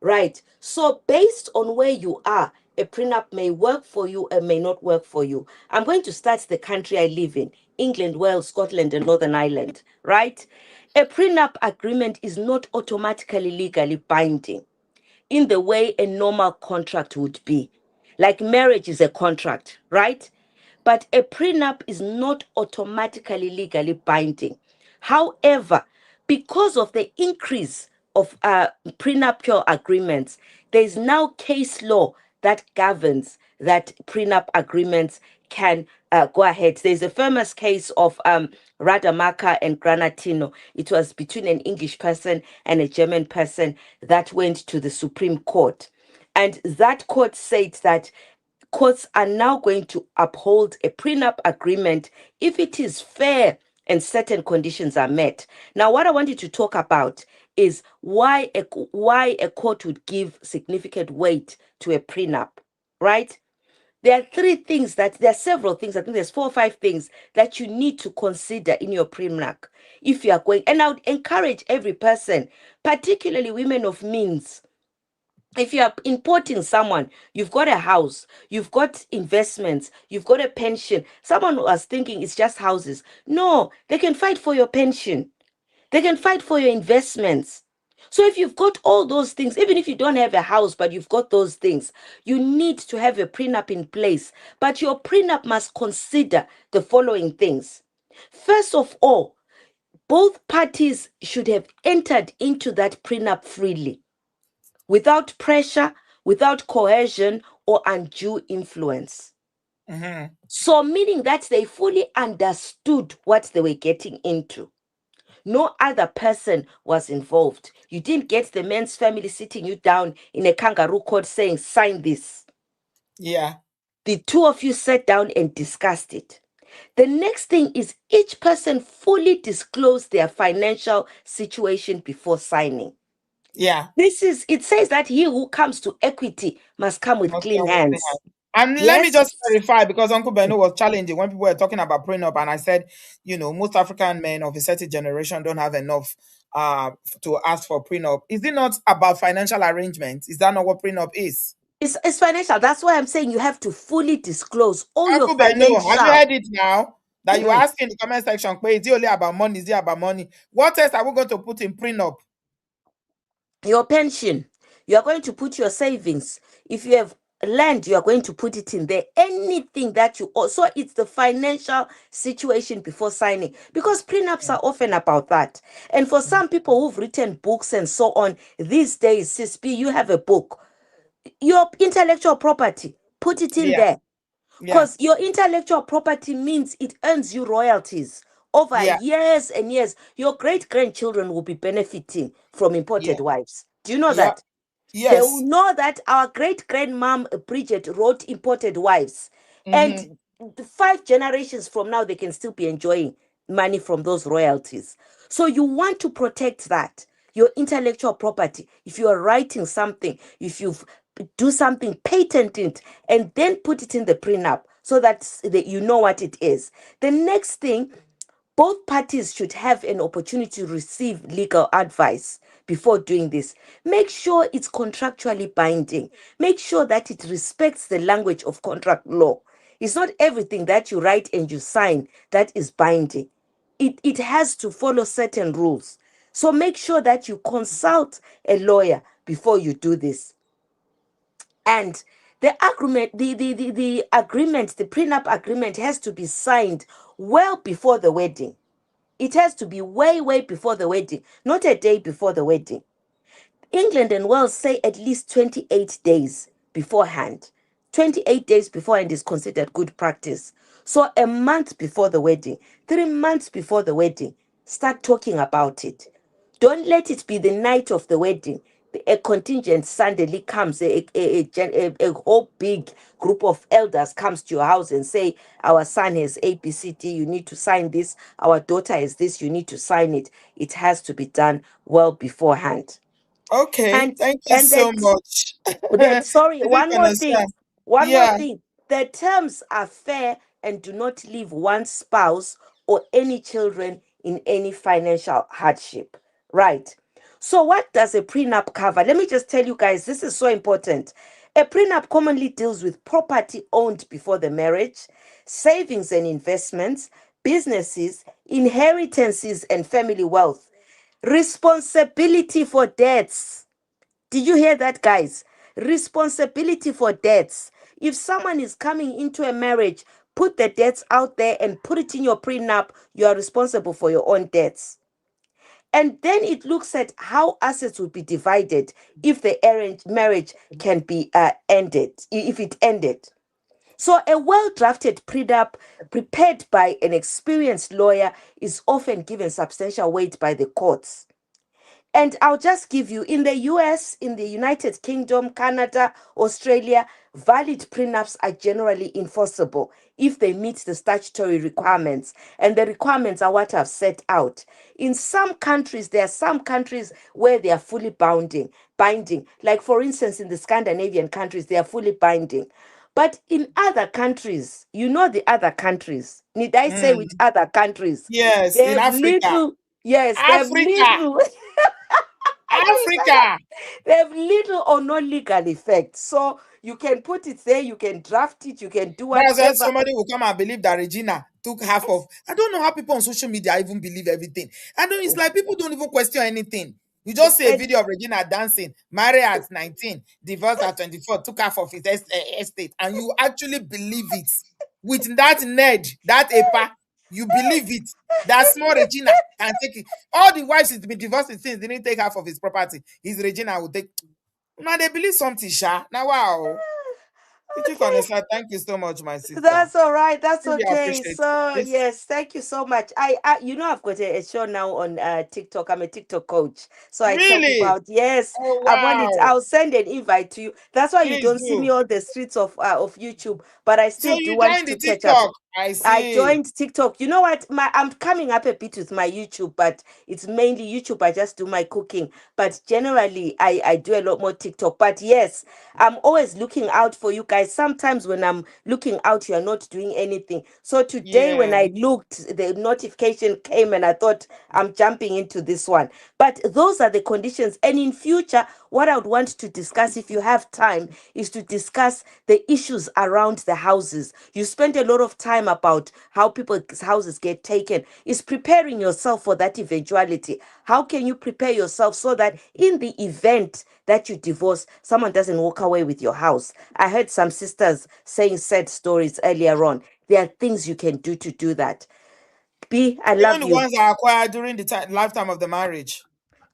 right? So based on where you are, a prenup may work for you and may not work for you. I'm going to start the country I live in, England, Wales, Scotland, and Northern Ireland, right? A prenup agreement is not automatically legally binding in the way a normal contract would be. Like marriage is a contract, right? But a prenup is not automatically legally binding. However, because of the increase of prenuptial agreements, there is now case law that governs that prenup agreements can go ahead. There's a famous case of Radamaka and Granatino. It was between an English person and a German person that went to the Supreme Court. And that court said that courts are now going to uphold a prenup agreement if it is fair and certain conditions are met. Now, what I wanted to talk about is why a court would give significant weight to a prenup, right? There are several things, I think there's 4 or 5 things that you need to consider in your prenup if you are going. And I would encourage every person, particularly women of means, if you are importing someone, you've got a house, you've got investments, you've got a pension. Someone was thinking it's just houses. No, they can fight for your pension. They can fight for your investments. So if you've got all those things, even if you don't have a house, but you've got those things, you need to have a prenup in place. But your prenup must consider the following things. First of all, both parties should have entered into that prenup freely, without pressure, without coercion, or undue influence. Mm-hmm. So, meaning that they fully understood what they were getting into. No other person was involved. You didn't get the man's family sitting you down in a kangaroo court saying, sign this. Yeah. The two of you sat down and discussed it. The next thing is each person fully disclosed their financial situation before signing. Yeah. It says that he who comes to equity must come with Must clean come with clean hands. hands. And let me Yes. just clarify, because Uncle Beno was challenging when people were talking about prenup, and I said, most African men of a certain generation don't have enough to ask for prenup. Is it not about financial arrangements? Is that not what prenup is? It's financial. That's why I'm saying you have to fully disclose all your Uncle Beno, have you financial. heard it now? That you ask in the comment section, is it only about money? Is it about money? What else are we going to put in prenup? Your pension. You are going to put your savings. If you have land, you are going to put it in there. Anything that you also, it's the financial situation before signing, because prenups are often about that. And for some people who've written books and so on, these days, CSP, you have a book. Your intellectual property, put it in there. Because your intellectual property means it earns you royalties over years and years. Your great-grandchildren will be benefiting from imported wives. Do you know that? They will Yes. know that our great-grandmom Bridget wrote imported wives. And 5 generations from now, they can still be enjoying money from those royalties. So you want to protect that, your intellectual property. If you are writing something, if you do something, patent it, and then put it in the prenup so that you know what it is. The next thing, both parties should have an opportunity to receive legal advice before doing this. Make sure it's contractually binding. Make sure that it respects the language of contract law. It's not everything that you write and you sign that is binding. It has to follow certain rules. So make sure that you consult a lawyer before you do this. And the agreement, the agreement, the prenup agreement has to be signed well before the wedding. It has to be way, way before the wedding, not a day before the wedding. England and Wales say at least 28 days beforehand. 28 days beforehand is considered good practice. So a month before the wedding, 3 months before the wedding, start talking about it. Don't let it be the night of the wedding. A contingent suddenly comes, a whole big group of elders comes to your house and say, our son has ABCD, you need to sign this. Our daughter has this, you need to sign it. It has to be done well beforehand. Okay, thank you And so much. sorry, I didn't one more thing. understand. One more Yeah. thing. The terms are fair and do not leave one spouse or any children in any financial hardship. Right. So what does a prenup cover? Let me just tell you guys, this is so important. A prenup commonly deals with property owned before the marriage, savings and investments, businesses, inheritances and family wealth, responsibility for debts. Did you hear that, guys? Responsibility for debts. If someone is coming into a marriage, put the debts out there and put it in your prenup. You are responsible for your own debts. And then it looks at how assets will be divided if the marriage can be ended, if it ended. So a well-drafted prenup prepared by an experienced lawyer is often given substantial weight by the courts. And I'll just give you, in the US, in the United Kingdom, Canada, Australia, valid prenups are generally enforceable if they meet the statutory requirements. And the requirements are what I've set out. In some countries, there are some countries where they are fully binding. Like, for instance, in the Scandinavian countries, they are fully binding. But in other countries, the other countries, need I say which other countries? Yes, They in have Africa. little, yes, they have Africa. little. I know you said that. Africa. They have little or no legal effect. So you can put it there, you can draft it, you can do That's when whatever. somebody will come and believe that Regina took half of. I don't know how people on social media even believe everything. I know it's like people don't even question anything. You just see a video of Regina dancing, married at 19, divorced at 24, took half of his estate, and you actually believe it with that ned, that EPA. You believe it? That small Regina can take it. All the wives he's been divorced since didn't take half of his property. His Regina will take. Now they believe something, Sha. Now wow. Thank you so much, my sister. That's all right. That's Really okay. appreciate So it. yes, thank you so much. You know, I've got a show now on TikTok. I'm a TikTok coach, so I tell people Really? out. Yes, Oh I'm on it. wow. I'll send an invite to you. That's why you Please don't see me do. on the streets of YouTube, but I So still do you want joined the to catch up. TikTok. I I see. joined TikTok. You know what? I'm coming up a bit with my YouTube, but it's mainly YouTube. I just do my cooking. But generally, I do a lot more TikTok. But yes, I'm always looking out for you guys. Sometimes when I'm looking out, you're not doing anything. So today, when Yeah. I looked, the notification came and I thought I'm jumping into this one. But those are the conditions. And in future, what I would want to discuss, if you have time, is to discuss the issues around the houses. You spend a lot of time about how people's houses get taken. Is preparing yourself for that eventuality. How can you prepare yourself so that in the event that you divorce, someone doesn't walk away with your house? I heard some sisters saying sad stories earlier on. There are things you can do to do that. B, I Even love the you. ones that are acquired during the lifetime of the marriage.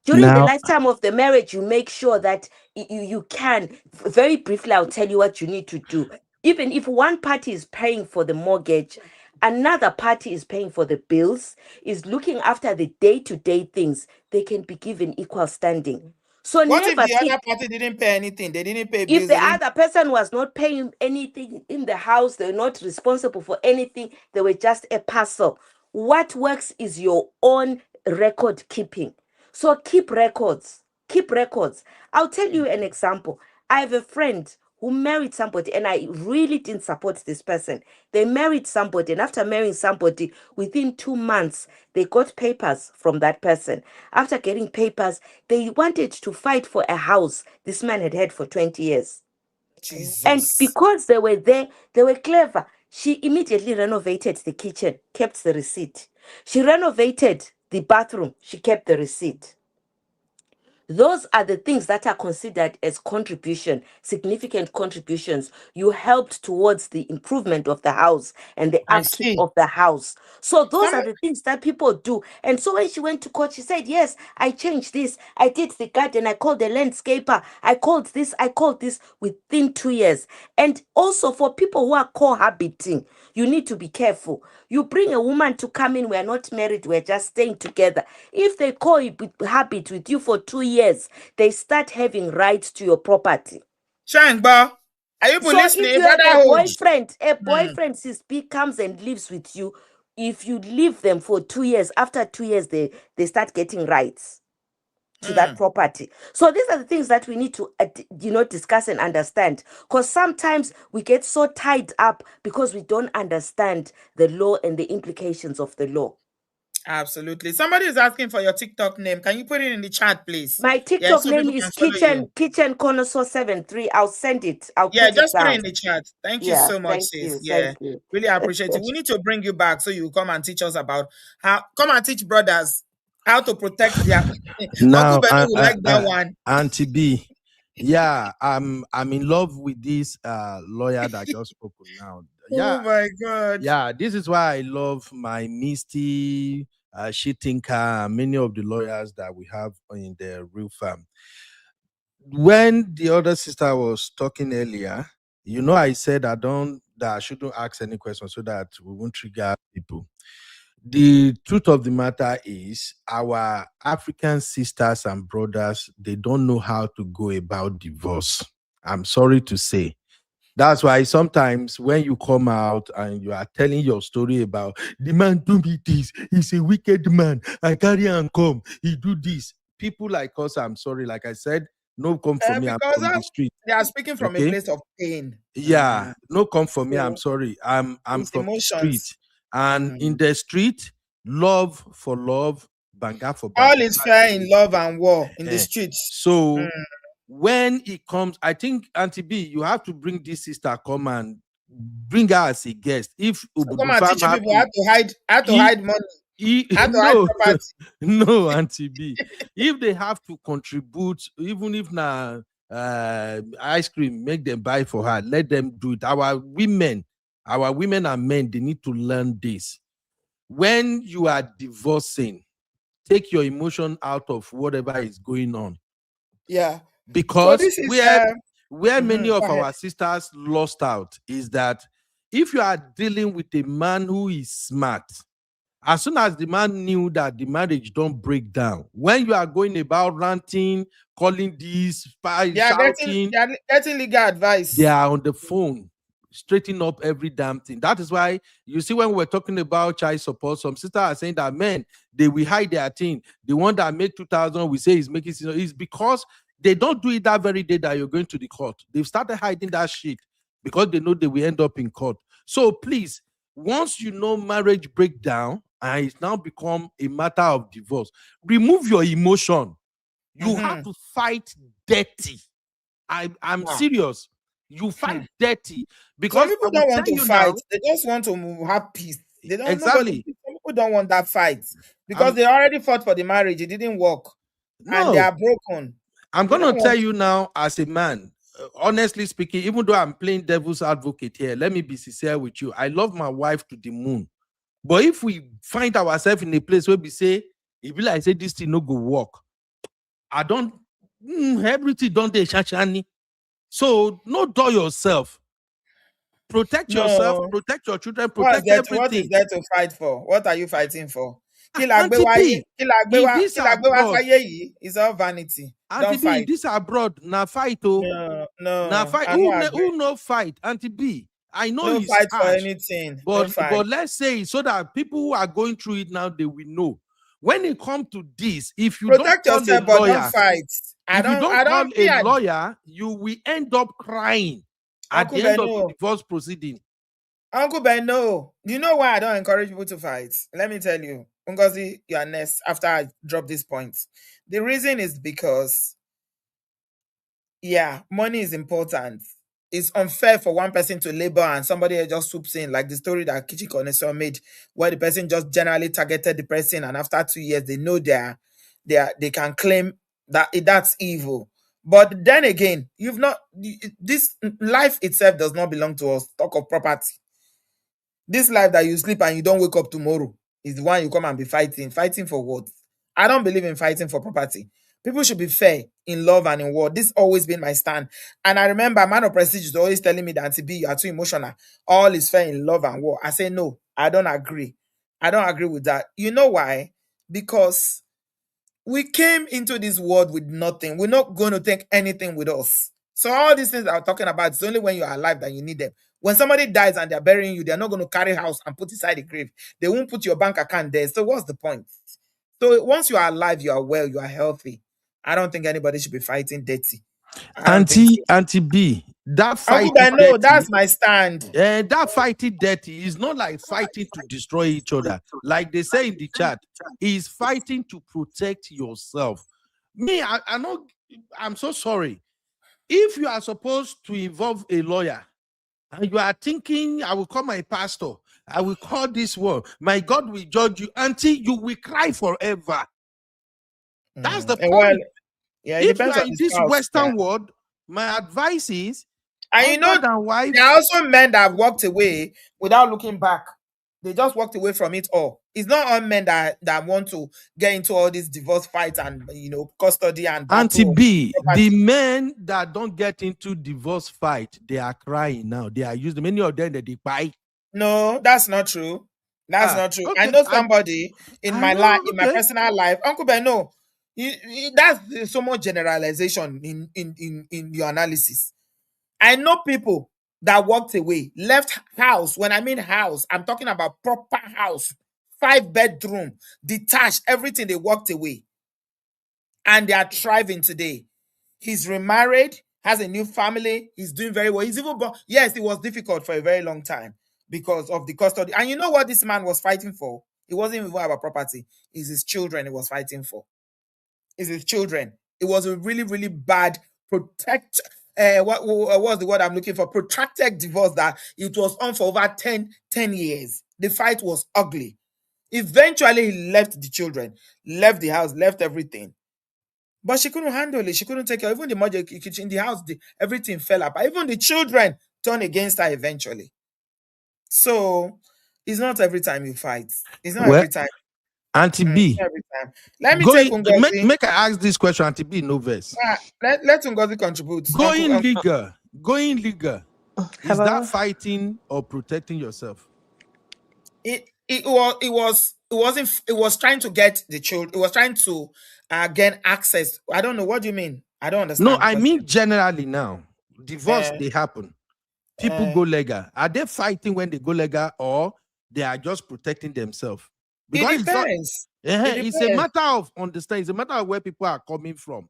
During the Now, lifetime of the marriage, you make sure that you can. Very briefly, I'll tell you what you need to do. Even if one party is paying for the mortgage, another party is paying for the bills, is looking after the day-to-day things, they can be given equal standing. So What if never the think, other party didn't pay anything? They didn't pay if bills. the They didn't. other person was not paying anything in the house, they're not responsible for anything, they were just a parcel. What works is your own record keeping. So keep records. Keep records. I'll tell you an example. I have a friend who married somebody, and I really didn't support this person. They married somebody, and after marrying somebody, within 2 months, they got papers from that person. After getting papers, they wanted to fight for a house this man had had for 20 years. And Jesus. because they were there, they were clever. She immediately renovated the kitchen, kept the receipt. She renovated the bathroom, she kept the receipt. Those are the things that are considered as contribution, significant contributions. You helped towards the improvement of the house and the I upkeep see. of the house. So those are Some the things that people do. And so when she went to court, she said, yes, I changed this. I did the garden. I called the landscaper. I called this within 2 years. And also for people who are cohabiting, you need to be careful. You bring a woman to come in, we're not married, we're just staying together. If they cohabit with you for 2 years, they start having rights to your property. Shangba. Are you So if listening? you have a Brotherhood. boyfriend Cispi comes and lives with you, if you leave them for 2 years, after 2 years, they start getting rights to that property. So these are the things that we need to discuss and understand, because sometimes we get so tied up because we don't understand the law and the implications of the law. Absolutely. Somebody is asking for your TikTok name. Can you put it in the chat, please? My Yeah, TikTok so name people is can follow you. kitchen connoisseur 73. I'll send it. I'll Yeah, put it just put it down. in the chat. Thank you Yeah, so much, thank sis. you. Yeah, Thank you. really appreciate it. We need to bring you back so you come and teach us about come and teach brothers how to protect their. Uncle now, Beno will like that one. Auntie B, yeah, I'm in love with this lawyer that just spoken now. Oh Yeah, my God. yeah, this is why I love my Misty, Shitinka, many of the lawyers that we have in the real farm. When the other sister was talking earlier, I said that I shouldn't ask any questions so that we won't trigger people. The truth of the matter is our African sisters and brothers, they don't know how to go about divorce. I'm sorry to say. That's why sometimes when you come out and you are telling your story about the man do me this, he's a wicked man, I carry and come, he do this. People like us, I'm sorry, like I said, no come for me, I'm Because from the street. they are speaking from a Okay. place of pain. Yeah, no come for me, I'm So sorry. I'm it's from the street. emotions. And in the street, love for love, banga for banga. All is fair in love and war in the streets. So when it comes, I think Auntie B, you have to bring this sister come and bring her as a guest. If So come Obodo and farm teach you have people to how to hide money, how to hide no, property. no, Auntie B. If they have to contribute, even if na ice cream, make them buy for her, let them do it. Our women and men, they need to learn this. when you are divorcing, take your emotion out of whatever is going on. Yeah. So Because this is where many go of ahead. our sisters lost out is that if you are dealing with a man who is smart, as soon as the man knew that the marriage don't break down, when you are going about ranting, calling these, They are shouting, getting legal advice. they are on the phone, straightening up every damn thing. That is why you see when we're talking about child support, some sisters are saying that men, they will hide their thing. The one that make 2,000, we say is making is because they don't do it that very day that you're going to the court. They've started hiding that shit because they know they will end up in court. So please, once you know marriage breakdown and it's now become a matter of divorce, remove your emotion. You have to fight dirty. I'm serious. You fight dirty because Some people I will don't want tell to you fight. now, They just want to have peace. They don't. exactly. Some people don't want that fight because I'm they already fought for the marriage. It didn't work, and they no. are broken. I'm They gonna don't tell want. you now, as a man, honestly speaking, even though I'm playing devil's advocate here, let me be sincere with you. I love my wife to the moon. But if we find ourselves in a place where we say, if you like say this thing no go work, I don't everything don't they shashani. So no do yourself. Protect yourself, No. protect your children, What is protect that? What is everything. there to fight for? What are you fighting for? Auntie B, if this Kí la gbé wá abroad, sáyé yìí? It's all vanity. Auntie Don't B, fight. if this abroad, na fight oh. Now No, fight. I don't Who agree. no fight? Auntie B. I know No it's fight for harsh, anything. Don't but fight. let's say so that people who are going through it now they will know. When it comes to this, if you don't Protect call a yourself, but don't lawyer, fight. if you don't I call don't. a Me, lawyer, you will end up crying at Uncle the end of the Beno. divorce proceeding. Uncle Beno. You know why I don't encourage people to fight? Let me tell you. Ngozi, you are next after I drop this point. The reason is because, yeah, money is important. It's unfair for one person to labor and somebody else just swoops in, like the story that Kichi Koneso made, where the person just generally targeted the person, and after 2 years, they know they can claim that that's evil. But then again, this life itself does not belong to us. Talk of property. This life that you sleep and you don't wake up tomorrow is the one you come and be fighting. Fighting for what? I don't believe in fighting for property. People should be fair in love and in war. This always been my stand. And I remember Man of Prestige is always telling me that Auntie B, you are too emotional. All is fair in love and war. I say no, I don't agree. I don't agree with that. You know why? Because we came into this world with nothing. We're not going to take anything with us. So all these things I'm talking about, it's only when you're alive that you need them. When somebody dies and they're burying you, they're not going to carry house and put inside the grave. They won't put your bank account there. So what's the point? So once you are alive, you are well, you are healthy. I don't think anybody should be fighting dirty. I don't think so. Auntie B, that Uncle fighting Beno, that's dirty, my stand. that fighting dirty is not like fighting to destroy each other. Like they say in the chat, is fighting to protect yourself. Me, I know, I'm so sorry. If you are supposed to involve a lawyer and you are thinking, I will call my pastor, I will call this one, my God will judge you, Auntie, you will cry forever. That's the point. Well, yeah, it If you depends are on in the this spouse. Western world, my advice is And you know, husband and wife. there are also men that have walked away without looking back. They just walked away from it all. It's not all men that want to get into all these divorce fights and custody and Auntie battle. B, the men that don't get into divorce fight, they are crying now. They are using many of them that they buy. No, that's not true. That's not true. I Okay, know somebody in I my know, life, in my okay. personal life, Uncle Beno. That's so much generalization in your analysis. I know people that walked away, left house. When I mean house, I'm talking about proper house, 5-bedroom, detached, everything. They walked away, and they are thriving today. He's remarried, has a new family. He's doing very well. He's even yes, it was difficult for a very long time because of the custody. And you know what this man was fighting for? It wasn't even about property. It's his children he was fighting for. It's his children. It was a really, really bad what was the word I'm looking for? Protracted divorce that it was on for over 10 years. The fight was ugly. Eventually, he left the children, left the house, left everything. But she couldn't handle it. She couldn't take care. Even the mother kitchen, the house, everything fell apart. Even the children turned against her eventually. So It's not every time you fight. It's not Well, every time. Auntie It's B, not every time. Let me take going Ungozi. make I ask this question, Auntie B, no verse. Let Ungozi contribute. Going legal. Is Hello. that fighting or protecting yourself? It was trying to get the children. It was trying to gain access. I don't know. What do you mean? I don't understand. No, I mean generally now. Divorce, Eh, they happen. People go legal. Are they fighting when they go legal, or they are just protecting themselves? Because it depends. it's a matter of understanding. It's a matter of where people are coming from.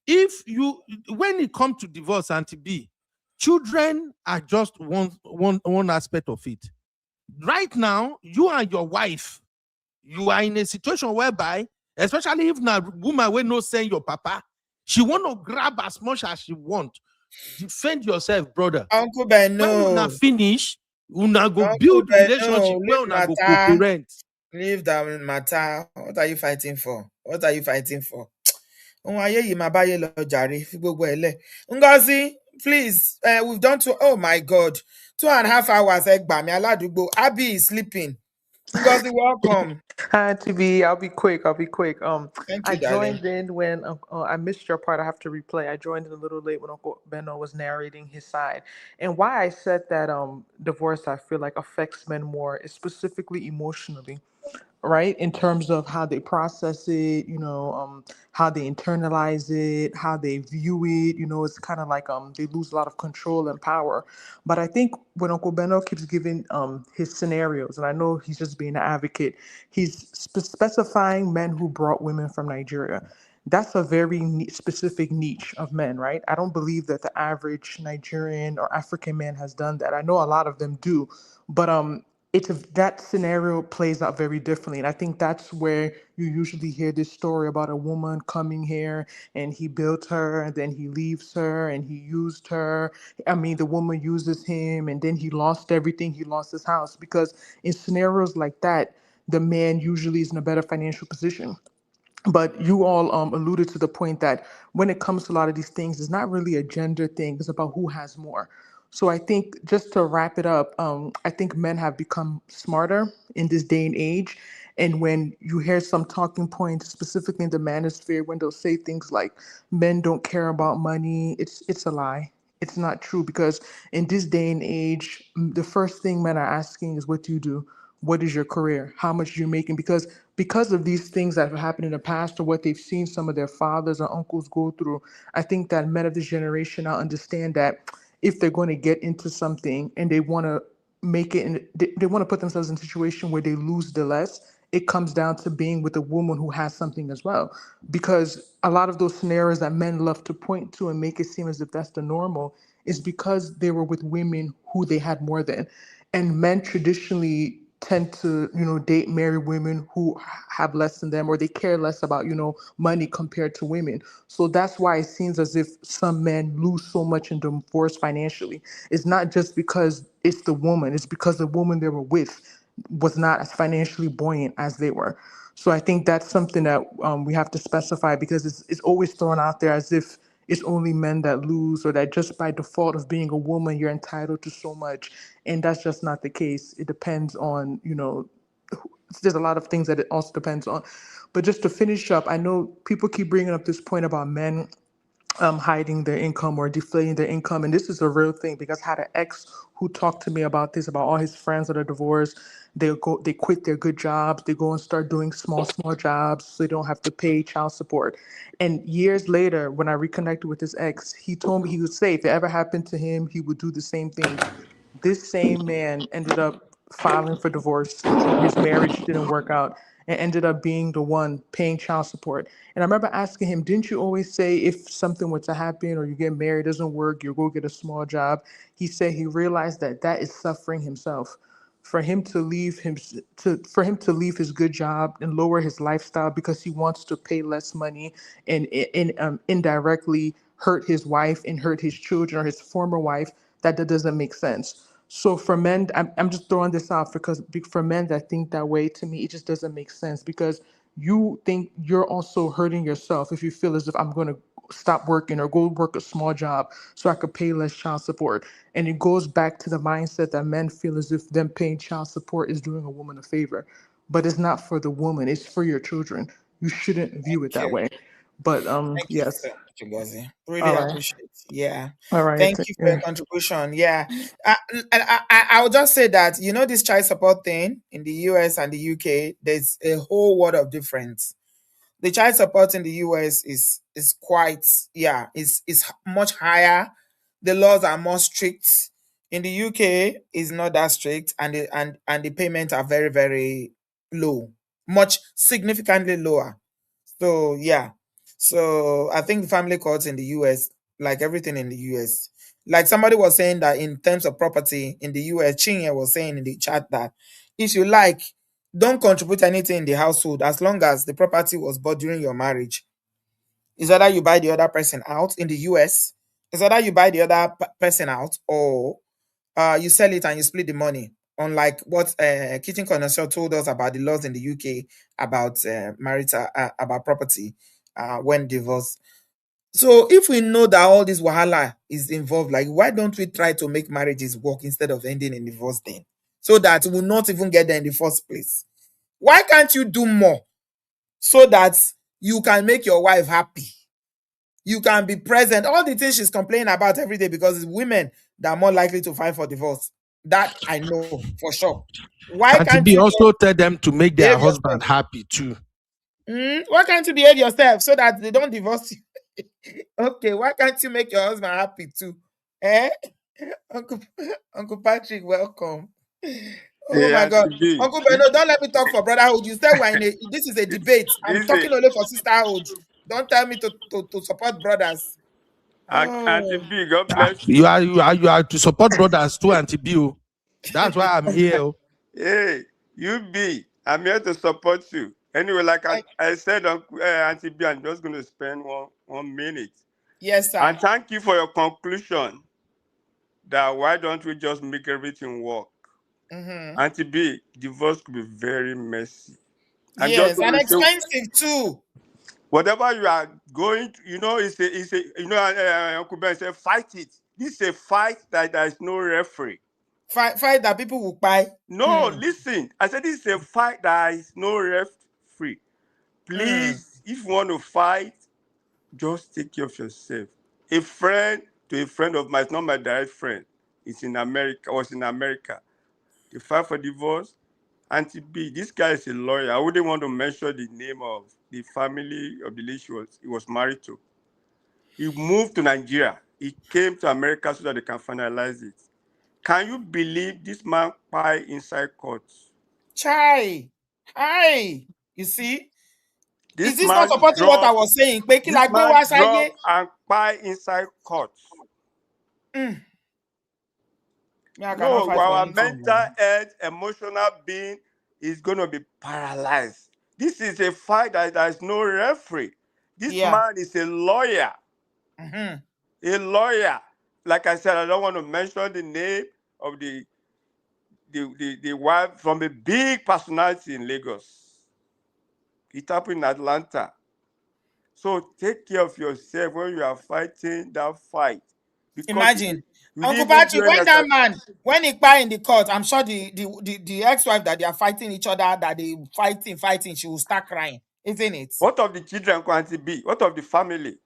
When it comes to divorce, Auntie B, children are just one aspect of it. Right now, you and your wife, you are in a situation whereby, especially if na woman will not send your papa, she want to grab as much as she want. Defend yourself, brother. Uncle Beno. When una finish, una go build relationship where una go co-parent. Leave that matter. What are you fighting for? What are you fighting for? Ngozi, please. We've done oh my God, 2.5 hours. Abby is sleeping. Ngozi, welcome. Hi, TV. I'll be quick. Thank I you, darling. joined in when I missed your part. I have to replay. I joined in a little late when Uncle Beno was narrating his side. And why I said that divorce, I feel like affects men more is specifically emotionally, right? In terms of how they process it, how they internalize it, how they view it. It's kind of like they lose a lot of control and power. But I think when Uncle Beno keeps giving his scenarios, and I know he's just being an advocate, he's specifying men who brought women from Nigeria. That's a very specific niche of men, right? I don't believe that the average Nigerian or African man has done that. I know a lot of them do, but that scenario plays out very differently. And I think that's where you usually hear this story about a woman coming here and he built her and then he leaves her and he used her. I mean, the woman uses him and then he lost everything. He lost his house because in scenarios like that, the man usually is in a better financial position. But you all alluded to the point that when it comes to a lot of these things, it's not really a gender thing. It's about who has more. So I think just to wrap it up, I think men have become smarter in this day and age. And when you hear some talking points, specifically in the manosphere, when they'll say things like men don't care about money, it's a lie. It's not true because in this day and age, the first thing men are asking is, what do you do? What is your career? How much you're making? Because of these things that have happened in the past or what they've seen some of their fathers or uncles go through, I think that men of this generation now understand that if they're going to get into something and they want to make it, and they want to put themselves in a situation where they lose the less, it comes down to being with a woman who has something as well. Because a lot of those scenarios that men love to point to and make it seem as if that's the normal is because they were with women who they had more than. And men traditionally tend to date marry women who have less than them or they care less about money compared to women. So that's why it seems as if some men lose so much in divorce financially. It's not just because it's the woman, it's because the woman they were with was not as financially buoyant as they were. So I think that's something that we have to specify because it's always thrown out there as if it's only men that lose or that just by default of being a woman, you're entitled to so much. And that's just not the case. It depends on, there's a lot of things that it also depends on. But just to finish up, I know people keep bringing up this point about men hiding their income or deflating their income. And this is a real thing because I had an ex who talked to me about this, about all his friends that are divorced. They quit their good jobs. They go and start doing small jobs so they don't have to pay child support. And years later, when I reconnected with his ex, he told me he would say if it ever happened to him, he would do the same thing. This same man ended up filing for divorce. His marriage didn't work out and ended up being the one paying child support. And I remember asking him, didn't you always say if something were to happen or you get married, doesn't work, you'll go get a small job? He said he realized that that is suffering himself. For him to leave his good job and lower his lifestyle because he wants to pay less money and indirectly hurt his wife and hurt his children or his former wife, that doesn't make sense. So for men, I'm just throwing this out because for men that think that way, to me, it just doesn't make sense because you think you're also hurting yourself if you feel as if I'm going to stop working or go work a small job so I could pay less child support. And it goes back to the mindset that men feel as if them paying child support is doing a woman a favor. But it's not for the woman, it's for your children. You shouldn't view it Thank that you. way. But Thank you yes. so much, Ngozi. Really All right. appreciate. Yeah. All right. Thank you for Yeah. your contribution. Yeah. And I would just say that, this child support thing in the US and the UK, there's a whole world of difference. The child support in the US is quite, is much higher. The laws are more strict. In the UK, is not that strict, and the payments are very, very low, much significantly lower. So yeah. So I think family courts in the US, like everything in the US, like somebody was saying that in terms of property in the US, Chinye was saying in the chat that if you like, don't contribute anything in the household as long as the property was bought during your marriage. Is either you buy the other person out in the US, is either you buy the other person out, or you sell it and you split the money. Unlike what Kitchen Connoisseur told us about the laws in the UK about marital about property when divorced. So if we know that all this wahala is involved, like why don't we try to make marriages work instead of ending in divorce then? So that we'll not even get there in the first place. Why can't you do more so that you can make your wife happy? You can be present. All the things she's complaining about every day, because it's women that are more likely to file for divorce. That I know for sure. Why Auntie can't B you also just tell them to make their behave yourself? husband happy too. Why can't you behave yourself so that they don't divorce you? Okay, why can't you make your husband happy too? Eh? Uncle, Uncle Patrick, welcome. Oh Hey, my God. Auntie B. Uncle Beno, don't let me talk for brotherhood. You said this is a debate. I'm This is talking only for sisterhood. Don't tell me to support brothers. Auntie Oh, B. God Ah, bless you you. are to support brothers too, Auntie B. Oh. That's why I'm here. Oh. Hey, you be. I'm here to support you. Anyway, like thank- I said, Auntie B, I'm just going to spend one minute. yes, sir. And thank you for your conclusion that why don't we just make everything work? Mm-hmm. Auntie B, divorce could be very messy. I'm just Yes, going and to say, expensive too. whatever you are going to, Uncle Ben said, fight it. This is a fight that there is no referee. Fight that people will buy. No, listen. I said this is a fight that is no referee. Please, if you want to fight, just take care of yourself. A friend to a friend of mine, it's not my direct friend. It's in America, was in America. They filed for divorce. Auntie B, this guy is a lawyer. I wouldn't want to mention the name of the family of the lady he was married to. He moved to Nigeria. He came to America so that they can finalize it. Can you believe this man pie inside court? Chai. Hi. You see? Is This this not man supporting what I drop, was saying? this man drop and pie inside court. Me, I cannot No, fight for our anything. mental health, emotional being is going to be paralyzed. This is a fight that there is no referee. This Yeah. man is a lawyer. Mm-hmm. A lawyer. Like I said, I don't want to mention the name of the wife from a big personality in Lagos. It happened in Atlanta. So take care of yourself when you are fighting that fight. Because Imagine. you Uncle didn't even do Patrick, any when that exercise. man, when he cry in the court, I'm sure the ex-wife that they are fighting each other, that they fighting, she will start crying, isn't it? What of the children, Auntie B? What of the family?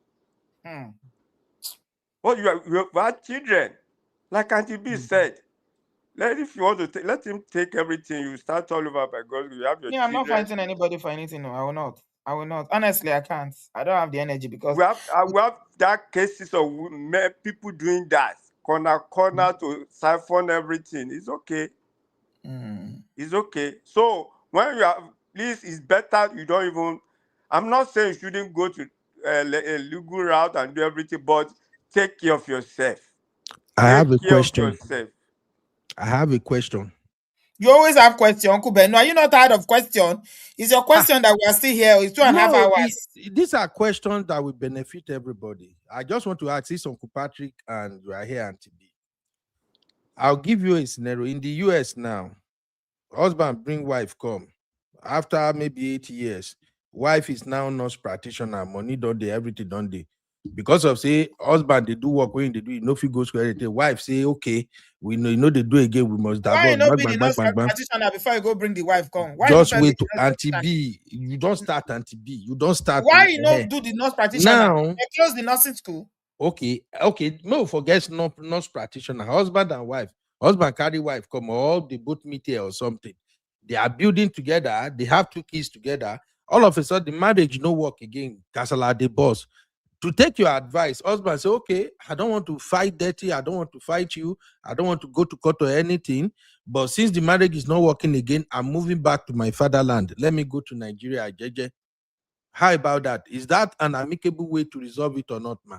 What you have children. Like Auntie B said, if you want to let him take everything, you start all over by God. You have your Yeah, I'm not children. fighting anybody for anything. No, I will not. I will not. Honestly, I can't. I don't have the energy because We have that cases of people doing that corner to siphon everything. It's okay. It's okay. So when you are, please, it's better you don't even. I'm not saying you shouldn't go to a legal route and do everything, but take care of yourself. I have a Take care of question. yourself. I have a question. you always have question, Uncle Ben. Are you not tired of question? Is your question that we are still here? It's 2.5 No, hours. these are questions that will benefit everybody. I just want to ask this Uncle Patrick and you are here, Auntie B. I'll give you a scenario. In the US now, husband bring wife come. After maybe 8 years, wife is now nurse practitioner, money done day, everything done day. Because of say husband they do work when they do it, no fit go square anything. Wife say okay, we know they do again, we must Why you divorce. not Bang, be the bang, bang, nurse bang, bang. practitioner before you go bring the wife come? Why you not Just first be wait the to nurse Aunty practitioner? B. You don't start Aunty B. You don't start Why to you not do the nurse practitioner? now. They close the nursing school. Okay. No, forget nurse practitioner, husband and wife. Husband carry wife come, or they both meet here or something. They are building together. They have 2 kids together. All of a sudden, the marriage no work again. Casala the boss. To take your advice, husband say, okay, I don't want to fight dirty. I don't want to fight you. I don't want to go to court or anything. But since the marriage is not working again, I'm moving back to my fatherland. Let me go to Nigeria, JJ. How about that? Is that an amicable way to resolve it or not, ma?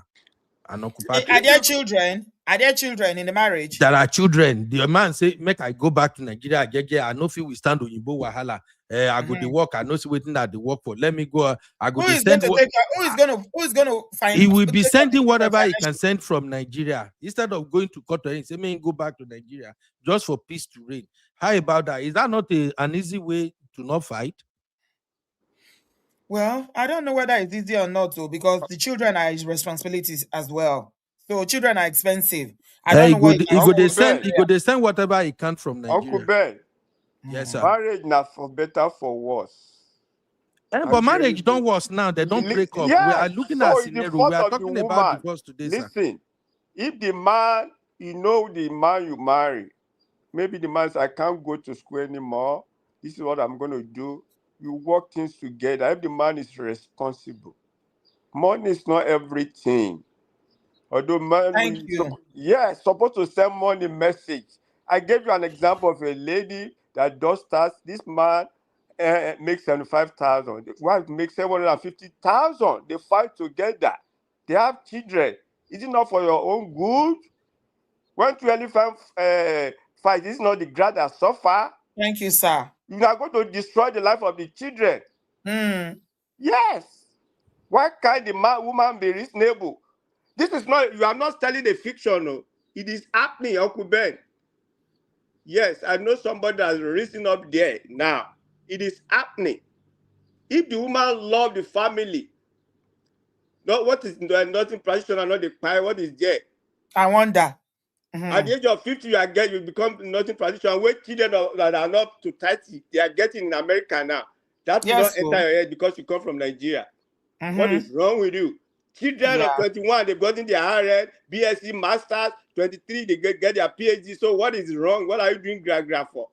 And Are occupation. there children? Are there children in the marriage? There are children. The man say, make I go back to Nigeria, JJ. I know feel we stand Oyinbo wahala. I go to work. I know see waiting at the work for. Let me go. I go Who to is going send to what take? Who is going to find? he will be take sending up the whatever he can financial- send from Nigeria instead of going to Qatar. He say, me go back to Nigeria just for peace to reign. How about that? Is that not an easy way to not fight? Well, I don't know whether it's easy or not, though, because the children are his responsibilities as well. So children are expensive. I don't know what He go they Ben. send whatever he can from Uncle Nigeria. Ben, Yes, sir. marriage not for better for worse. But marriage don't worse now. They don't break up. We are Yes, looking so at it's the scenario. fault We are of the talking about woman. divorce today, sir. Listen, if the man, you know the man you marry, maybe the man says, I can't go to school anymore. This is what I'm going to do. You work things together. If the man is responsible, money is not everything. Although man, Thank you. yes, supposed to send money message. I gave you an example of a lady that does start. This man makes 75,000. The wife makes 750,000. They fight together. They have children. Is it not for your own good? When two elephants fight, this is not the grass that suffer. Thank you, sir. You are going to destroy the life of the children. Yes. Why can't the woman be reasonable? This is not, you are not telling a fiction. No. It is happening, Uncle Ben. Yes, I know somebody that's risen up there now. It is happening. If the woman love the family, not what is nothing traditional, not the pie, what is there? I wonder. At the age of 50, you become nothing traditional. Where children that are not to 30, they are getting in America now. That will not enter your head because you come from Nigeria. What is wrong with you? Children of 21, they've gotten their RN, BSc, Masters, 23, they get their PhD. So what is wrong? What are you doing gra for?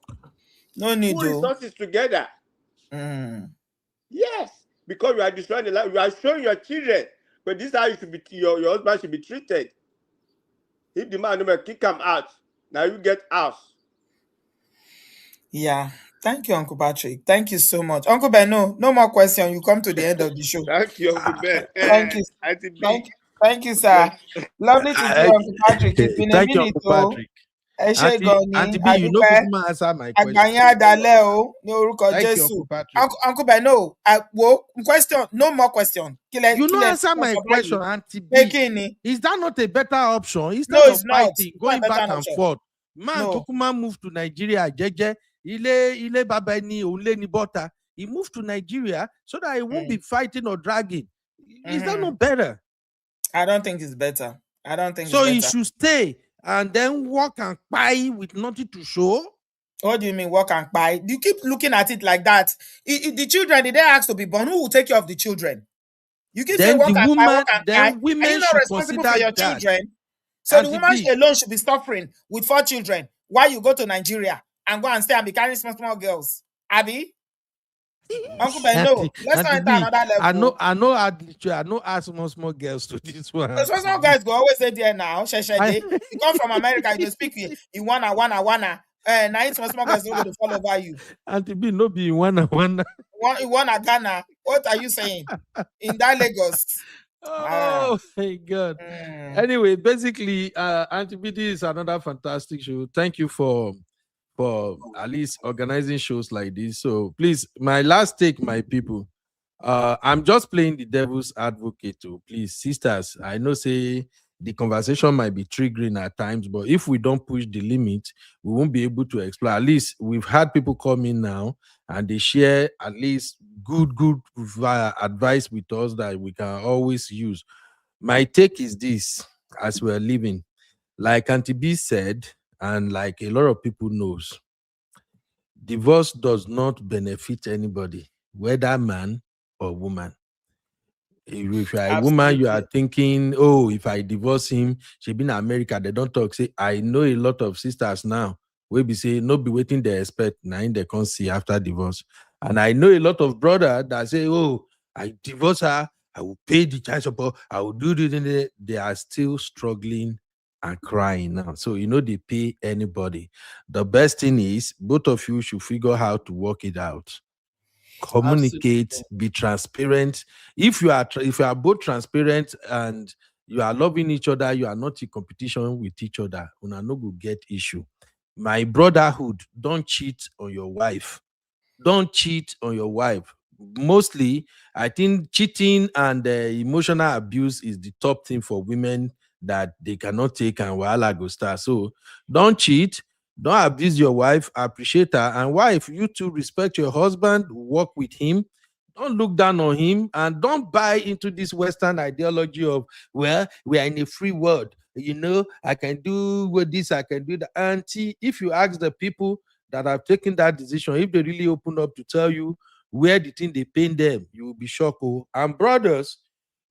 No need to. Put resources together. Yes, because you are destroying the life. You are showing your children. But this is how you should be, your husband should be treated. If the man never kick him out, now you get house. Yeah. Thank you, Uncle Patrick. Thank you so much. Uncle Beno, no more question. You come to the end of the show. Thank you, Uncle Ben. Thank you. Thank you, sir. Lovely to see you, Uncle Patrick. It's been a minute, though. Aunty B, you know people answer my question. Thank you, Uncle Patrick. Uncle Beno, question. No more question. You know answer my question, Aunty B. Is that not a better option instead of fighting, going back and forth? Man, Kukuma moved to Nigeria, JJ. Ile baba ni onle ni butter. He moved to Nigeria so that he won't be fighting or dragging. Is that not better? I don't think it's better. I don't think so. It's better. He should stay and then walk and buy with nothing to show. What do you mean walk and buy? You keep looking at it like that. The children, did they ask to be born? Who will take care of the children? You keep saying walk and buy, walk and buy. Women Are you not responsible for your children? So Aunty the woman B alone should be suffering with 4 children while you go to Nigeria and go and stay and be carrying small girls. Abby? Uncle Beno, let's not enter another level. I know ask small girls to this one. The small guys go always say there now. You come from America, you speak you wanna. Now it's small girls don't go to fall over you. Aunty B no be wanna. You wanna Ghana. What are you saying? In that Lagos. Oh my God. Anyway, basically, Aunty B, this is another fantastic show. Thank you for at least organizing shows like this. So please, my last take, my people. I'm just playing the devil's advocate too. Please, sisters, I know say the conversation might be triggering at times, but if we don't push the limit, we won't be able to explore. At least we've had people come in now and they share at least good advice with us that we can always use. My take is this: as we're living, like Aunty B said, and like a lot of people knows, divorce does not benefit anybody, whether man or woman. If you are a woman, you are Absolutely. thinking, oh, if I divorce him, she be in America. They don't talk. Say, I know a lot of sisters now will be say, no be waiting they expect, now they can't see after divorce. And I know a lot of brother that say, oh, I divorce her, I will pay the child support, I will do this. And they are still struggling and crying now. So they pay anybody. The best thing is both of you should figure out how to work it out, communicate, Absolutely. be transparent. If you are both transparent and you are loving each other, you are not in competition with each other, una no go get issue. My brotherhood, don't cheat on your wife. Don't cheat on your wife. Mostly, I think cheating and emotional abuse is the top thing for women that they cannot take, and wahala go start. So don't cheat, don't abuse your wife, appreciate her. And wife, you too respect your husband, work with him. Don't look down on him, and don't buy into this Western ideology of, well, we are in a free world. I can do with this, I can do that. Auntie, if you ask the people that have taken that decision, if they really open up to tell you where the thing they pain them, you will be shocked. Oh. And brothers,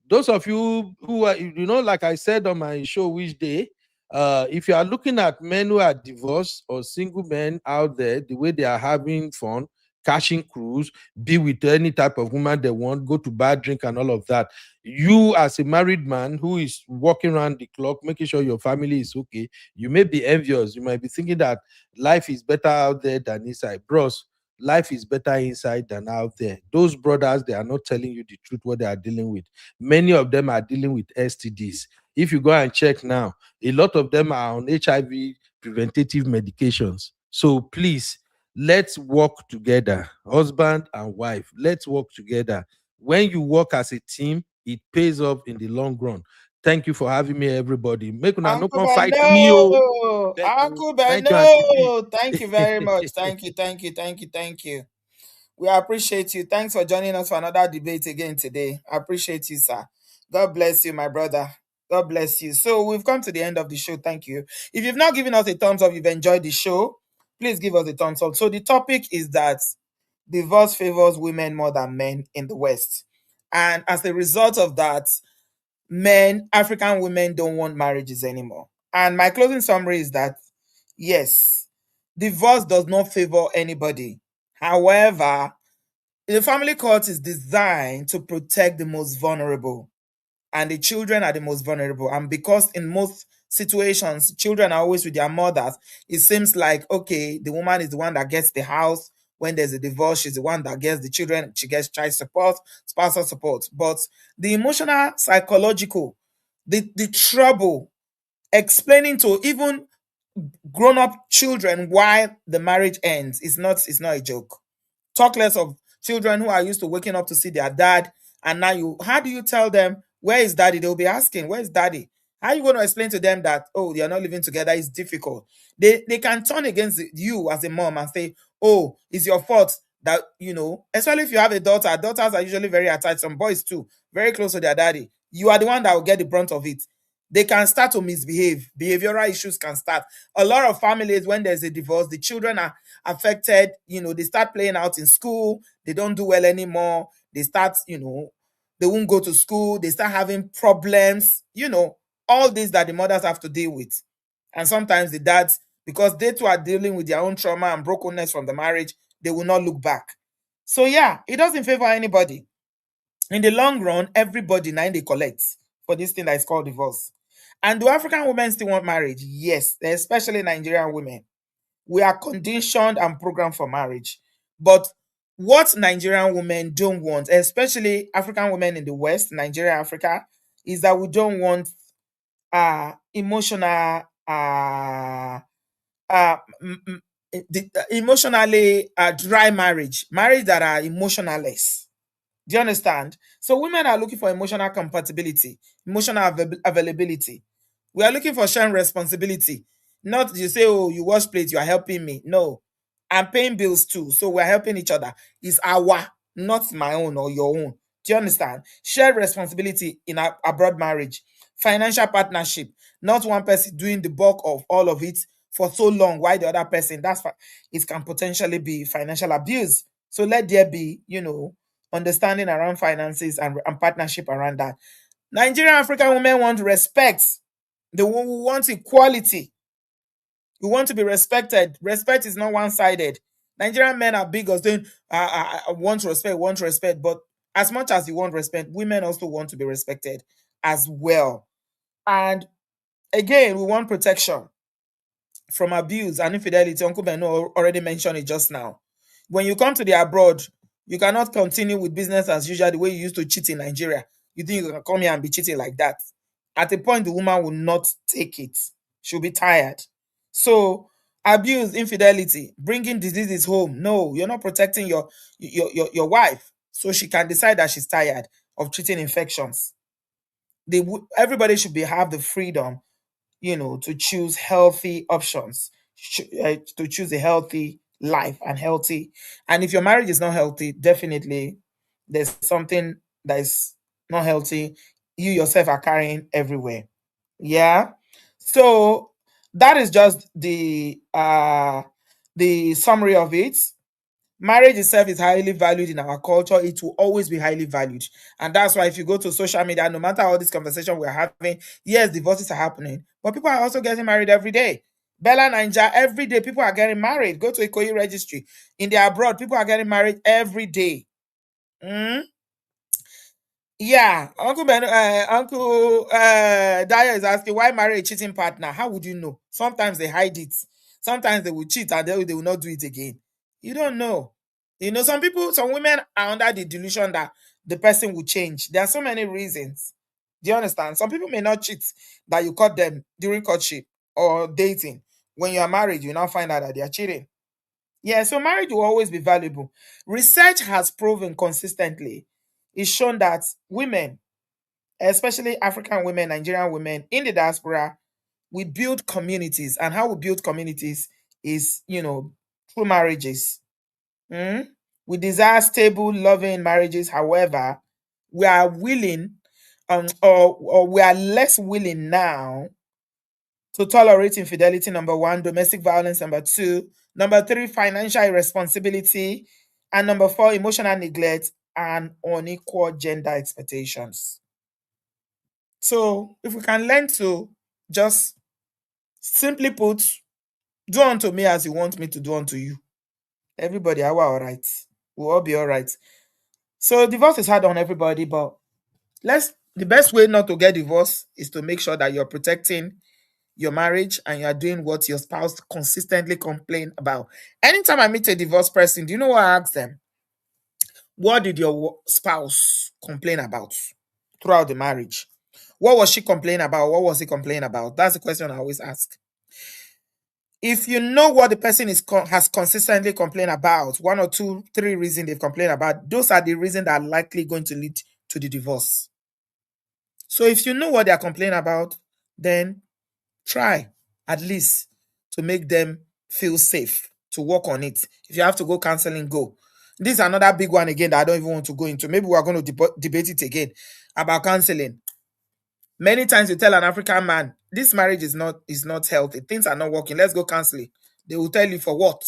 those of you who are, like I said on my show which day, if you are looking at men who are divorced or single men out there, the way they are having fun, cashing cruise, be with any type of woman they want, go to bar, drink, and all of that. You, as a married man who is walking around the clock, making sure your family is okay, you may be envious. You might be thinking that life is better out there than inside. Bros, life is better inside than out there. Those brothers, they are not telling you the truth, what they are dealing with. Many of them are dealing with STDs. If you go and check now, a lot of them are on HIV preventative medications. So please, let's work together, husband and wife. Let's work together. When you work as a team, it pays off in the long run. Thank you for having me, everybody. Make una no Uncle come fight me, oh. Beno, Beg you. Uncle Thank you, Auntie B. Beno, thank you very much. Thank you, thank you, thank you, thank you. We appreciate you. Thanks for joining us for another debate again today. I appreciate you, sir. God bless you, my brother. God bless you. So we've come to the end of the show. Thank you. If you've not given us a thumbs up, you've enjoyed the show, please give us a thumbs up. So the topic is that divorce favors women more than men in the West. And as a result of that, African women don't want marriages anymore. And my closing summary is that, yes, divorce does not favor anybody. However, the family court is designed to protect the most vulnerable, and the children are the most vulnerable. And because in most situations, children are always with their mothers, it seems like, okay, the woman is the one that gets the house. When there's a divorce, she's the one that gets the children. She gets child support, spousal support. But the emotional, psychological, the trouble, explaining to even grown-up children why the marriage ends is not a joke. Talk less of children who are used to waking up to see their dad, and now how do you tell them where is daddy? They'll be asking, where is daddy? How are you going to explain to them that, oh, they are not living together? It's difficult. They can turn against you as a mom and say, oh, it's your fault that, especially if you have a daughter. Daughters are usually very attached, some boys too, very close to their daddy. You are the one that will get the brunt of it. They can start to misbehave. Behavioral issues can start. A lot of families, when there's a divorce, the children are affected. They start playing out in school. They don't do well anymore. They start, they won't go to school. They start having problems, all this that the mothers have to deal with. And sometimes the dads, because they too are dealing with their own trauma and brokenness from the marriage, they will not look back. So yeah, it doesn't favor anybody. In the long run, everybody now they collect for this thing that is called divorce. And do African women still want marriage? Yes, especially Nigerian women. We are conditioned and programmed for marriage. But what Nigerian women don't want, especially African women in the West, Nigeria, Africa, is that we don't want emotional, emotionally dry marriage that are emotionless. Do you understand? So women are looking for emotional compatibility, emotional availability. We are looking for sharing responsibility. Not you say, oh, you wash plates, you are helping me. No, I'm paying bills too. So we're helping each other. It's our, not my own or your own. Do you understand? Shared responsibility in a abroad marriage, financial partnership, not one person doing the bulk of all of it for so long, while the other person, it can potentially be financial abuse. So let there be, understanding around finances and partnership around that. Nigerian African women want respect. They want equality. We want to be respected. Respect is not one-sided. Nigerian men are big as saying, I want respect. But as much as you want respect, women also want to be respected as well. And again, we want protection from abuse and infidelity. Uncle Beno already mentioned it just now. When you come to the abroad, you cannot continue with business as usual the way you used to cheat in Nigeria. You think you can come here and be cheating like that? At a point, the woman will not take it. She'll be tired. So, abuse, infidelity, bringing diseases home. No, you're not protecting your wife, so she can decide that she's tired of treating infections. Everybody should have the freedom, to choose healthy options, to choose a healthy life and healthy. And if your marriage is not healthy, definitely there's something that is not healthy you yourself are carrying everywhere. Yeah. So that is just the summary of it. Marriage itself is highly valued in our culture. It will always be highly valued. And that's why if you go to social media, no matter all this conversation we're having, yes, divorces are happening, but people are also getting married every day. Bella Ninja, every day people are getting married. Go to Ikoyi registry. In the abroad, people are getting married every day. Mm? Yeah, Uncle Daya is asking why marry a cheating partner. How would you know? Sometimes they hide it. Sometimes they will cheat and they will not do it again. You don't know. Some women are under the delusion that the person will change. There are so many reasons. Do you understand? Some people may not cheat that you caught them during courtship or dating. When you are married, you now find out that they are cheating. Yeah, so marriage will always be valuable. Research has proven consistently, it's shown that women, especially African women, Nigerian women in the diaspora, we build communities. And how we build communities is, through marriages. Mm? We desire stable, loving marriages. However, we are willing, or we are less willing now to tolerate infidelity, number one, domestic violence, number two, number three, financial irresponsibility, and number four, emotional neglect and unequal gender expectations. So, if we can learn to just simply put, do unto me as you want me to do unto you, everybody, are all right. We'll all be all right. So, divorce is hard on everybody, but the best way not to get divorced is to make sure that you're protecting your marriage and you are doing what your spouse consistently complain about. Anytime I meet a divorced person, do you know what I ask them? What did your spouse complain about throughout the marriage? What was she complaining about? What was he complaining about? That's the question I always ask. If you know what the person has consistently complained about, one or two, three reasons they've complained about, those are the reasons that are likely going to lead to the divorce. So if you know what they are complaining about, then try at least to make them feel safe, to work on it. If you have to go counseling, go. This is another big one again that I don't even want to go into. Maybe we're going to debate it again about counseling. Many times you tell an African man, this marriage is not healthy. Things are not working. Let's go counseling. They will tell you, for what?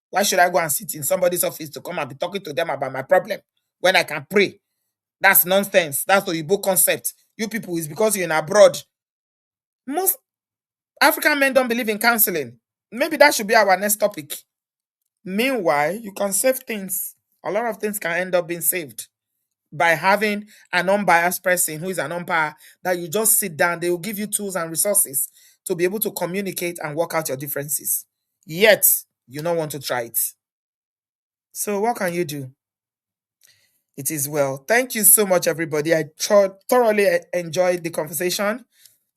Why should I go and sit in somebody's office to come and be talking to them about my problem when I can pray? That's nonsense. That's the Oyinbo concept. You people, is because you're in abroad. Most African men don't believe in counseling. Maybe that should be our next topic. Meanwhile, you can save things. A lot of things can end up being saved by having an unbiased person who is an umpire that you just sit down. They will give you tools and resources to be able to communicate and work out your differences. Yet, you don't want to try it. So what can you do? It is well. Thank you so much, everybody. I thoroughly enjoyed the conversation.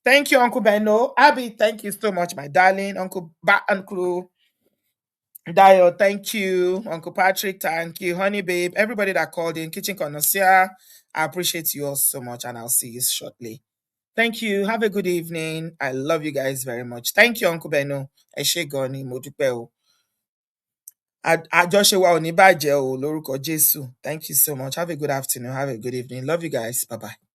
Thank you, Uncle Beno. Abby, thank you so much, my darling. Uncle Dio, thank you. Uncle Patrick, thank you. Honey Babe, everybody that called in, Kitchen Connoisseur, I appreciate you all so much, and I'll see you shortly. Thank you. Have a good evening. I love you guys very much. Thank you, Uncle Beno. Eshegoni Modupe o. àjọṣe wa ò ní bàjẹ́ o lórúkọ Jésù. Thank you so much. Have a good afternoon. Have a good evening. Love you guys. Bye bye.